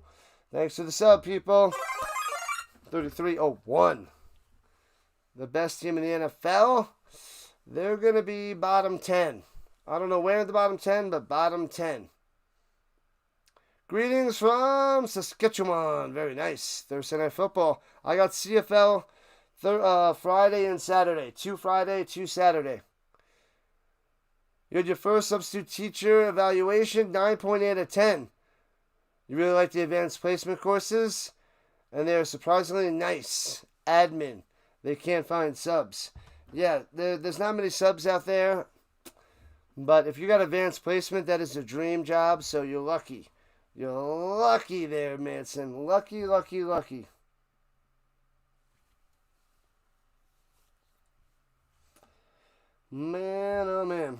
Thanks for the sub, people. 33-01. The best team in the NFL? They're going to be bottom 10. I don't know where in the bottom 10, but bottom 10. Greetings from Saskatchewan. Very nice. Thursday Night Football. I got CFL Friday and Saturday. 2 Friday, 2 Saturday. You had your first substitute teacher evaluation, 9.8 out of 10. You really like the advanced placement courses? And they're surprisingly nice. Admin. They can't find subs. Yeah, there's not many subs out there. But if you got advanced placement, that is a dream job, so you're lucky. You're lucky there, Manson. Lucky. Man, oh man.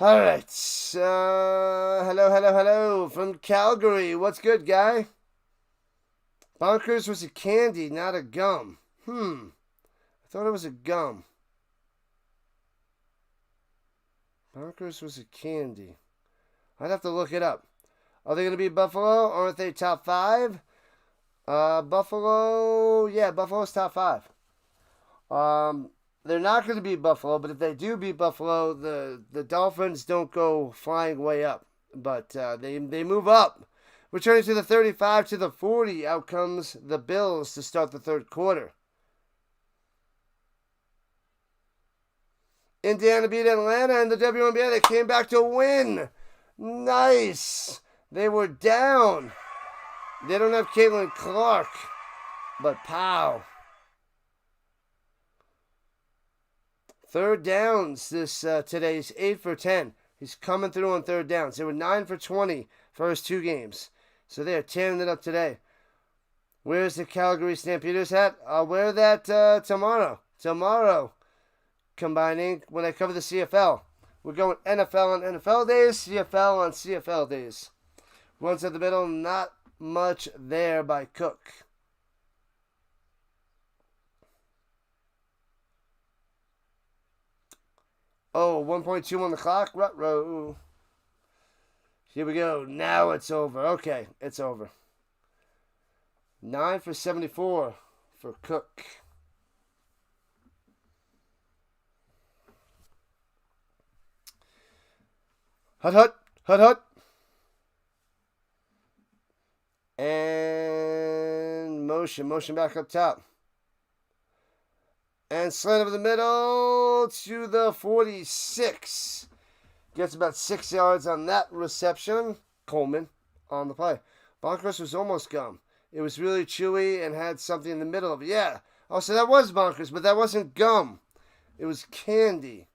All right. Hello from Calgary. What's good, guy? Bonkers was a candy, not a gum. I thought it was a gum. Bonkers was a candy. I'd have to look it up. Are they going to be Buffalo? Aren't they top 5? Buffalo. Yeah, Buffalo's top 5. They're not going to beat Buffalo, but if they do beat Buffalo, the Dolphins don't go flying way up. But they move up. Returning to the 35 to the 40, out comes the Bills to start the third quarter. Indiana beat Atlanta in the WNBA. They came back to win. Nice. They were down. They don't have Caitlin Clark, but pow. Third downs today's 8 for 10. He's coming through on third downs. They were 9 for 20 first 2 games. So they're tearing it up today. Where's the Calgary Stampeders hat? I'll wear that tomorrow. Tomorrow, combining when I cover the CFL. We're going NFL on NFL days, CFL on CFL days. Runs at the middle, not much there by Cook. Oh, 1.2 on the clock. Ruh-roh. Here we go. Now it's over. Okay, it's over. 9 for 74 for Cook. Hut, hut, hut, hut. And motion back up top. And slant over the middle to the 46. Gets about 6 yards on that reception. Coleman on the play. Bonkers was almost gum. It was really chewy and had something in the middle of it. Yeah. Oh, so that was Bonkers, but that wasn't gum. It was candy.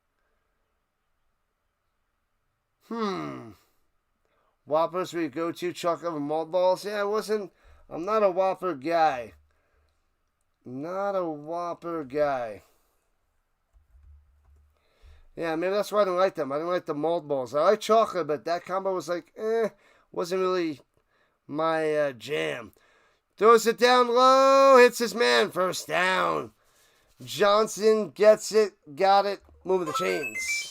Whoppers were your go-to chocolate over malt balls? Yeah, I'm not a Whopper guy. Not a Whopper guy. Yeah, maybe that's why I didn't like them. I didn't like the malt balls. I like chocolate, but that combo was like, wasn't really my jam. Throws it down low, hits his man, first down. Johnson gets it, got it, moving the chains.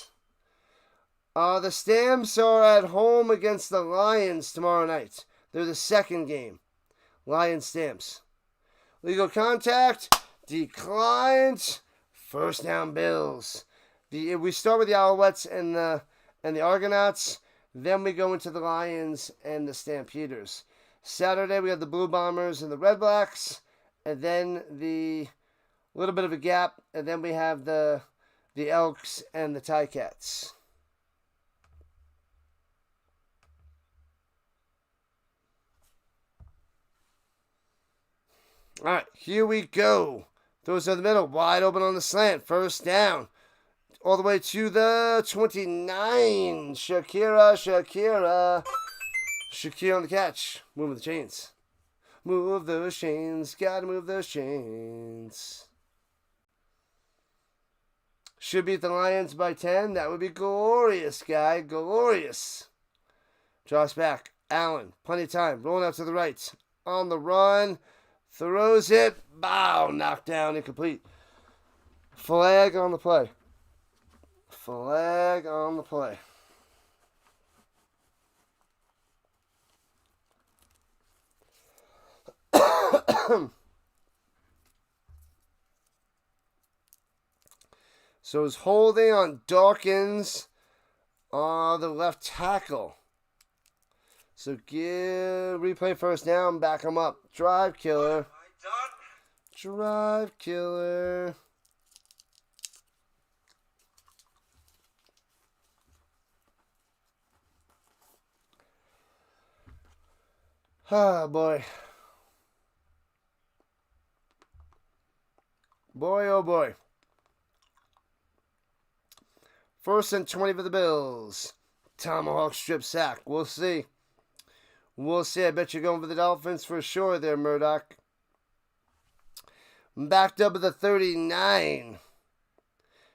The Stamps are at home against the Lions tomorrow night. They're the second game. Lions Stamps. Legal contact declined. First down Bills. We start with the Alouettes and the Argonauts. Then we go into the Lions and the Stampeders. Saturday we have the Blue Bombers and the Red Blacks. And then the little bit of a gap. And then we have the Elks and the Ticats. All right, here we go. Throws in the middle, wide open on the slant. First down. All the way to the 29. Shakira on the catch. Moving the chains. Move those chains. Gotta move those chains. Should beat the Lions by 10. That would be glorious, guy. Glorious. Draws back. Allen. Plenty of time. Rolling out to the right. On the run. Throws it. Bow. Knocked down. Incomplete. Flag on the play. Flag on the play. So it's holding on Dawkins on the left tackle. So replay first down, back him up. Drive killer. Drive killer. Ah, boy. Boy, oh boy. First and 20 for the Bills. Tomahawk strip sack. We'll see. We'll see. I bet you're going for the Dolphins for sure there, Murdoch. Backed up at the 39.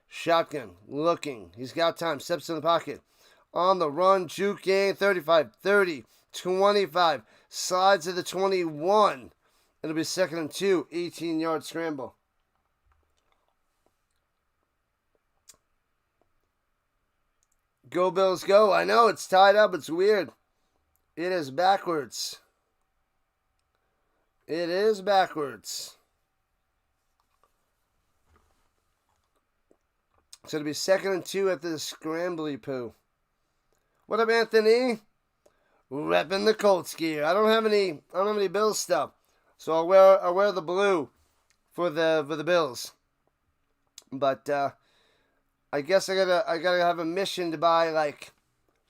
Shotgun. Looking. He's got time. Steps in the pocket. On the run. Juking. 35. 30. 25. Slides to the 21. It'll be 2nd and 2. 18-yard scramble. Go Bills, go. I know, it's tied up. It's weird. It is backwards. It is backwards. So it'll be 2nd and 2 at the scrambly poo. What up, Anthony? Repping the Colts gear. I don't have any Bills stuff. So I'll wear the blue for the Bills. But I guess I gotta have a mission to buy like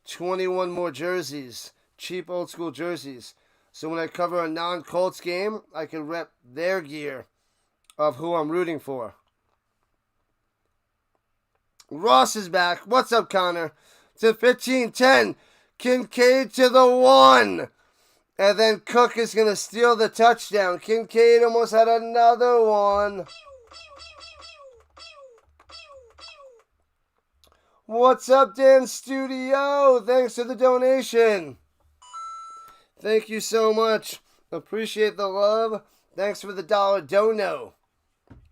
21 more jerseys, cheap old school jerseys. So when I cover a non-Colts game, I can rep their gear of who I'm rooting for. Ross is back. What's up, Connor? To 15-10. Kincaid to the 1. And then Cook is going to steal the touchdown. Kincaid almost had another one. What's up, Dan Studio? Thanks for the donation. Thank you so much. Appreciate the love. Thanks for the dollar dono.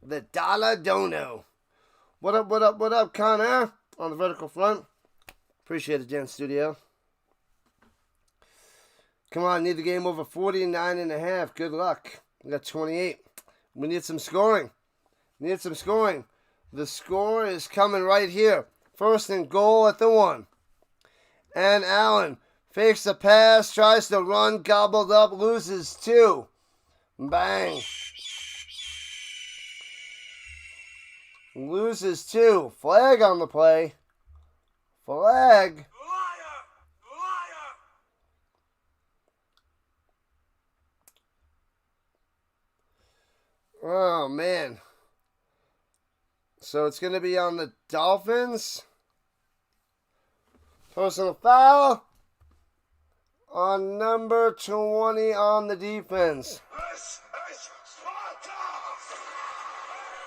The dollar dono. What up, Connor? on the vertical front. Appreciate it, Jen Studio. Come on, need the game over 49.5. Good luck. We got 28. We need some scoring. The score is coming right here. First and goal at the 1. And Allen fakes the pass, tries to run, gobbled up, loses 2. Bang. Loses 2. Flag on the play. Flag. Liar! Liar! Oh, man. So it's going to be on the Dolphins. Personal foul on number 20 on the defense. This is Sparta!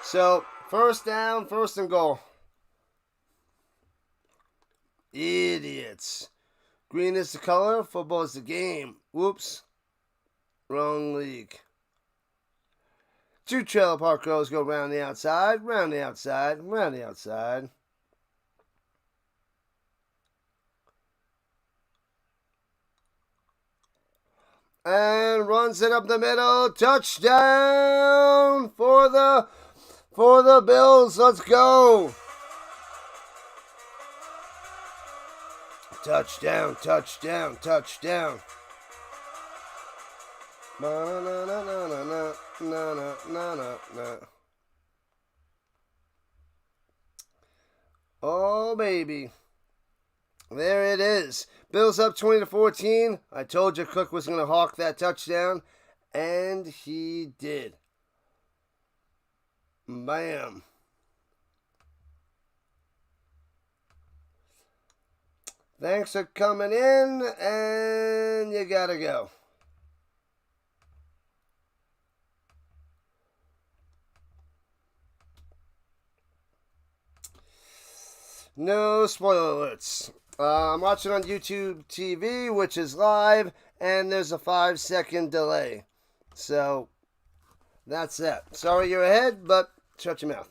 So, first down, first and goal. Idiots. Green is the color, football is the game. Whoops. Wrong league. 2 trailer park girls go round the outside, round the outside, round the outside. And runs it up the middle. Touchdown for the Bills. Let's go. Touchdown, touchdown, touchdown. Na na na na na na na na na na. Oh baby. There it is. Bills up 20-14. I told you Cook was going to hawk that touchdown, and he did. Bam. Thanks for coming in, and you gotta go. No spoiler alerts. I'm watching on YouTube TV, which is live, and there's a 5-second delay. So, that's that. Sorry you're ahead, but shut your mouth.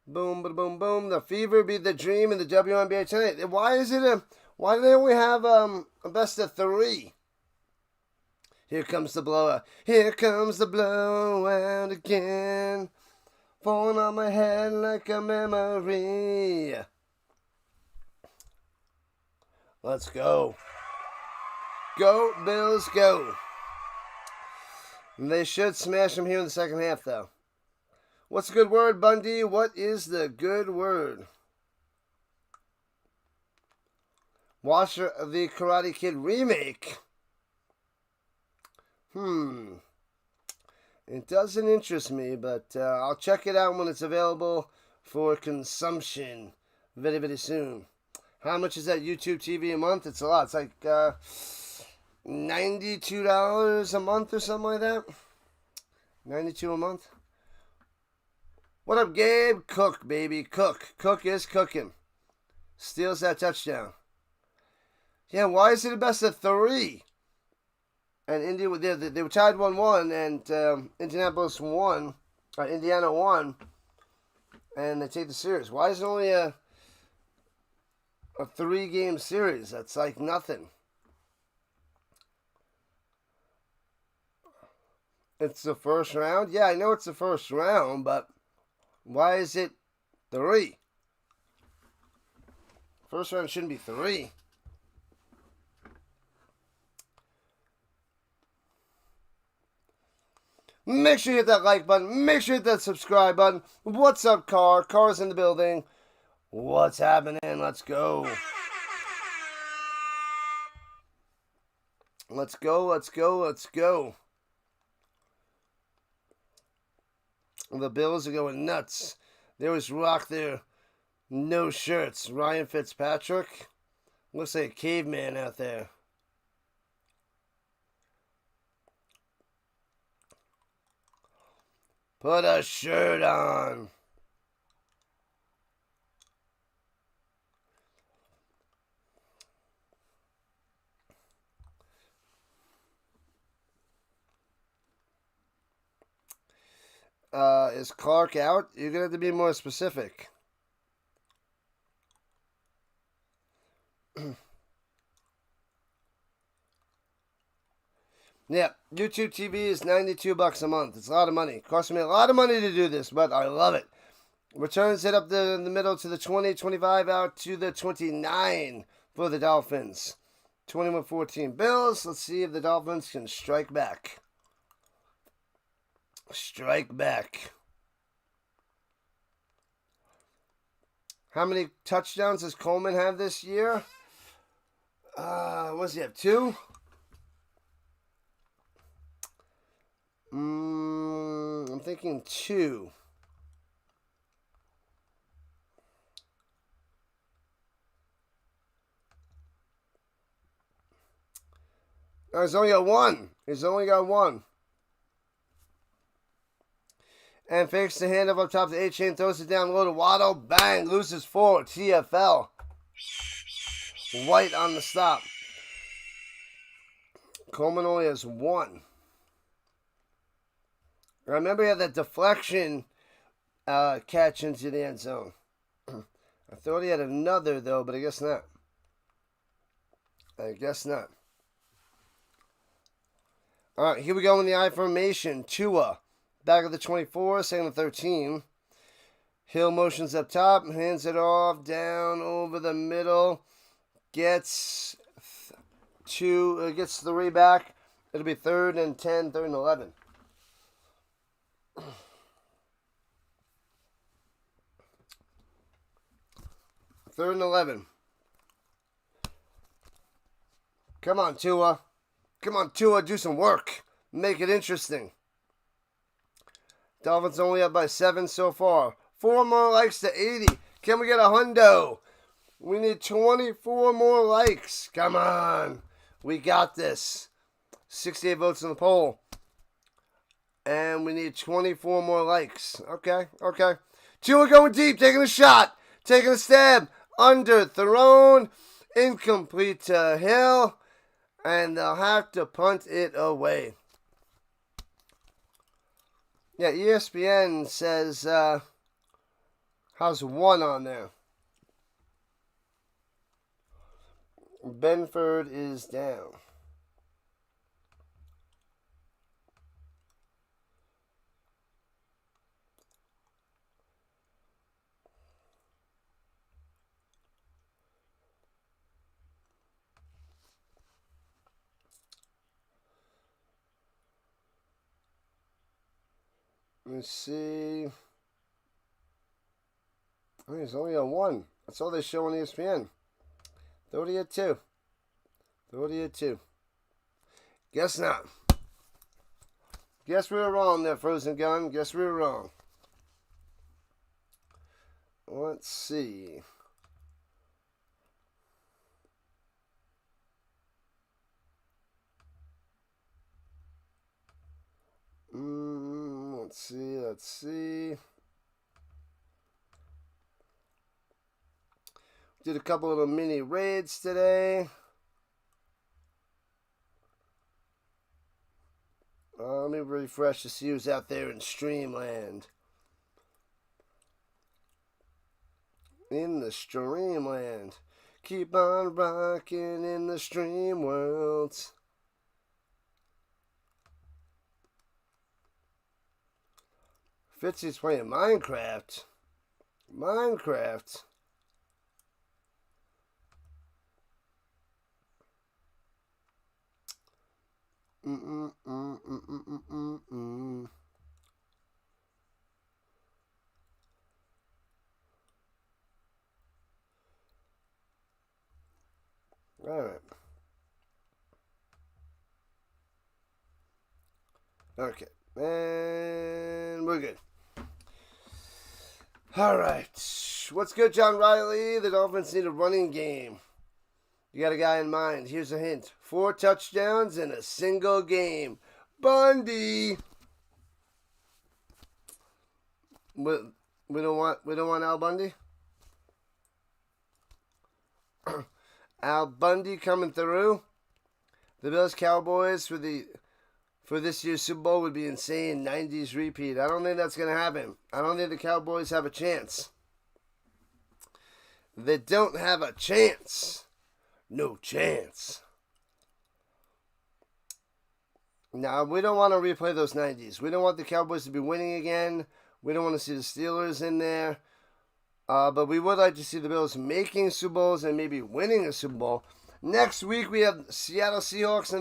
Boom, boom, boom. The fever be the dream in the WNBA tonight. Why do they only have a best of 3? Here comes the blowout. Here comes the blowout again. Falling on my head like a memory. Let's go. Go, Bills, go. They should smash them here in the second half, though. What's the good word, Bundy? What is the good word? Watch the Karate Kid remake. It doesn't interest me, but I'll check it out when it's available for consumption very, very soon. How much is that YouTube TV a month? It's a lot. It's like $92 a month or something like that. $92 a month. What up, Gabe? Cook, baby. Cook. Cook is cooking. Steals that touchdown. Yeah, why is it a best of 3? And India, they were tied 1-1, and Indianapolis won. Indiana won, and they take the series. Why is it only a 3-game series? That's like nothing. It's the first round? Yeah, I know it's the first round, but why is it 3? First round shouldn't be 3. Make sure you hit that like button. Make sure you hit that subscribe button. What's up, Car? Car's in the building. What's happening? Let's go. Let's go, let's go, let's go. The Bills are going nuts. There was Rock there. No shirts. Ryan Fitzpatrick. Looks like a caveman out there. Put a shirt on. Is Clark out? You're going to have to be more specific. Yeah, YouTube TV is $92 a month. It's a lot of money. It costs me a lot of money to do this, but I love it. Returns hit up in the middle to the 20, 25 out to the 29 for the Dolphins. 21-14 Bills. Let's see if the Dolphins can strike back. Strike back. How many touchdowns does Coleman have this year? What does he have? 2? I'm thinking 2. No, he's only got 1. He's only got 1. And fakes the handoff up top to Achane, throws it down low to Waddle. Bang, loses 4. TFL. White on the stop. Coleman only has 1. I remember he had that deflection catch into the end zone. I thought he had another, though, but I guess not. I guess not. All right, here we go in the I formation. Tua, back of the 24, second and 13. Hill motions up top, hands it off, down over the middle. Gets 3 back. It'll be 3rd and 10, 3rd and 11. Third and 11. Come on, Tua. Come on, Tua, do some work. Make it interesting. Dolphins only up by 7 so far. 4 more likes to 80. Can we get a hundo? We need 24 more likes. Come on. We got this. 68 votes in the poll. And we need 24 more likes. Okay. Tua going deep, taking a shot. Taking a stab. Underthrown. Incomplete to Hill. And they'll have to punt it away. Yeah, ESPN says, how's 1 on there? Benford is down. Let's see. Oh, he's only on 1. That's all they show on ESPN. Thought he had 2. Guess not. Guess we were wrong there, Frozen Gun. Guess we were wrong. Let's see. Let's see. Did a couple little mini raids today. Let me refresh to see who's out there in Streamland. In the Streamland. Keep on rocking in the stream world. Fitzy's playing Minecraft. All right. Okay. And we're good. All right. What's good, John Riley? The Dolphins need a running game. You got a guy in mind. Here's a hint. 4 touchdowns in a single game. Bundy. We don't want Al Bundy? Al Bundy coming through. The Bills Cowboys for the for this year's Super Bowl would be insane. 90s repeat. I don't think that's going to happen. I don't think the Cowboys have a chance. They don't have a chance. No chance. Now, we don't want to replay those 90s. We don't want the Cowboys to be winning again. We don't want to see the Steelers in there. But we would like to see the Bills making Super Bowls and maybe winning a Super Bowl. Next week, we have Seattle Seahawks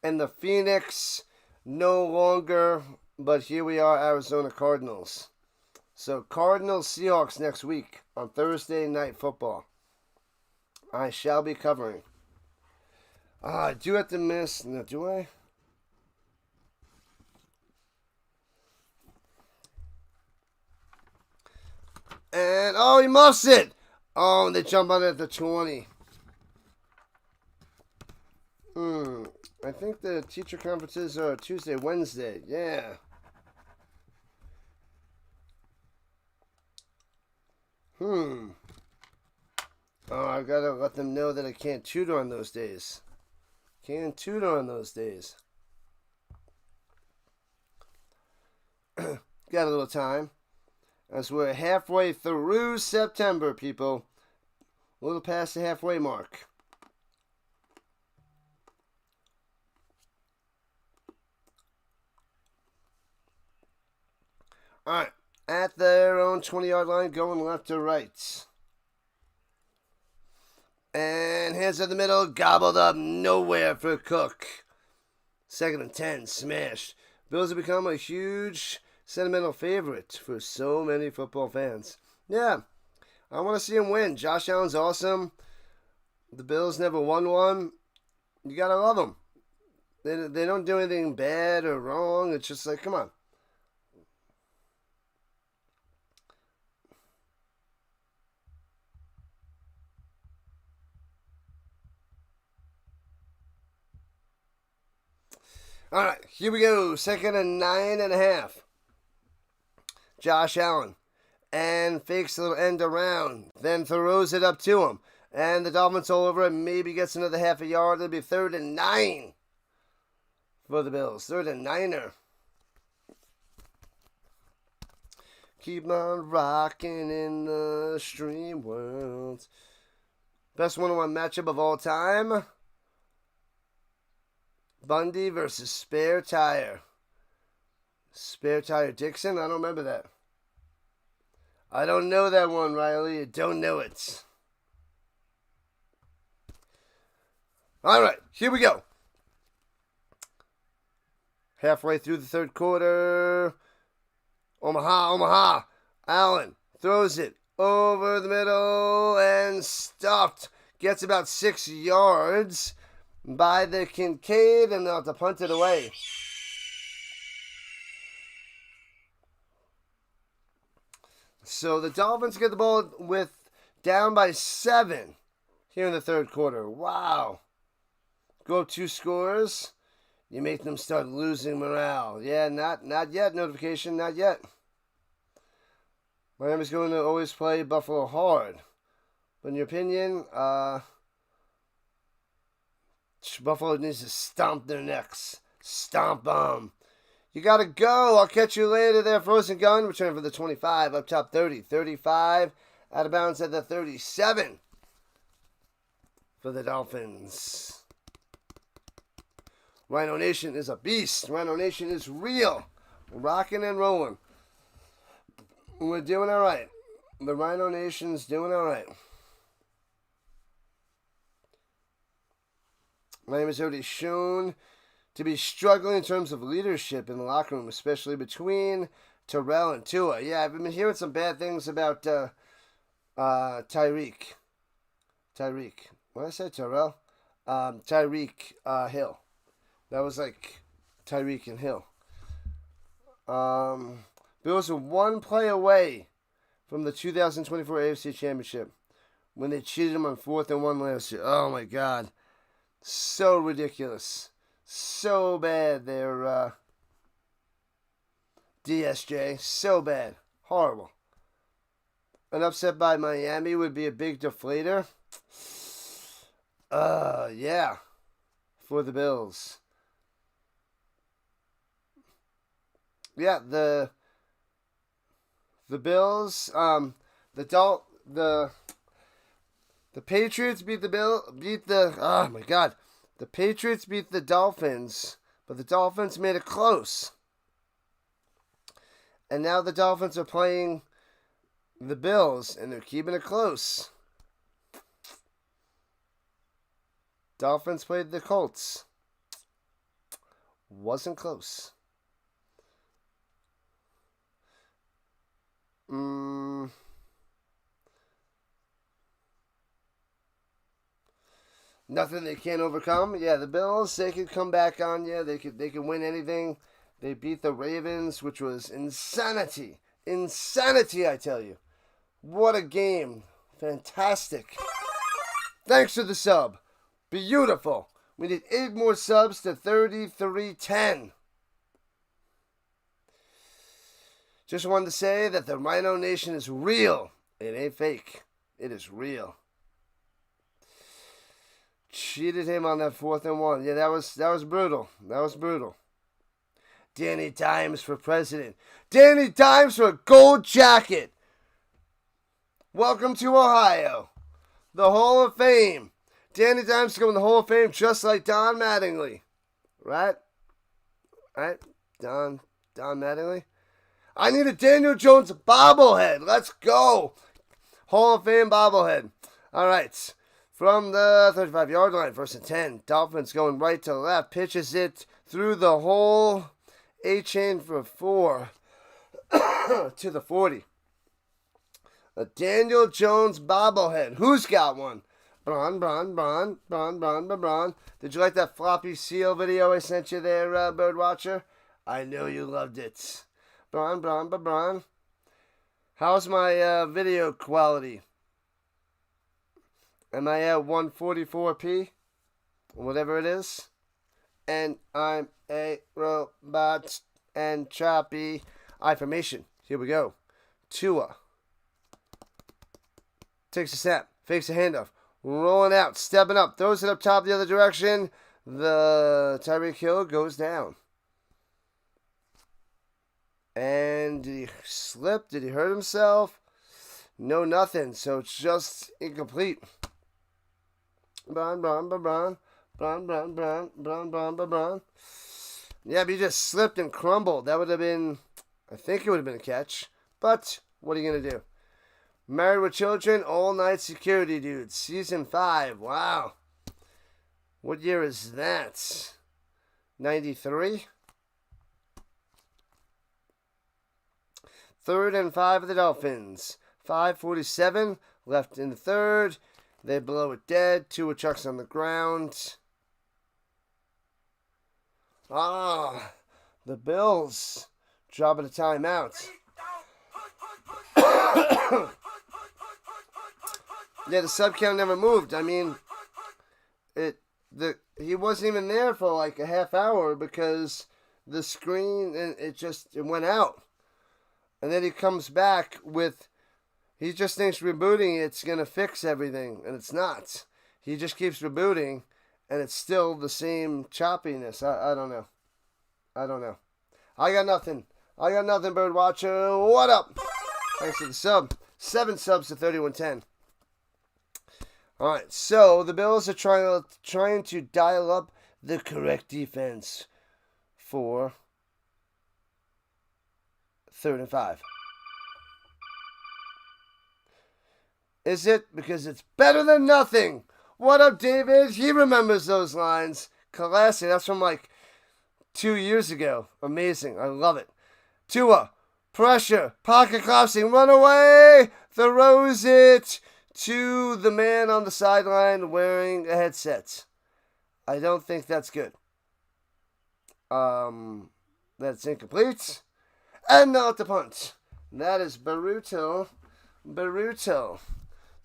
and the Phoenix no longer, but here we are, Arizona Cardinals. So Cardinals Seahawks next week on Thursday Night Football. I shall be covering. I do have to miss. No, do I? And, oh, he muffs it. Oh, and they jump on it at the 20. I think the teacher conferences are Tuesday, Wednesday. Yeah. Oh, I gotta let them know that I can't tutor on those days. Can't tutor on those days. Got a little time. As we're halfway through September, people. A little past the halfway mark. Alright. At their own 20-yard line, going left to right. And hands in the middle, gobbled up, nowhere for Cook. 2nd and 10, smashed. Bills have become a huge sentimental favorite for so many football fans. Yeah, I want to see him win. Josh Allen's awesome. The Bills never won one. You got to love them. They don't do anything bad or wrong. It's just like, come on. All right, here we go. 2nd and 9.5. Josh Allen. And fakes a little end around. Then throws it up to him. And the Dolphins all over it. Maybe gets another half a yard. It'll be 3rd and 9 for the Bills. 3rd and 9er. Keep on rocking in the stream world. Best one-on-one matchup of all time. Bundy versus Spare Tire. Spare Tire Dixon? I don't remember that. I don't know that one, Riley. I don't know it. All right, here we go. Halfway through the 3rd quarter. Omaha. Allen throws it over the middle and stuffed. Gets about 6 yards by the Kincaid, and they'll have to punt it away. So the Dolphins get the ball with down by 7 here in the 3rd quarter. Wow. Go up 2 scores. You make them start losing morale. Yeah, not yet. Notification, not yet. Miami's going to always play Buffalo hard. But in your opinion, Buffalo needs to stomp their necks. Stomp them. You got to go. I'll catch you later there, Frozen Gun. Return for the 25. Up top 30. 35. Out of bounds at the 37 for the Dolphins. Rhino Nation is a beast. Rhino Nation is real. Rocking and rolling. We're doing all right. The Rhino Nation's doing all right. Miami's already shown to be struggling in terms of leadership in the locker room, especially between Terrell and Tua. Yeah, I've been hearing some bad things about Tyreek. What did I say, Terrell? Tyreek Hill. That was like Tyreek and Hill. Bills are 1 play away from the 2024 AFC Championship when they cheated them on 4th and 1 last year. Oh, my God. So ridiculous. So bad. They're DSJ. So bad. Horrible. An upset by Miami would be a big deflator. Yeah. For the Bills. yeah, the Bills, the Patriots beat oh my God. The Patriots beat the Dolphins, but the Dolphins made it close. And now the Dolphins are playing the Bills, and they're keeping it close. Dolphins played the Colts. Wasn't close. Nothing they can't overcome. Yeah, the Bills, they could come back on you. They could win anything. They beat the Ravens, which was insanity. Insanity, I tell you. What a game. Fantastic. Thanks for the sub. Beautiful. We need 8 more subs to 3310. Just wanted to say that the Rhino Nation is real. It ain't fake. It is real. Cheated him on that 4th and 1. Yeah, that was brutal. That was brutal. Danny Dimes for president. Danny Dimes for a gold jacket. Welcome to Ohio. The Hall of Fame. Danny Dimes is going to the Hall of Fame just like Don Mattingly. Right? Right? Don Mattingly. I need a Daniel Jones bobblehead. Let's go. Hall of Fame bobblehead. All right. From the 35-yard line, 1st and 10. Dolphins going right to left. Pitches it through the hole. Achane for 4 to the 40. A Daniel Jones bobblehead. Who's got one? Bron. Did you like that floppy seal video I sent you there, Birdwatcher? I know you loved it. Bron. How's my video quality? Am I at 144p? Whatever it is. And I'm a robot and choppy. Affirmation. Here we go. Tua. Takes a snap. Fakes a handoff. Rolling out. Stepping up. Throws it up top the other direction. The Tyreek Hill goes down. And did he slip? Did he hurt himself? No, nothing. So it's just incomplete. Bron. Yeah, but he just slipped and crumbled. That would have been, I think it would have been a catch. But what are you going to do? Married with Children, All Night Security Dude. Season 5. Wow. What year is that? 93? 3rd and 5 of the Dolphins. 5:47 left in the 3rd. They blow it dead. Tua chucks on the ground. The Bills dropping a timeout. Yeah, the sub count never moved. I mean, he wasn't even there for like a half hour because the screen it went out. And then he comes back with, he just thinks rebooting it's going to fix everything, and it's not. He just keeps rebooting, and it's still the same choppiness. I don't know. I got nothing, Birdwatcher. What up? Thanks for the sub. 7 subs to 3110. All right, so the Bills are trying to dial up the correct defense for 3rd and 5. Is it? Because it's better than nothing. What up, David? He remembers those lines. Classic. That's from like 2 years ago. Amazing. I love it. Tua. Pressure. Pocket collapsing. Run away. Throws it to the man on the sideline wearing a headset. I don't think that's good. That's incomplete. And now at the punt. That is Baruto.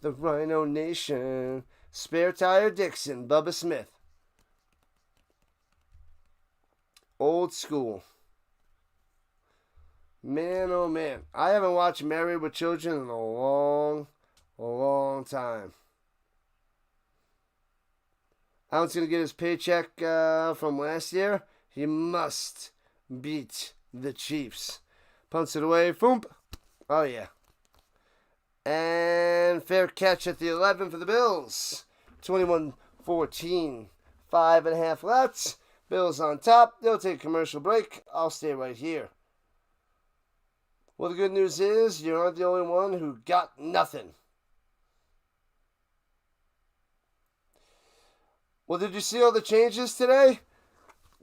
The Rhino Nation. Spare tire Dixon. Bubba Smith. Old school. Man, oh man. I haven't watched Married with Children in a long time. Alan's going to get his paycheck from last year. He must beat the Chiefs. Punts it away. Foomp. Oh, yeah. And fair catch at the 11 for the Bills. 21-14. 5.5 left. Bills on top. They'll take a commercial break. I'll stay right here. Well, the good news is you aren't the only one who got nothing. Well, did you see all the changes today?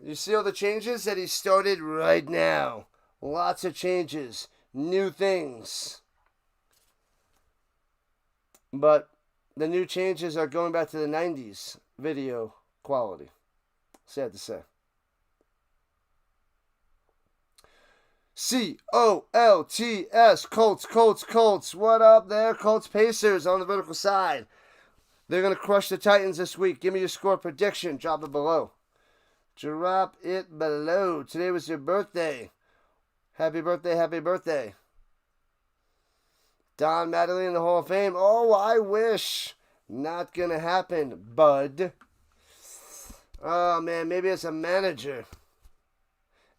You see all the changes that he started right now. Lots of changes. New things. But the new changes are going back to the 90s video quality. Sad to say. C-O-L-T-S, Colts. What up there? Colts Pacers on the vertical side. They're going to crush the Titans this week. Give me your score prediction. Drop it below. Drop it below. Today was your birthday. Happy birthday, happy birthday. Don Mattingly in the Hall of Fame. Oh, I wish. Not going to happen, bud. Oh, man, maybe it's a manager.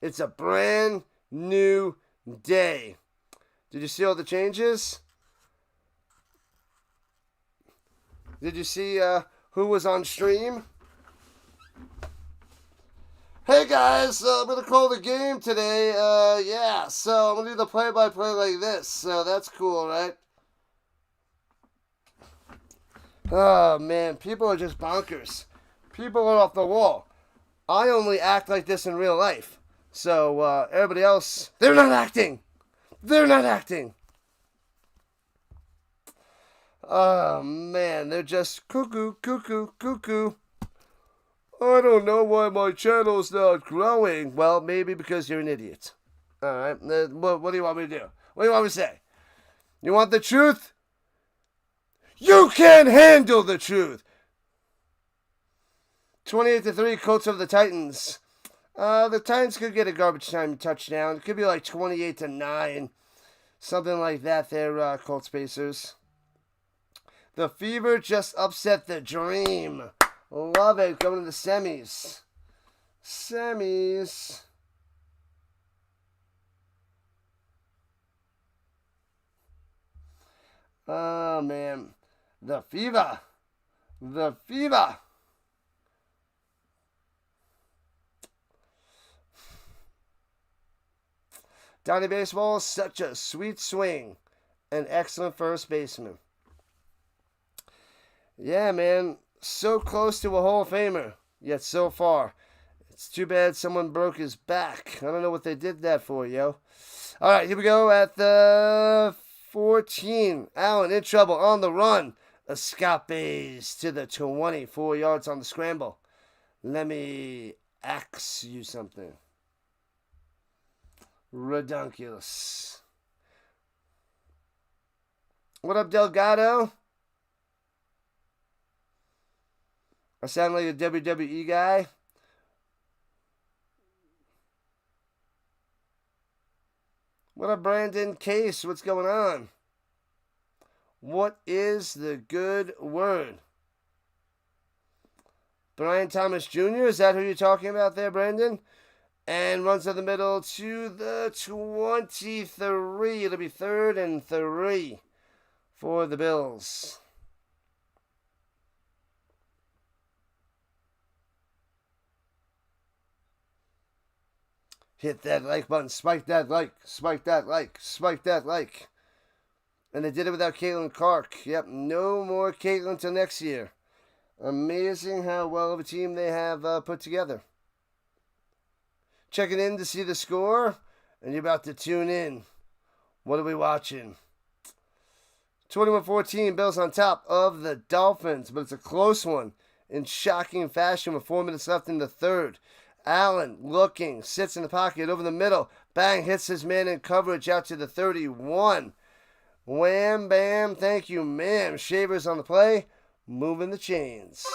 It's a brand new day. Did you see all the changes? Did you see who was on stream? Hey guys, I'm going to call the game today. Yeah, so I'm going to do the play-by-play like this. So that's cool, right? Oh, man, people are just bonkers. People are off the wall. I only act like this in real life. So, everybody else, they're not acting. They're not acting. Oh, man, they're just cuckoo. I don't know why my channel's not growing. Well, maybe because you're an idiot. All right, what do you want me to do? What do you want me to say? You want the truth? You can't handle the truth. 28-3, Colts over the Titans. The Titans could get a garbage time touchdown. It could be like 28-9. Something like that there, Colts Pacers. The Fever just upset the Dream. Love it. Going to the semis. Oh, man. The Fever. Donnie Baseball, such a sweet swing. An excellent first baseman. Yeah, man. So close to a Hall of Famer, yet so far. It's too bad someone broke his back. I don't know what they did that for, yo. All right, here we go at the 14. Allen in trouble on the run. Escapes to the 24 yards on the scramble. Let me ask you something. Redunculous. What up, Delgado? I sound like a WWE guy. What up, Brandon Case? What's going on? What is the good word? Brian Thomas Jr., is that who you're talking about there, Brandon? And runs to the middle to the 23. It'll be 3rd and 3 for the Bills. Hit that like button. Spike that like. And they did it without Caitlin Clark. Yep, no more Caitlin till next year. Amazing how well of a team they have put together. Checking in to see the score, and you're about to tune in. What are we watching? 21-14, Bills on top of the Dolphins, but it's a close one in shocking fashion with 4 minutes left in the third. Allen looking, sits in the pocket over the middle. Bang, hits his man in coverage out to the 31. Wham, bam, thank you, ma'am. Shavers on the play, moving the chains.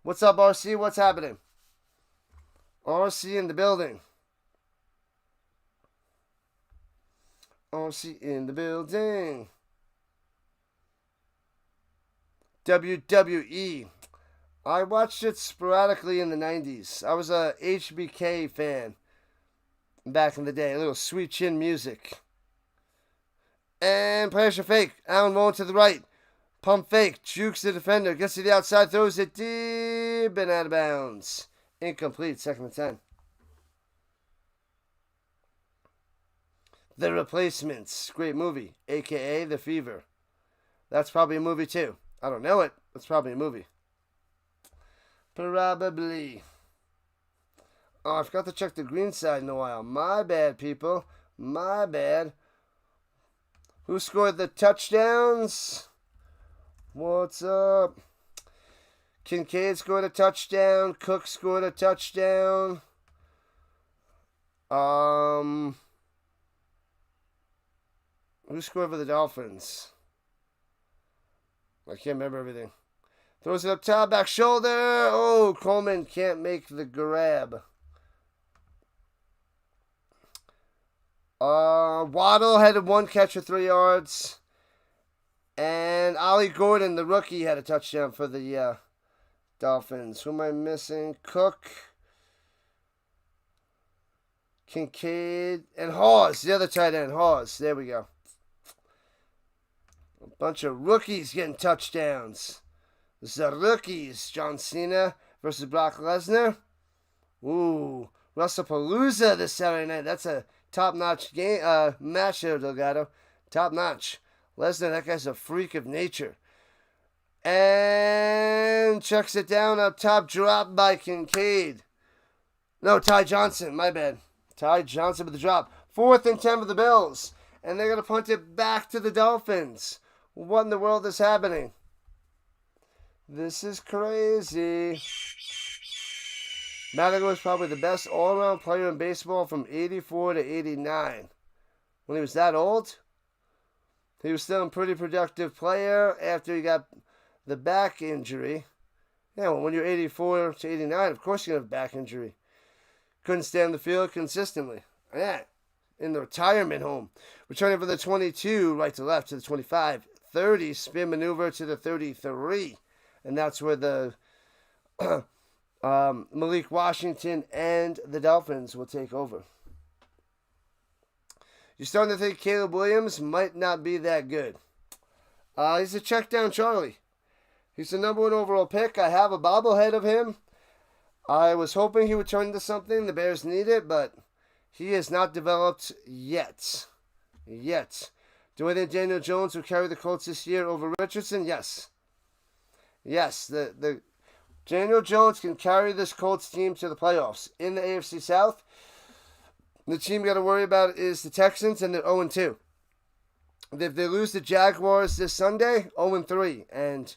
What's up, RC? What's happening? RC in the building. RC in the building. WWE. I watched it sporadically in the 90s. I was a HBK fan. back in the day. A little sweet chin music. And pressure fake. Allen rolling to the right. Pump fake. Jukes the defender. Gets to the outside. Throws it deep and out of bounds. Incomplete. 2nd and 10. The Replacements. Great movie. A.K.A. The Fever. That's probably a movie too. I don't know it. It's probably a movie. Probably. Oh, I forgot to check the green side in a while. My bad, people. My bad. Who scored the touchdowns? What's up? Kincaid scored a touchdown. Cook scored a touchdown. Who scored for the Dolphins? I can't remember everything. Throws it up top, back shoulder. Oh, Coleman can't make the grab. Waddle had 1 catch for 3 yards. And Ollie Gordon, the rookie, had a touchdown for the Dolphins. Who am I missing? Cook, Kincaid, and Hawes, the other tight end. Hawes, there we go. A bunch of rookies getting touchdowns. The rookies. John Cena versus Brock Lesnar. Ooh, WrestlePalooza this Saturday night. That's a top-notch game match there, Delgado. Top-notch. Lesnar, that guy's a freak of nature. And chucks it down up top. Dropped by Kincaid. No, Ty Johnson. My bad. Ty Johnson with the drop. 4th and 10 for the Bills. And they're going to punt it back to the Dolphins. What in the world is happening? This is crazy. Madigan was probably the best all-around player in baseball from 84 to 89. When he was that old, he was still a pretty productive player after he got the back injury. Yeah, well, when you're 84 to 89, of course you're going to have a back injury. Couldn't stay on the field consistently. Yeah, in the retirement home. Returning from the 22, right to left to the 25. 30, spin maneuver to the 33. And that's where the Malik Washington and the Dolphins will take over. You're starting to think Caleb Williams might not be that good. He's a check down Charlie. He's the number 1 overall pick. I have a bobblehead of him. I was hoping he would turn into something. The Bears need it, but he has not developed yet. Do I think Daniel Jones will carry the Colts this year over Richardson? Yes. Yes, the Daniel Jones can carry this Colts team to the playoffs. In the AFC South, the team you got to worry about is the Texans, and they're 0-2. If they lose the Jaguars this Sunday, 0-3, and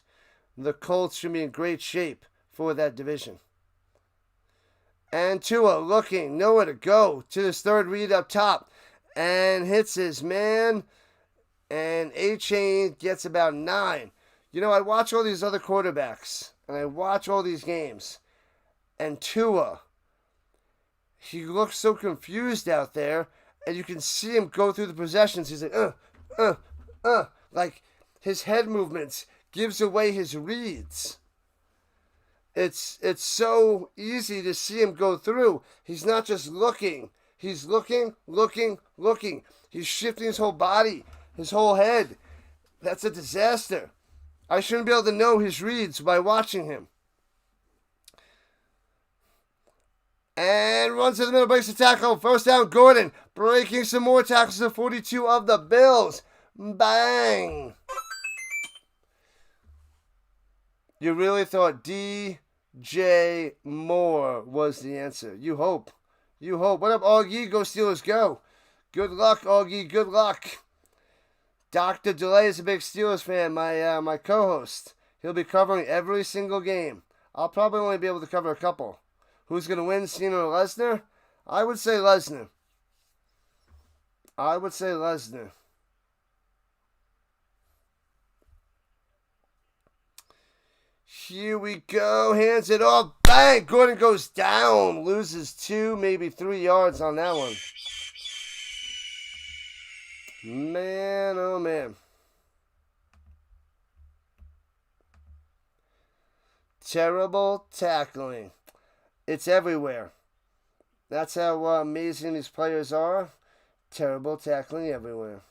the Colts should be in great shape for that division. And Tua looking, nowhere to go, to his 3rd read up top, and hits his man, and Achane gets about 9. You know, I watch all these other quarterbacks, and I watch all these games, and Tua, he looks so confused out there, and you can see him go through the possessions. He's like, like his head movements gives away his reads. It's so easy to see him go through. He's not just looking. He's looking. He's shifting his whole body, his whole head. That's a disaster. I shouldn't be able to know his reads by watching him. And runs to the middle, breaks the tackle. 1st down, Gordon. Breaking some more tackles to 42 of the Bills. Bang. You really thought DJ Moore was the answer. You hope. What up, Augie? Go Steelers, go. Good luck, Augie. Good luck. Dr. Delay is a big Steelers fan, my co-host. He'll be covering every single game. I'll probably only be able to cover a couple. Who's going to win, Cena or Lesnar? I would say Lesnar. Here we go. Hands it off. Bang! Gordon goes down. Loses 2, maybe 3 yards on that one. Man, oh man. Terrible tackling. It's everywhere. That's how amazing these players are. Terrible tackling everywhere.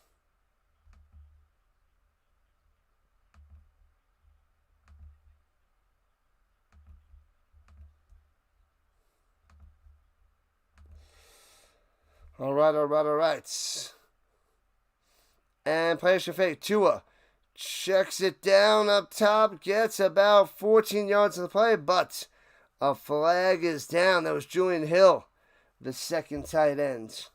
All right. And players should fake. Tua checks it down up top, gets about 14 yards of the play, but a flag is down. That was Julian Hill, the second tight end.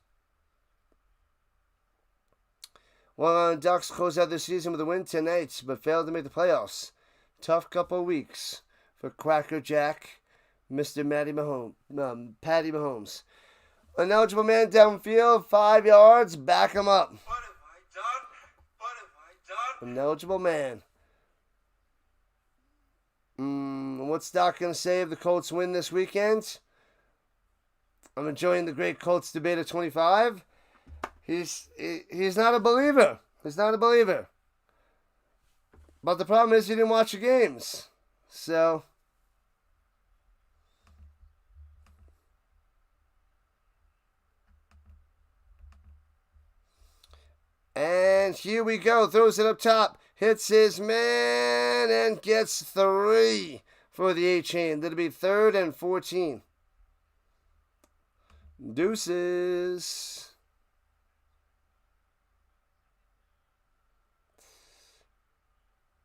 Well, Ducks close out the season with a win tonight, but failed to make the playoffs. Tough couple of weeks for Cracker Jack, Mr. Patty Mahomes. An eligible man downfield, 5 yards, back him up. What have I done? What have I done? An eligible man. What's Doc going to say if the Colts win this weekend? I'm enjoying the great Colts debate at 25. He's not a believer. He's not a believer. But the problem is he didn't watch the games. So... And here we go. Throws it up top. Hits his man and gets 3 for the Achane. That'll be 3rd and 14. Deuces.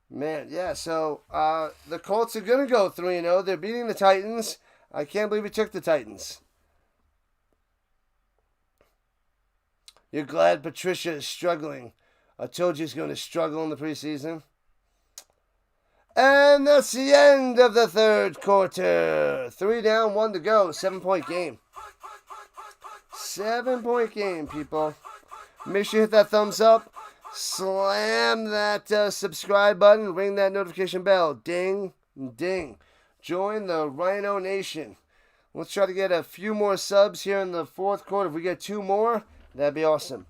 Man, yeah, so the Colts are going to go 3-0. They're beating the Titans. I can't believe we took the Titans. You're glad Patricia is struggling. I told you he's going to struggle in the preseason. And that's the end of the third quarter. 3 down, 1 to go. 7-point game. 7-point game, people. Make sure you hit that thumbs up. Slam that subscribe button. Ring that notification bell. Ding, ding. Join the Rhino Nation. Let's try to get a few more subs here in the fourth quarter. If we get 2 more... that'd be awesome.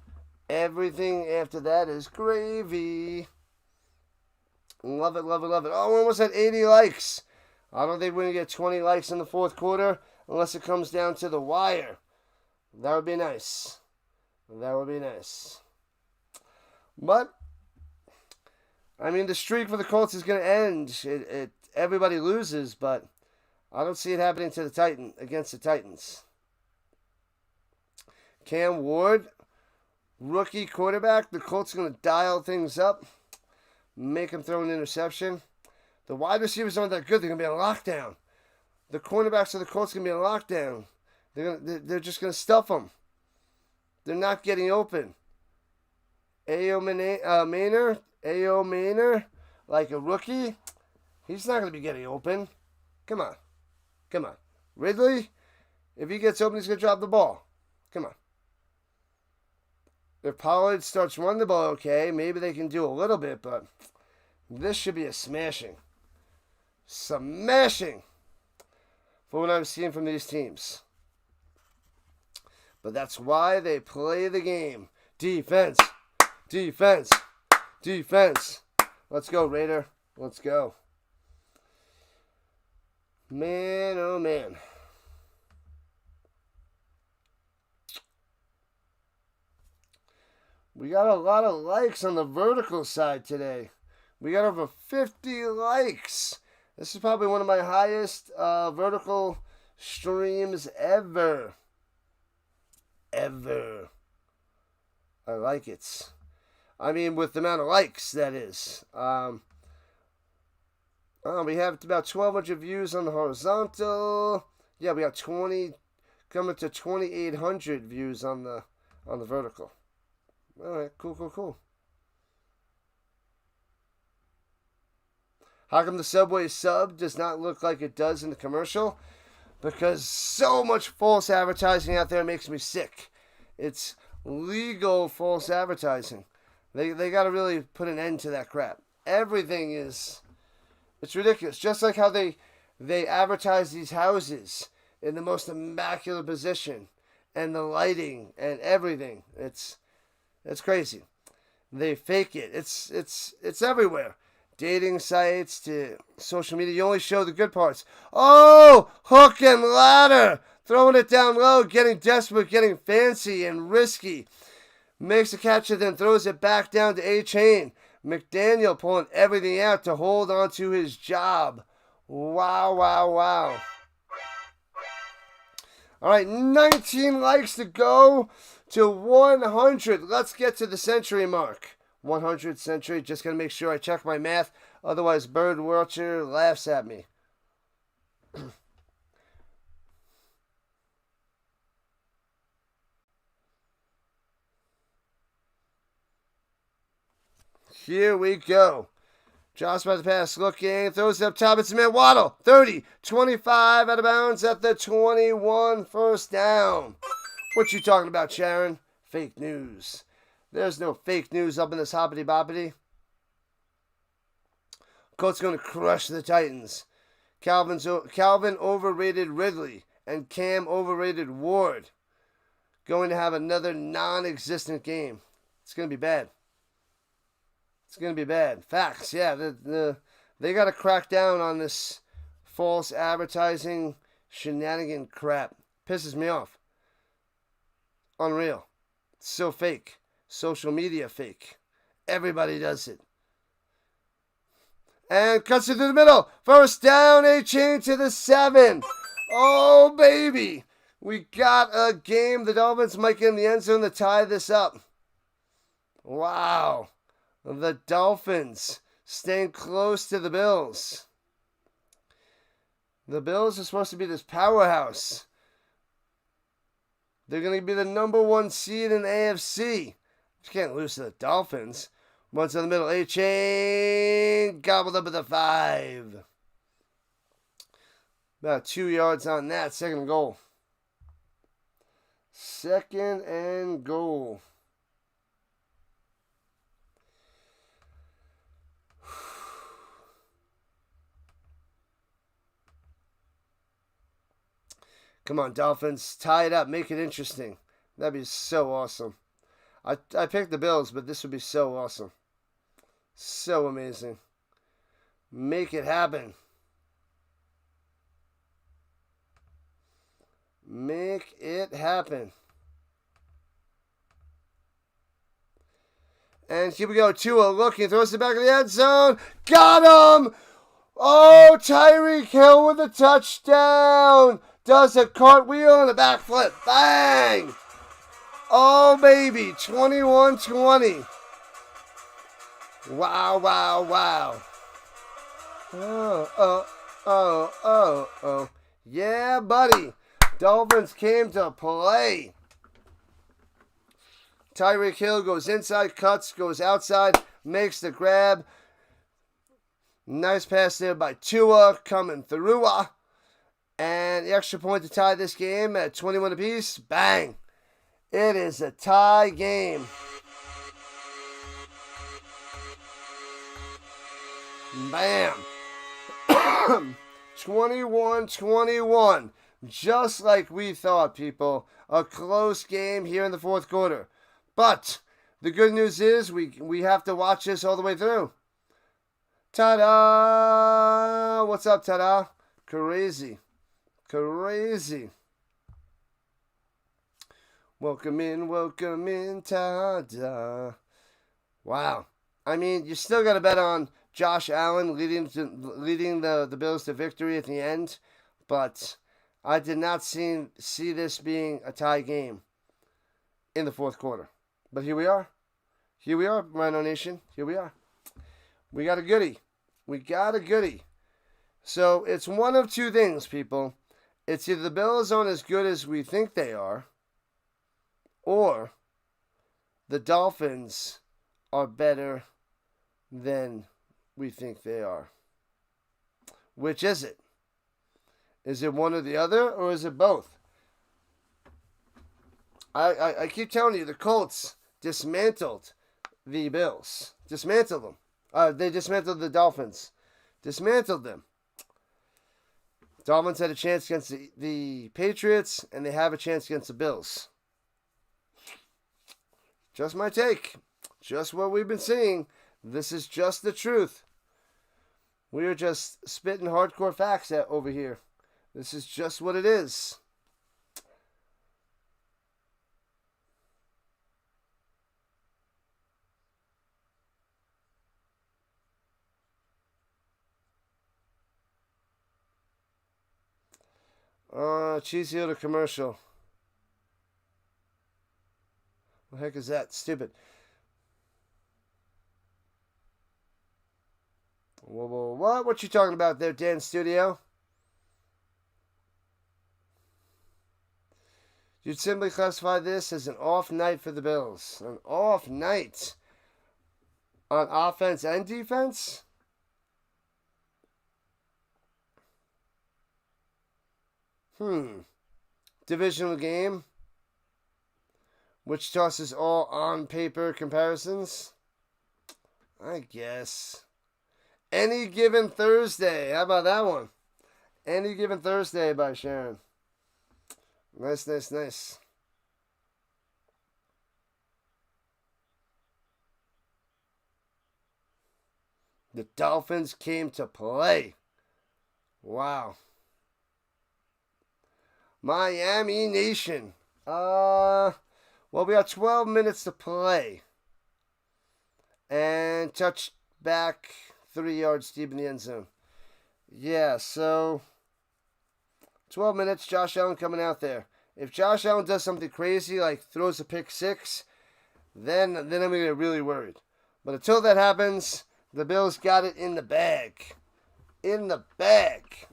Everything after that is gravy. Love it, love it, love it. Oh, we're almost at 80 likes. I don't think we're going to get 20 likes in the fourth quarter unless it comes down to the wire. That would be nice. That would be nice. But, I mean, the streak for the Colts is going to end. Everybody loses, but I don't see it happening to against the Titans. Cam Ward, rookie quarterback. The Colts are going to dial things up, make him throw an interception. The wide receivers aren't that good. They're going to be on lockdown. The cornerbacks of the Colts are going to be on lockdown. They're just going to stuff them. They're not getting open. Ao Maynor, like a rookie, he's not going to be getting open. Come on. Ridley, if he gets open, he's going to drop the ball. Come on. If Pollard starts running the ball okay, maybe they can do a little bit, but this should be a smashing. Smashing for what I'm seeing from these teams. But that's why they play the game. Defense. Let's go, Raider. Let's go. Man, oh man. We got a lot of likes on the vertical side today. We got over 50 likes. This is probably one of my highest vertical streams ever. I like it. I mean, with the amount of likes, that is. We have about 1,200 views on the horizontal. Yeah, we got 20, coming to 2,800 views on the vertical. All right, cool. How come the Subway sub does not look like it does in the commercial? Because so much false advertising out there makes me sick. It's legal false advertising. They got to really put an end to that crap. Everything is... it's ridiculous. Just like how they advertise these houses in the most immaculate position. And the lighting and everything. It's crazy. They fake it. It's everywhere. Dating sites to social media. You only show the good parts. Oh, hook and ladder. Throwing it down low, getting desperate, getting fancy and risky. Makes the catch and then throws it back down to Achane. McDaniel pulling everything out to hold on to his job. Wow, wow, wow. All right, 19 likes to go to 100. Let's get to the century mark. 100 century. Just going to make sure I check my math. Otherwise, Bird Watcher laughs at me. Here we go. Josh by the pass, looking, throws it up top. It's man Waddle. 30, 25 out of bounds at the 21, first down. What you talking about, Sharon? Fake news. There's no fake news up in this hoppity boppity. Colts going to crush the Titans. Calvin overrated Ridley and Cam overrated Ward. Going to have another non-existent game. It's going to be bad. It's going to be bad. Facts, yeah. They got to crack down on this false advertising shenanigan crap. Pisses me off. Unreal. It's so fake. Social media fake. Everybody does it. And cuts it through the middle. First down, Achane to the 7. Oh, baby. We got a game. The Dolphins might get in the end zone to tie this up. Wow. The Dolphins staying close to the Bills. The Bills are supposed to be this powerhouse. They're going to be the number 1 seed in the AFC. You can't lose to the Dolphins. Once in the middle, Achane gobbled up at the 5. About 2 yards on that. Second and goal. Second and goal. Come on, Dolphins. Tie it up. Make it interesting. That'd be so awesome. I picked the Bills, but this would be so awesome. So amazing. Make it happen. Make it happen. And here we go. Tua looking. Throws it back in the end zone. Got him! Oh, Tyreek Hill with a touchdown. Does a cartwheel and a backflip. Bang! Oh, baby. 21-20. Wow, wow, wow. Oh. Yeah, buddy. Dolphins came to play. Tyreek Hill goes inside, cuts, goes outside, makes the grab. Nice pass there by Tua coming through. And the extra point to tie this game at 21 apiece. Bang. It is a tie game. Bam. 21-21. Just like we thought, people. A close game here in the fourth quarter. But the good news is we have to watch this all the way through. Ta-da! What's up, ta-da? Crazy. Welcome in, ta-da. Wow. I mean, you still got to bet on Josh Allen leading the Bills to victory at the end, but I did not see this being a tie game in the fourth quarter. But here we are. Rhino Nation. Here we are. We got a goodie. So it's one of two things, people. It's either the Bills aren't as good as we think they are, or the Dolphins are better than we think they are. Which is it? Is it one or the other, or is it both? I keep telling you, the Colts dismantled the Bills. Dismantled them. They dismantled the Dolphins. Dismantled them. Dolphins had a chance against the Patriots, and they have a chance against the Bills. Just my take. Just what we've been seeing. This is just the truth. We are just spitting hardcore facts over here. This is just what it is. Cheesy little commercial. What the heck is that? Stupid. Whoa, what? What you talking about there, Dan Studio? You'd simply classify this as an off night for the Bills. An off night on offense and defense? Divisional game, which tosses all on paper comparisons. I guess. Any Given Thursday. How about that one? Any Given Thursday by Sharon. Nice, nice, nice. The Dolphins came to play. Wow. Miami Nation. Well, we got 12 minutes to play. And touch back 3 yards deep in the end zone. Yeah, so 12 minutes, Josh Allen coming out there. If Josh Allen does something crazy, like throws a pick six, then I'm going to get really worried. But until that happens, the Bills got it in the bag. In the bag.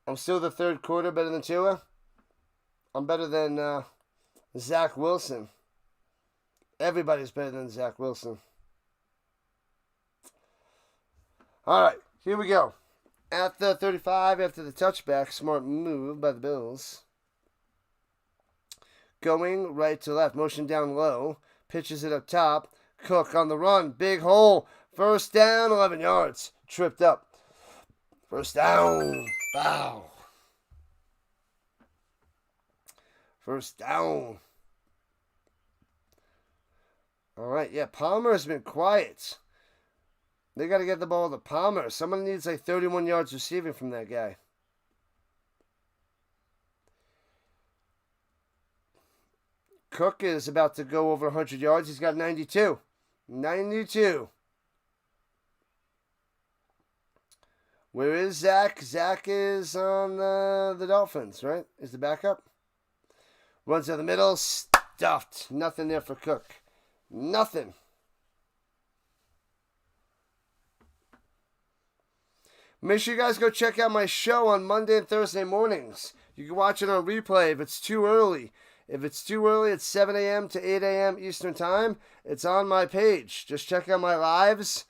I'm still the third quarter better than Tua. I'm better than Zach Wilson. Everybody's better than Zach Wilson. All right, here we go. At the 35, after the touchback, smart move by the Bills. Going right to left, motion down low, pitches it up top. Cook on the run, big hole. First down, 11 yards. Tripped up. First down. Wow. First down. All right, yeah, Palmer has been quiet. They got to get the ball to Palmer. Someone needs like 31 yards receiving from that guy. Cook is about to go over 100 yards. He's got 92. 92. Where is Zach? Zach is on the Dolphins, right? Is the backup. Runs down the middle. Stuffed. Nothing there for Cook. Nothing. Make sure you guys go check out my show on Monday and Thursday mornings. You can watch it on replay if it's too early. If it's too early, it's 7 a.m. to 8 a.m. Eastern Time. It's on my page. Just check out my lives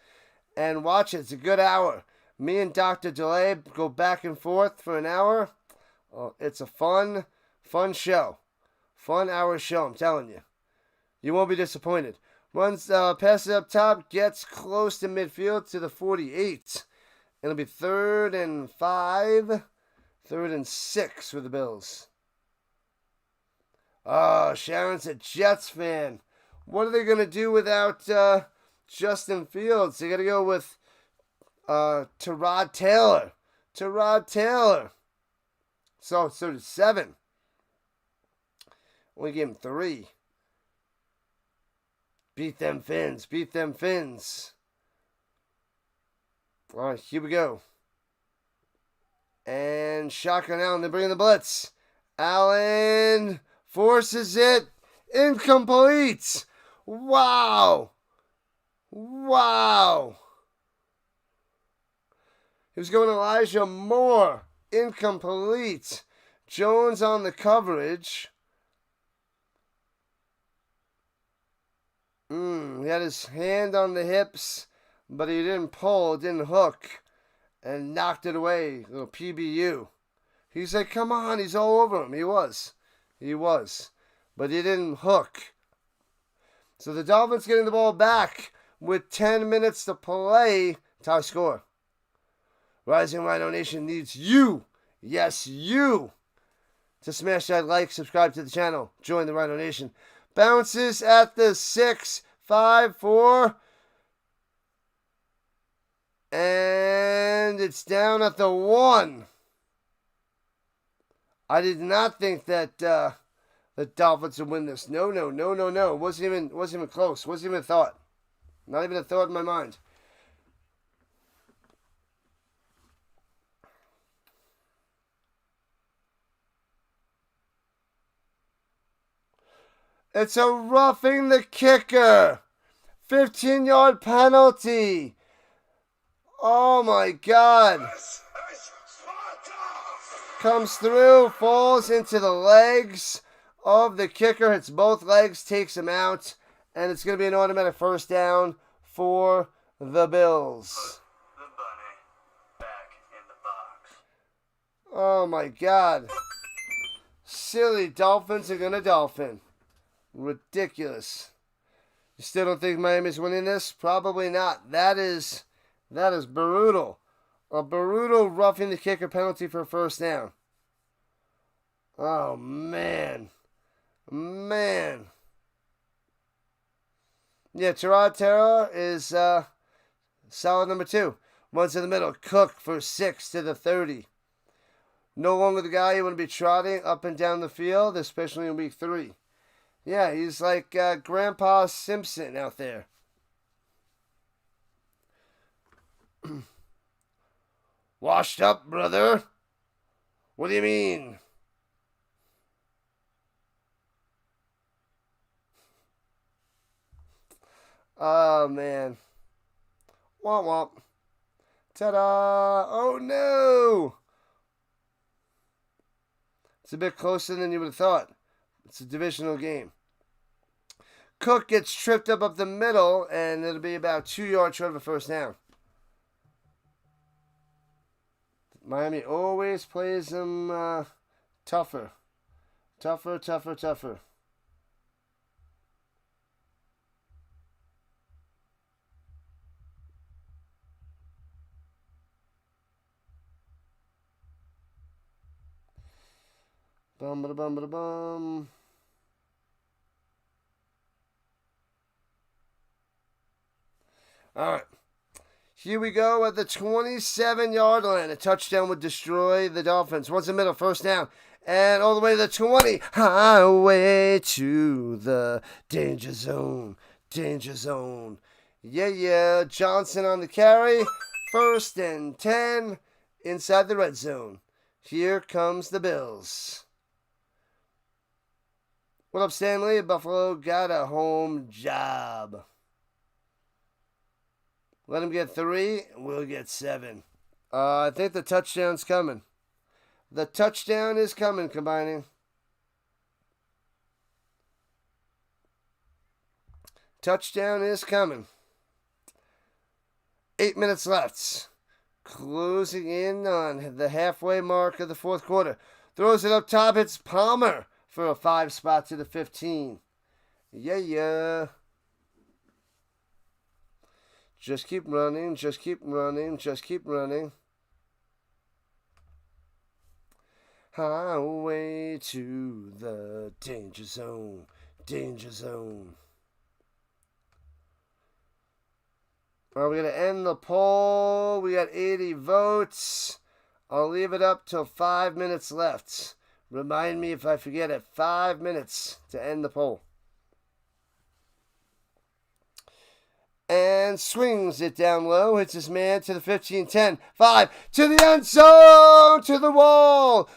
and watch it. It's a good hour. Me and Dr. DeLay go back and forth for an hour. It's a fun show. Fun hour show, I'm telling you. You won't be disappointed. Runs, passes up top, gets close to midfield to the 48. It'll be 3rd and 5, 3rd and 6 for the Bills. Oh, Sharon's a Jets fan. What are they going to do without Justin Fields? They got to go with Tyrod Taylor. Tyrod Taylor. So 7. Only gave him 3. Beat them Fins. Beat them Fins. All right, here we go. And shotgun Allen. They're bringing the blitz. Allen forces it. Incomplete. Wow. Wow. He was going Elijah Moore. Incomplete. Jones on the coverage. He had his hand on the hips, but he didn't pull, didn't hook, and knocked it away. Little PBU. He said, come on, he's all over him. He was. But he didn't hook. So the Dolphins getting the ball back with 10 minutes to play. Tie score. Rising Rhino Nation needs you. Yes, you. To smash that like, subscribe to the channel, join the Rhino Nation. Bounces at the 6, 5, 4. And it's down at the 1. I did not think that the Dolphins would win this. No. Wasn't even close. Wasn't even a thought. Not even a thought in my mind. It's a roughing the kicker. 15-yard penalty. Oh my God. Comes through, falls into the legs of the kicker. Hits both legs, takes him out. And it's going to be an automatic first down for the Bills. Put the bunny back in the box. Oh my God. Silly Dolphins are going to dolphin. Ridiculous. You still don't think Miami's winning this? Probably not. That is brutal. A brutal roughing the kicker penalty for a first down. Oh, man. Yeah, Terra is solid number 2. Runs in the middle. Cook for 6 to the 30. No longer the guy you want to be trotting up and down the field, especially in week 3. Yeah, he's like Grandpa Simpson out there. Washed up, brother. What do you mean? Oh, man. Womp womp. Ta-da! Oh, no! It's a bit closer than you would have thought. It's a divisional game. Cook gets tripped up the middle, and it'll be about 2 yards short of a first down. Miami always plays them tougher. Tougher. Bum. All right. Here we go at the 27-yard line. A touchdown would destroy the Dolphins. Once in the middle, first down. And all the way to the 20. Highway to the danger zone. Yeah. Johnson on the carry. 1st and 10 inside the red zone. Here comes the Bills. What up, Stanley? Buffalo got a home job. Let him get 3. We'll get 7. I think the touchdown's coming. The touchdown is coming, combining. Touchdown is coming. 8 minutes left. Closing in on the halfway mark of the fourth quarter. Throws it up top. It's Palmer for a 5 spot to the 15. Yeah. Just keep running. Highway to the danger zone. Well, we're going to end the poll. We got 80 votes. I'll leave it up till 5 minutes left. Remind me if I forget it. 5 minutes to end the poll. And swings it down low. Hits his man to the 15, 10, 5. To the end zone. To the wall.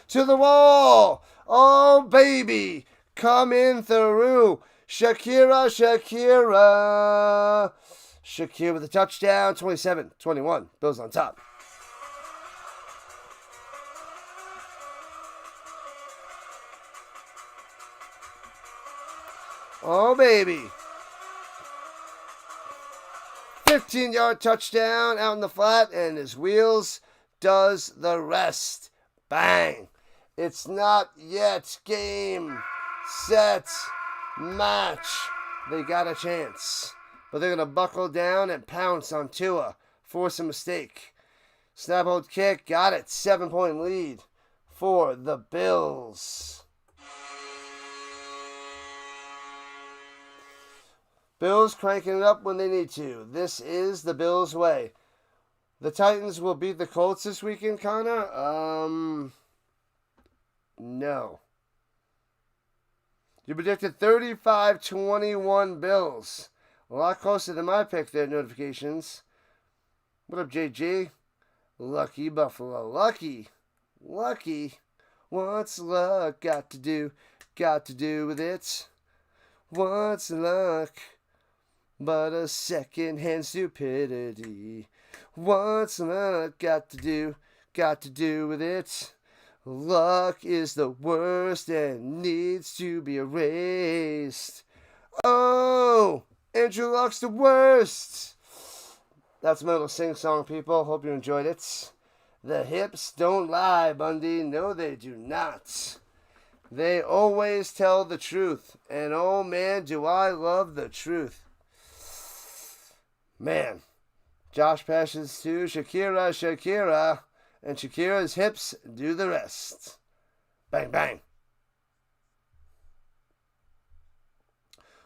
Oh, baby. Coming through. Shakira. Shakir with a touchdown. 27-21. Bills on top. Oh, baby. 15-yard touchdown out in the flat, and his wheels does the rest. Bang. It's not yet game, set, match. They got a chance. But they're going to buckle down and pounce on Tua. Force a mistake. Snap, hold, kick. Got it. 7-point lead for the Bills. Bills cranking it up when they need to. This is the Bills' way. The Titans will beat the Colts this weekend, Connor? No. You predicted 35-21 Bills. A lot closer than my pick there, notifications. What up, JG? Lucky Buffalo. Lucky. What's luck got to do with it? What's luck but a second-hand stupidity? What's luck got to do with it? Luck is the worst and needs to be erased. Oh, Andrew Luck's the worst. That's my little sing-song, people. Hope you enjoyed it. The hips don't lie, Bundy. No, they do not. They always tell the truth. And oh, man, do I love the truth. Man. Josh passes to Shakira. And Shakira's hips do the rest. Bang, bang.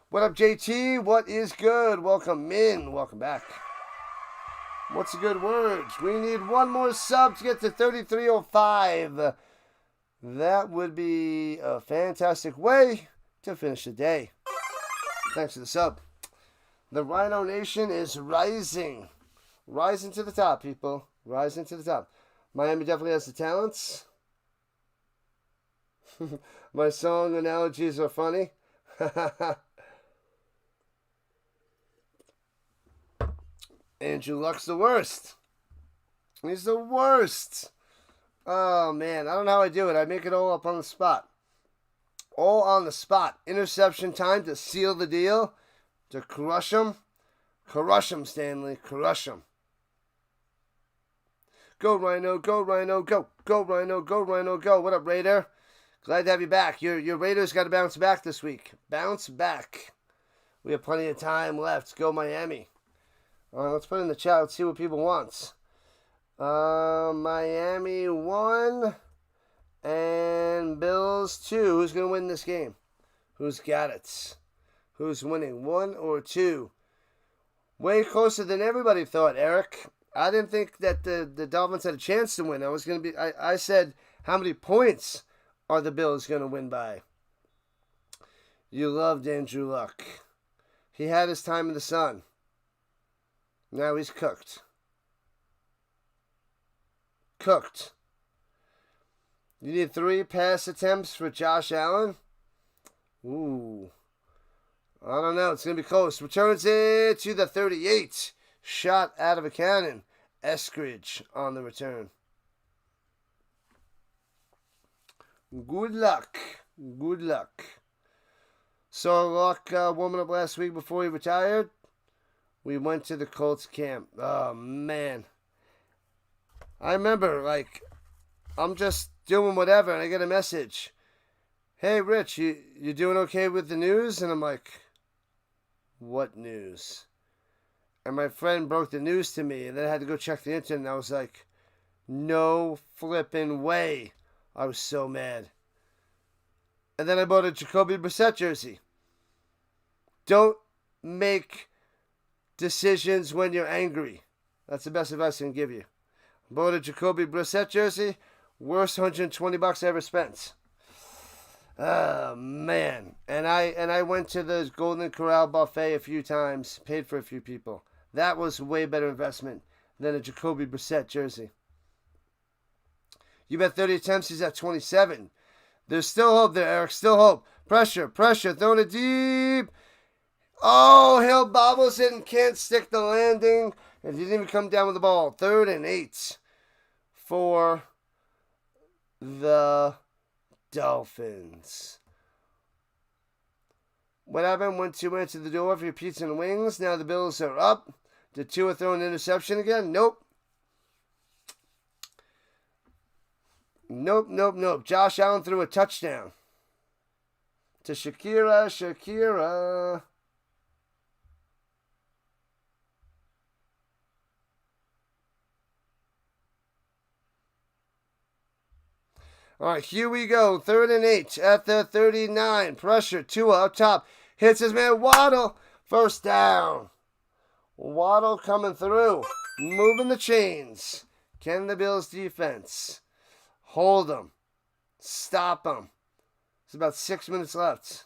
What up, JT? What is good? Welcome in. Welcome back. What's the good words? We need one more sub to get to 3305. That would be a fantastic way to finish the day. Thanks for the sub. The Rhino Nation is rising. Rising to the top, people. Rising to the top. Miami definitely has the talents. My song analogies are funny. Andrew Luck's the worst. He's the worst. Oh, man. I don't know how I do it. I make it all up on the spot. All on the spot. Interception time to seal the deal. To crush him. Crush him, Stanley. Crush him. Go, Rhino. Go, Rhino. Go. Go, Rhino. Go, Rhino. Go. What up, Raider? Glad to have you back. Your Raiders got to bounce back this week. Bounce back. We have plenty of time left. Go, Miami. Let's put it in the chat. Let's see what people want. Miami 1 and Bills 2. Who's going to win this game? Who's got it? Who's winning? 1 or 2? Way closer than everybody thought, Eric. I didn't think that the Dolphins had a chance to win. I said, how many points are the Bills going to win by? You loved Andrew Luck. He had his time in the sun. Now he's cooked. Cooked. You need 3 pass attempts for Josh Allen? Ooh. I don't know. It's going to be close. Returns it to the 38. Shot out of a cannon. Eskridge on the return. Good luck. Good luck. Saw Luck warming up last week before he retired. We went to the Colts camp. Oh, man. I remember, I'm just doing whatever, and I get a message. Hey, Rich, you doing okay with the news? And I'm like, what news? And my friend broke the news to me, and then I had to go check the internet, and I was like, no flipping way. I was so mad. And then I bought a Jacoby Brissett jersey. Don't make decisions when you're angry. That's the best advice I can give you. Bought a Jacoby Brissett jersey. Worst $120 I ever spent. Oh, man. And I went to the Golden Corral buffet a few times. Paid for a few people. That was a way better investment than a Jacoby Brissett jersey. You bet 30 attempts. He's at 27. There's still hope there, Eric. Still hope. Pressure. Throwing it deep. Oh, Hill bobbles it and can't stick the landing. And he didn't even come down with the ball. 3rd and 8 for the Dolphins. What happened? Went to the door for your pizza and wings. Now the Bills are up. Did Tua throw an interception again? Nope. Josh Allen threw a touchdown. To Shakira. All right, here we go. 3rd and 8 at the 39. Pressure. Tua up top. Hits his man Waddle. First down. Waddle coming through. Moving the chains. Can the Bills defense hold them? Stop them. There's about 6 minutes left.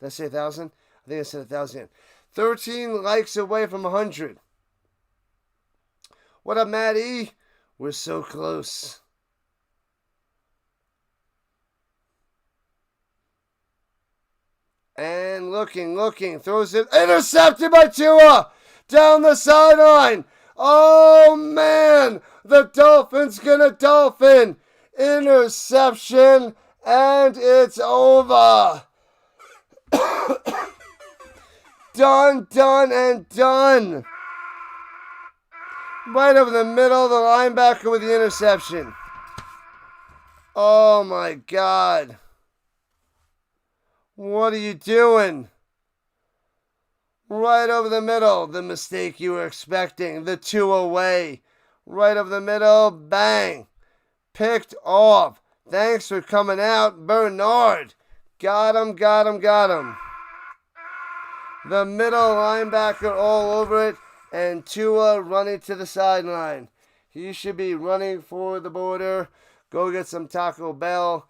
Did I say 1,000? I think I said 1,000. 13 likes away from 100. What up, Maddie? We're so close. And looking, throws it, intercepted by Tua, down the sideline. Oh, man, the Dolphins gonna dolphin. Interception, and it's over. Done, and done. Right over the middle, the linebacker with the interception. Oh, my God. What are you doing? Right over the middle, the mistake you were expecting, the 2 away. Right over the middle, bang. Picked off. Thanks for coming out, Bernard. Got him. The middle linebacker all over it, and Tua running to the sideline. He should be running for the border. Go get some Taco Bell,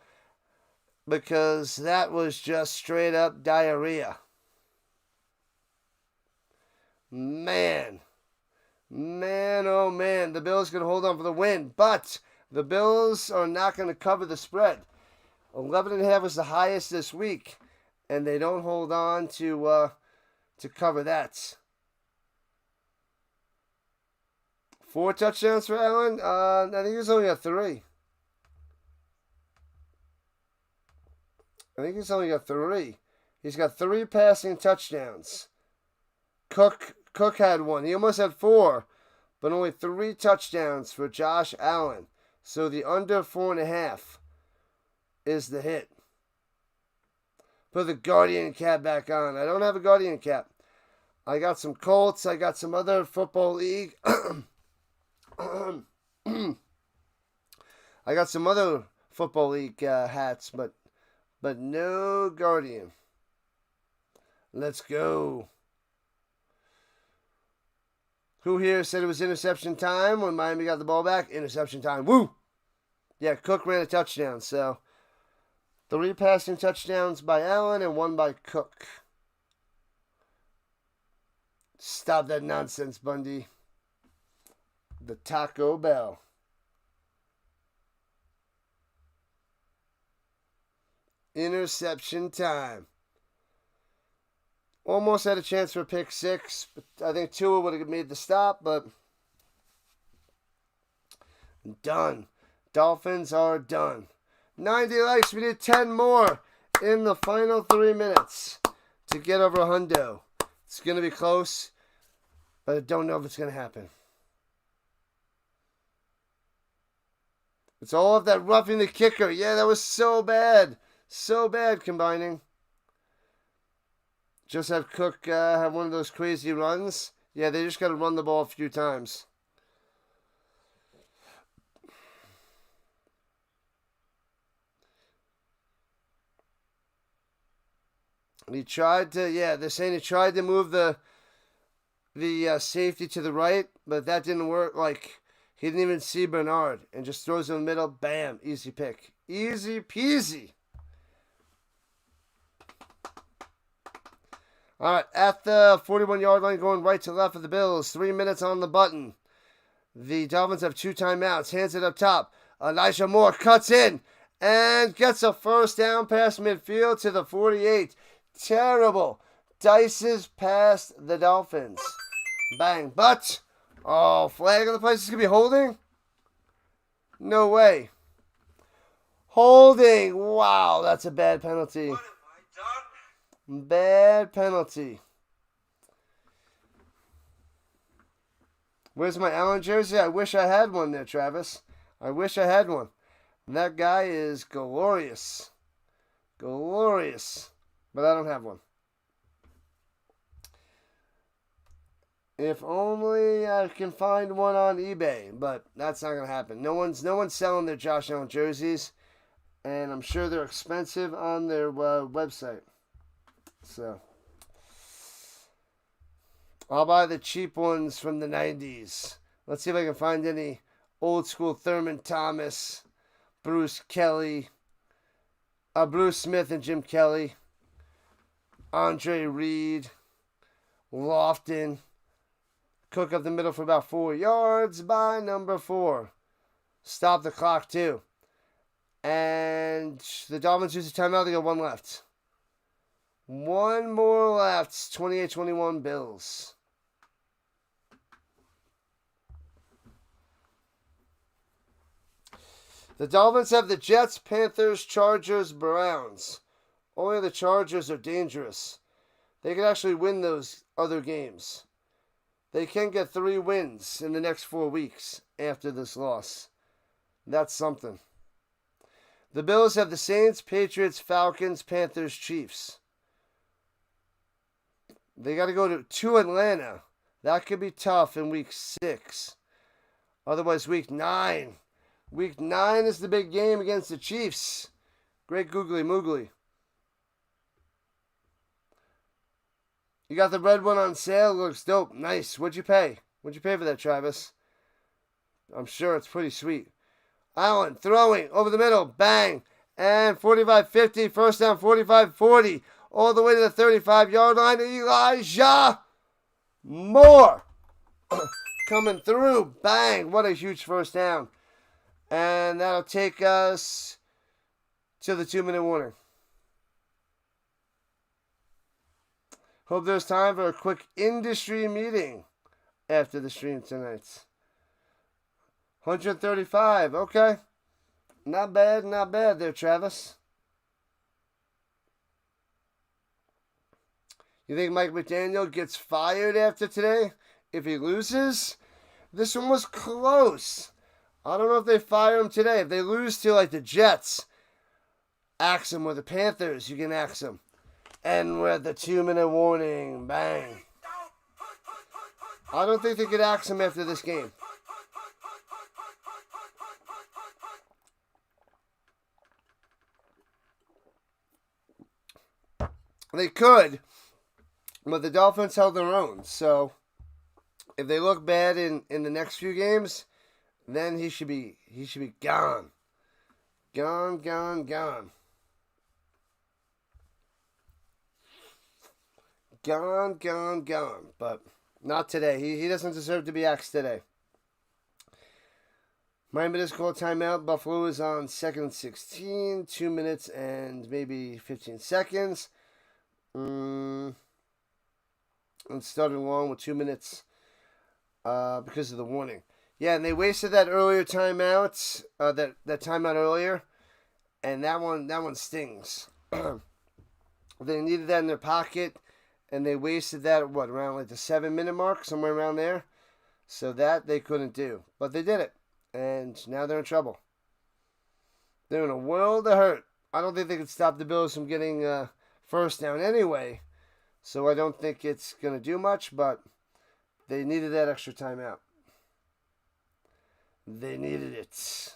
because that was just straight up diarrhea. Man, oh man, the Bills can hold on for the win, but the Bills are not going to cover the spread. 11.5 was the highest this week, and they don't hold on to cover that. 4 touchdowns for Allen. I think he's only got 3. He's got 3 passing touchdowns. Cook had 1. He almost had 4, but only 3 touchdowns for Josh Allen. So the under 4.5 is the hit. Put the Guardian cap back on. I don't have a Guardian cap. I got some Colts. I got some other football league. I got some other football league hats, but no Guardian. Let's go. Who here said it was interception time when Miami got the ball back? Interception time. Woo! Yeah, Cook ran a touchdown. So 3 passing touchdowns by Allen and 1 by Cook. Stop that nonsense, Bundy. The Taco Bell. Interception time. Almost had a chance for a pick 6, but I think Tua would have made the stop, but done. Dolphins are done. 90 likes. We need 10 more in the final 3 minutes to get over a hundo. It's going to be close, but I don't know if it's going to happen. It's all of that roughing the kicker. Yeah, that was so bad. So bad combining. Just have Cook have one of those crazy runs. Yeah, they just got to run the ball a few times. He tried to, they're saying he tried to move the safety to the right, but that didn't work. Like, he didn't even see Bernard and just throws in the middle. Bam, easy pick. Easy peasy. All right, at the 41-yard line, going right to left of the Bills. 3 minutes on the button. The Dolphins have 2 timeouts. Hands it up top. Elijah Moore cuts in and gets a first down past midfield to the 48. Terrible. Dices past the Dolphins. Bang. But, flag on the play. Is this going to be holding? No way. Holding. Wow, that's a bad penalty. Bad penalty. Where's my Allen jersey? I wish I had one there, Travis. I wish I had one. That guy is glorious. Glorious. But I don't have one. If only I can find one on eBay, but that's not going to happen. No one's selling their Josh Allen jerseys, and I'm sure they're expensive on their website. So, I'll buy the cheap ones from the 90s. Let's see if I can find any old school Thurman Thomas, Bruce Kelly, Bruce Smith and Jim Kelly. Andre Reed, Lofton. Cook up the middle for about 4 yards by number 4. Stop the clock, too. And the Dolphins use a timeout. They got one left. One more left. 28-21 Bills. The Dolphins have the Jets, Panthers, Chargers, Browns. Only the Chargers are dangerous. They could actually win those other games. They can get 3 wins in the next 4 weeks after this loss. That's something. The Bills have the Saints, Patriots, Falcons, Panthers, Chiefs. They got to go to Atlanta. That could be tough in week 6. Otherwise, week 9. Week 9 is the big game against the Chiefs. Great googly moogly. You got the red one on sale. Looks dope. Nice. What'd you pay? What'd you pay for that, Travis? I'm sure it's pretty sweet. Allen throwing over the middle. Bang. And 45-50. First down, 45-40. All the way to the 35-yard line. Elijah Moore coming through. Bang. What a huge first down. And that'll take us to the 2-minute warning. Hope there's time for a quick industry meeting after the stream tonight. 135, okay. Not bad there, Travis. You think Mike McDaniel gets fired after today if he loses? This one was close. I don't know if they fire him today. If they lose to, like, the Jets, axe him, or the Panthers, you can axe him. And we're at the 2-minute warning. Bang. I don't think they could axe him after this game. They could, but the Dolphins held their own. So, if they look bad in the next few games, then he should be gone. Gone. Gone. But not today. He doesn't deserve to be axed today. Miami just called timeout. Buffalo is on 2nd and 16. 2 minutes and maybe 15 seconds. And started long with 2 minutes because of the warning. Yeah, and they wasted that earlier timeout, that timeout earlier, and that one stings. They needed that in their pocket, and they wasted that at around like the 7-minute mark, somewhere around there. So that they couldn't do, but they did it, and now they're in trouble. They're in a world of hurt. I don't think they could stop the Bills from getting first down anyway, so I don't think it's gonna do much. But they needed that extra timeout. They needed it.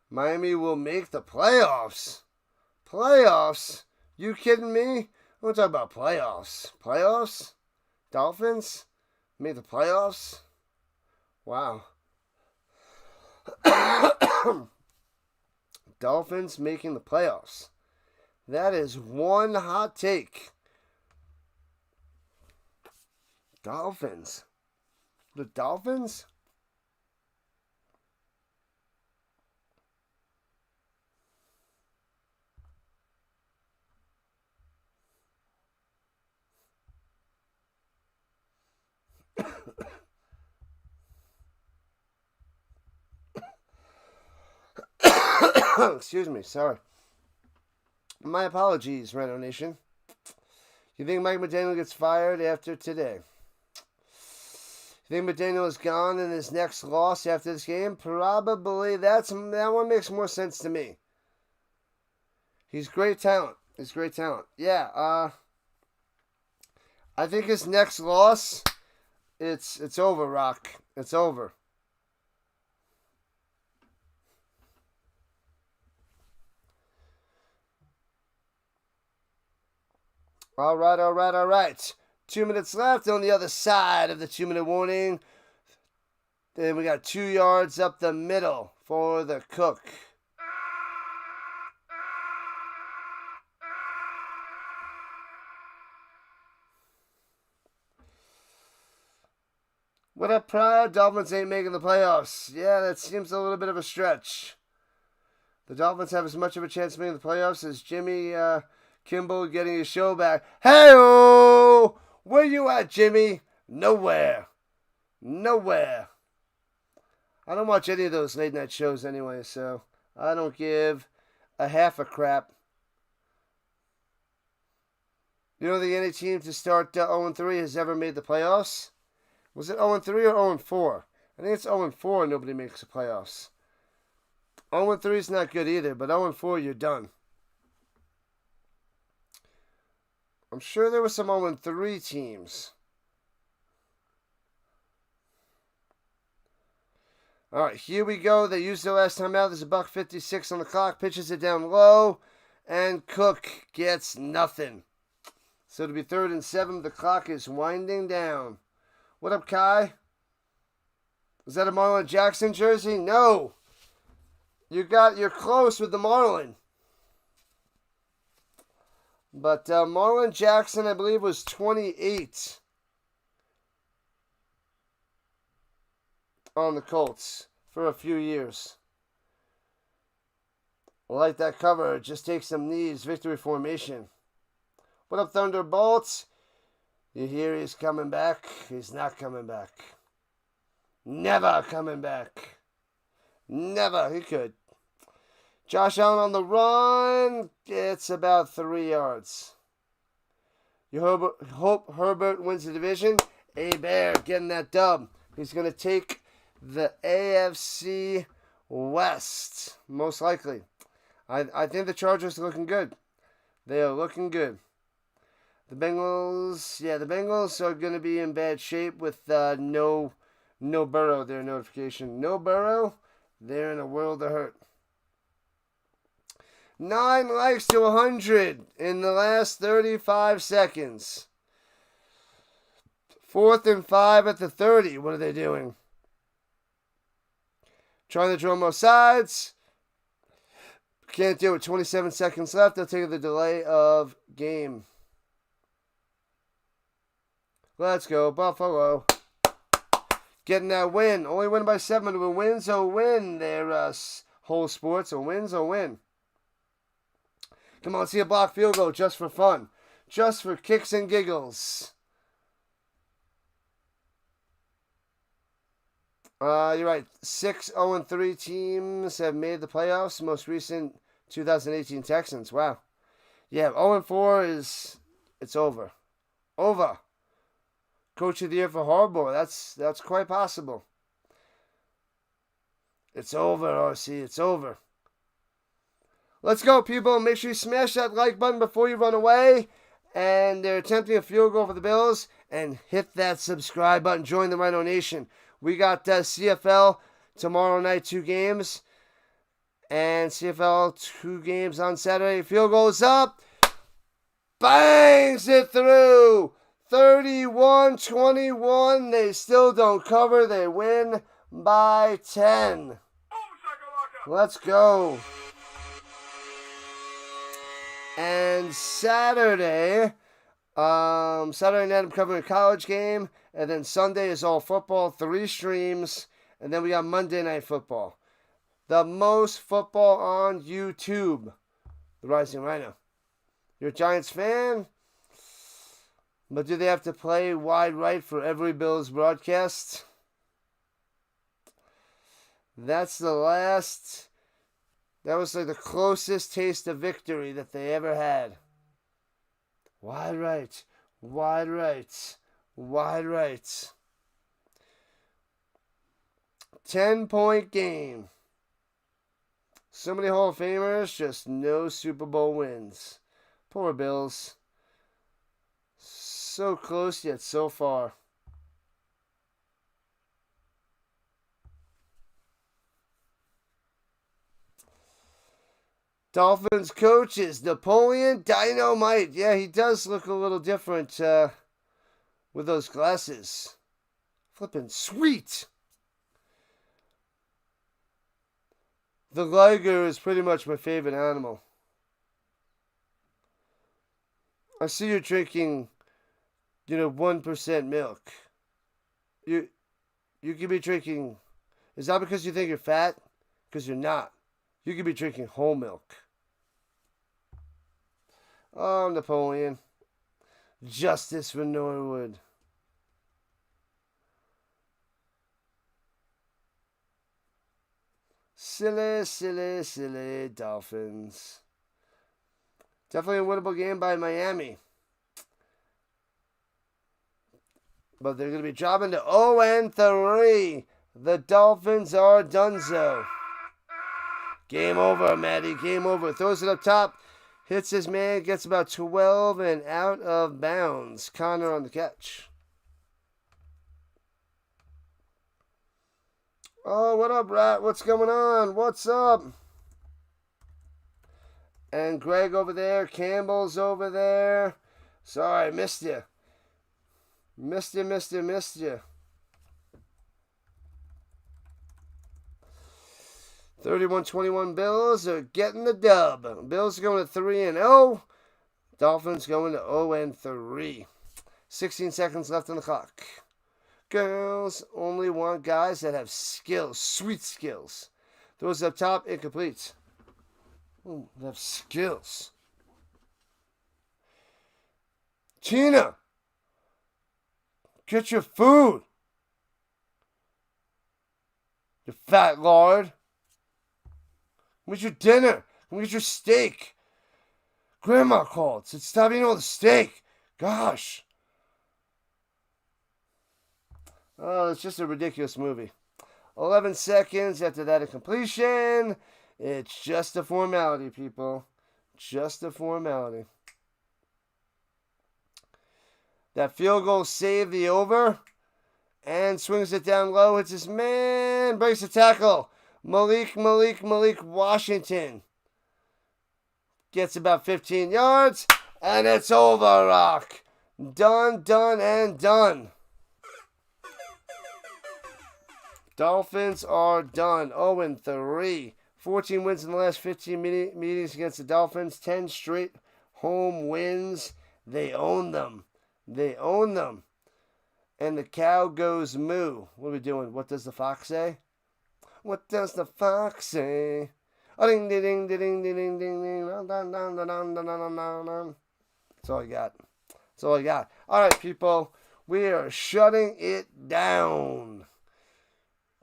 Miami will make the playoffs. Playoffs? You kidding me? We're talking about playoffs. Playoffs? Dolphins? Make the playoffs? Wow. Dolphins making the playoffs. That is one hot take. Dolphins. The Dolphins? Excuse me, sorry. My apologies, Rhino Nation. You think Mike McDaniel gets fired after today? You think McDaniel is gone in his next loss after this game? Probably. That one makes more sense to me. He's great talent. Yeah, I think his next loss, it's over, Rock. It's over. All right. 2 minutes left on the other side of the 2-minute warning. Then we got 2 yards up the middle for the Cook. What up, Pride? Dolphins ain't making the playoffs. Yeah, that seems a little bit of a stretch. The Dolphins have as much of a chance of making the playoffs as Jimmy Kimball getting his show back. Hey-oh! Where you at, Jimmy? Nowhere. Nowhere. I don't watch any of those late night shows anyway, so I don't give a half a crap. You don't think any team to start 0-3 has ever made the playoffs? Was it 0-3 or 0-4? I think it's 0-4 and nobody makes the playoffs. 0-3 is not good either, but 0-4 you're done. I'm sure there were some 0-3 teams. All right, here we go. They used their last time out. There's $1.56 on the clock. Pitches it down low, and Cook gets nothing. So it'll be 3rd and 7. The clock is winding down. What up, Kai? Is that a Marlon Jackson jersey? No. You're close with the Marlin. But Marlon Jackson, I believe, was 28 on the Colts for a few years. I like that cover. Just take some knees. Victory formation. What up, Thunderbolts? You hear he's coming back? He's not coming back. Never coming back. Never. He could. Josh Allen on the run. It's about 3 yards. You hope Herbert wins the division. A-Bear getting that dub. He's going to take the AFC West, most likely. I think the Chargers are looking good. They are looking good. The Bengals are going to be in bad shape with no Burrow, their notification. No Burrow, they're in a world of hurt. 9 likes to 100 in the last 35 seconds. 4th and 5 at the 30. What are they doing? Trying to draw more sides. Can't do it. 27 seconds left. They'll take the delay of game. Let's go, Buffalo. Getting that win. Only win by 7. When wins or win. Their whole sports. A win's a win. Come on, see a block field goal just for fun. Just for kicks and giggles. You're right. 6 0-3 teams have made the playoffs. Most recent 2018 Texans. Wow. Yeah, 0-4 it's over. Over. Coach of the year for Harbaugh. That's quite possible. It's over, RC. It's over. Let's go, people. Make sure you smash that like button before you run away. And they're attempting a field goal for the Bills. And hit that subscribe button. Join the Rhino Nation. We got CFL tomorrow night, 2 games. And CFL 2 games on Saturday. Field goes up. Bangs it through. 31-21. They still don't cover. They win by 10. Let's go. And Saturday night I'm covering a college game. And then Sunday is all football, 3 streams. And then we got Monday Night Football. The most football on YouTube. The Rising Rhino. You're a Giants fan? But do they have to play wide right for every Bills broadcast? That's the last... That was like the closest taste of victory that they ever had. Wide right. Wide right. Wide right. 10-point game. So many Hall of Famers, just no Super Bowl wins. Poor Bills. So close yet so far. Dolphins coach is Napoleon Dynamite. Yeah, he does look a little different with those glasses. Flippin' sweet. The liger is pretty much my favorite animal. I see you're drinking, 1% milk. You could be drinking. Is that because you think you're fat? Because you're not. You could be drinking whole milk. Oh, Napoleon. Justice for Norwood. Silly, silly, silly Dolphins. Definitely a winnable game by Miami. But they're going to be dropping to 0-3. The Dolphins are donezo. Game over, Matty. Game over. Throws it up top. Hits his man. Gets about 12 and out of bounds. Connor on the catch. Oh, what up, Rat? What's going on? What's up? And Greg over there. Campbell's over there. Sorry, missed you. Missed you. 31-21 Bills are getting the dub. Bills are going to 3-0. Dolphins going to 0-3. 16 seconds left on the clock. Girls only want guys that have skills, sweet skills. Those up top, incomplete. Ooh, they have skills. Tina, get your food. You fat lard. Come get your dinner. Come get your steak. Grandma called. Said stop eating all the steak. Gosh. Oh, it's just a ridiculous movie. 11 seconds after that of completion. It's just a formality, people. Just a formality. That field goal saved the over. And swings it down low. Hits his man. Breaks the tackle. Malik Washington. Gets about 15 yards. And it's over, Rock. Done, and done. Dolphins are done. 0-3. 14 wins in the last 15 meetings against the Dolphins. 10 straight home wins. They own them. And the cow goes moo. What are we doing? What does the fox say? What does the fox say? Ding, ding, ding, ding, ding, ding, ding. That's all I got. All right, people. We are shutting it down.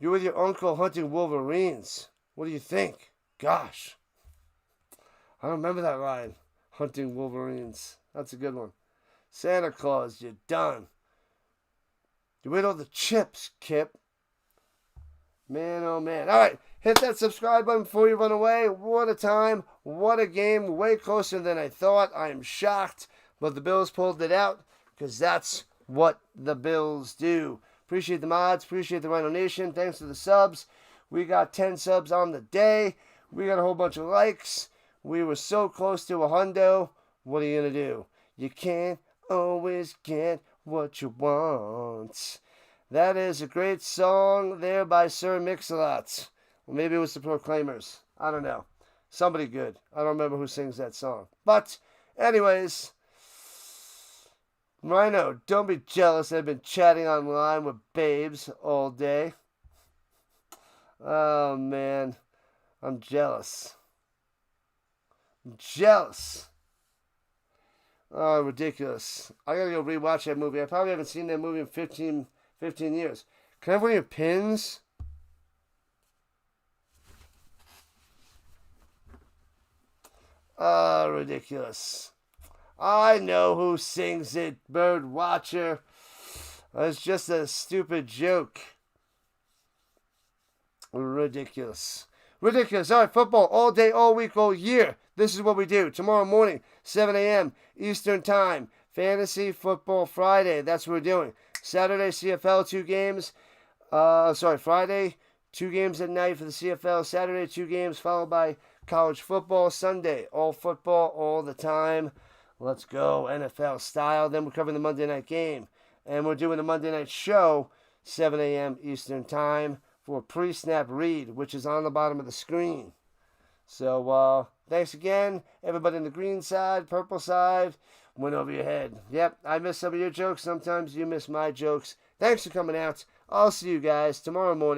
You're with your uncle hunting wolverines. What do you think? Gosh. I don't remember that line. Hunting wolverines. That's a good one. Santa Claus, you're done. You ate all the chips, Kip. Man, oh man. All right. Hit that subscribe button before you run away. What a time. What a game. Way closer than I thought. I am shocked. But the Bills pulled it out because that's what the Bills do. Appreciate the mods. Appreciate the Rhino Nation. Thanks for the subs. We got 10 subs on the day. We got a whole bunch of likes. We were so close to a hundo. What are you going to do? You can't always get what you want. That is a great song there by Sir Mix-a-Lot. Well, maybe it was the Proclaimers. I don't know. Somebody good. I don't remember who sings that song. But, anyways, Rhino, don't be jealous. I've been chatting online with babes all day. Oh, man. I'm jealous. Oh, ridiculous. I gotta go rewatch that movie. I probably haven't seen that movie in 15 years. Can I have one of your pins? Oh, ridiculous. I know who sings it, Bird Watcher. It's just a stupid joke. Ridiculous. All right, football all day, all week, all year. This is what we do. Tomorrow morning, 7 a.m. Eastern Time. Fantasy Football Friday. That's what we're doing. Saturday, CFL, 2 games. Friday, 2 games at night for the CFL. Saturday, 2 games, followed by college football. Sunday, all football, all the time. Let's go, NFL style. Then we're covering the Monday night game. And we're doing the Monday night show, 7 a.m. Eastern Time, for pre-snap read, which is on the bottom of the screen. So, thanks again, everybody on the green side, purple side. Went over your head. Yep, I miss some of your jokes. Sometimes you miss my jokes. Thanks for coming out. I'll see you guys tomorrow morning.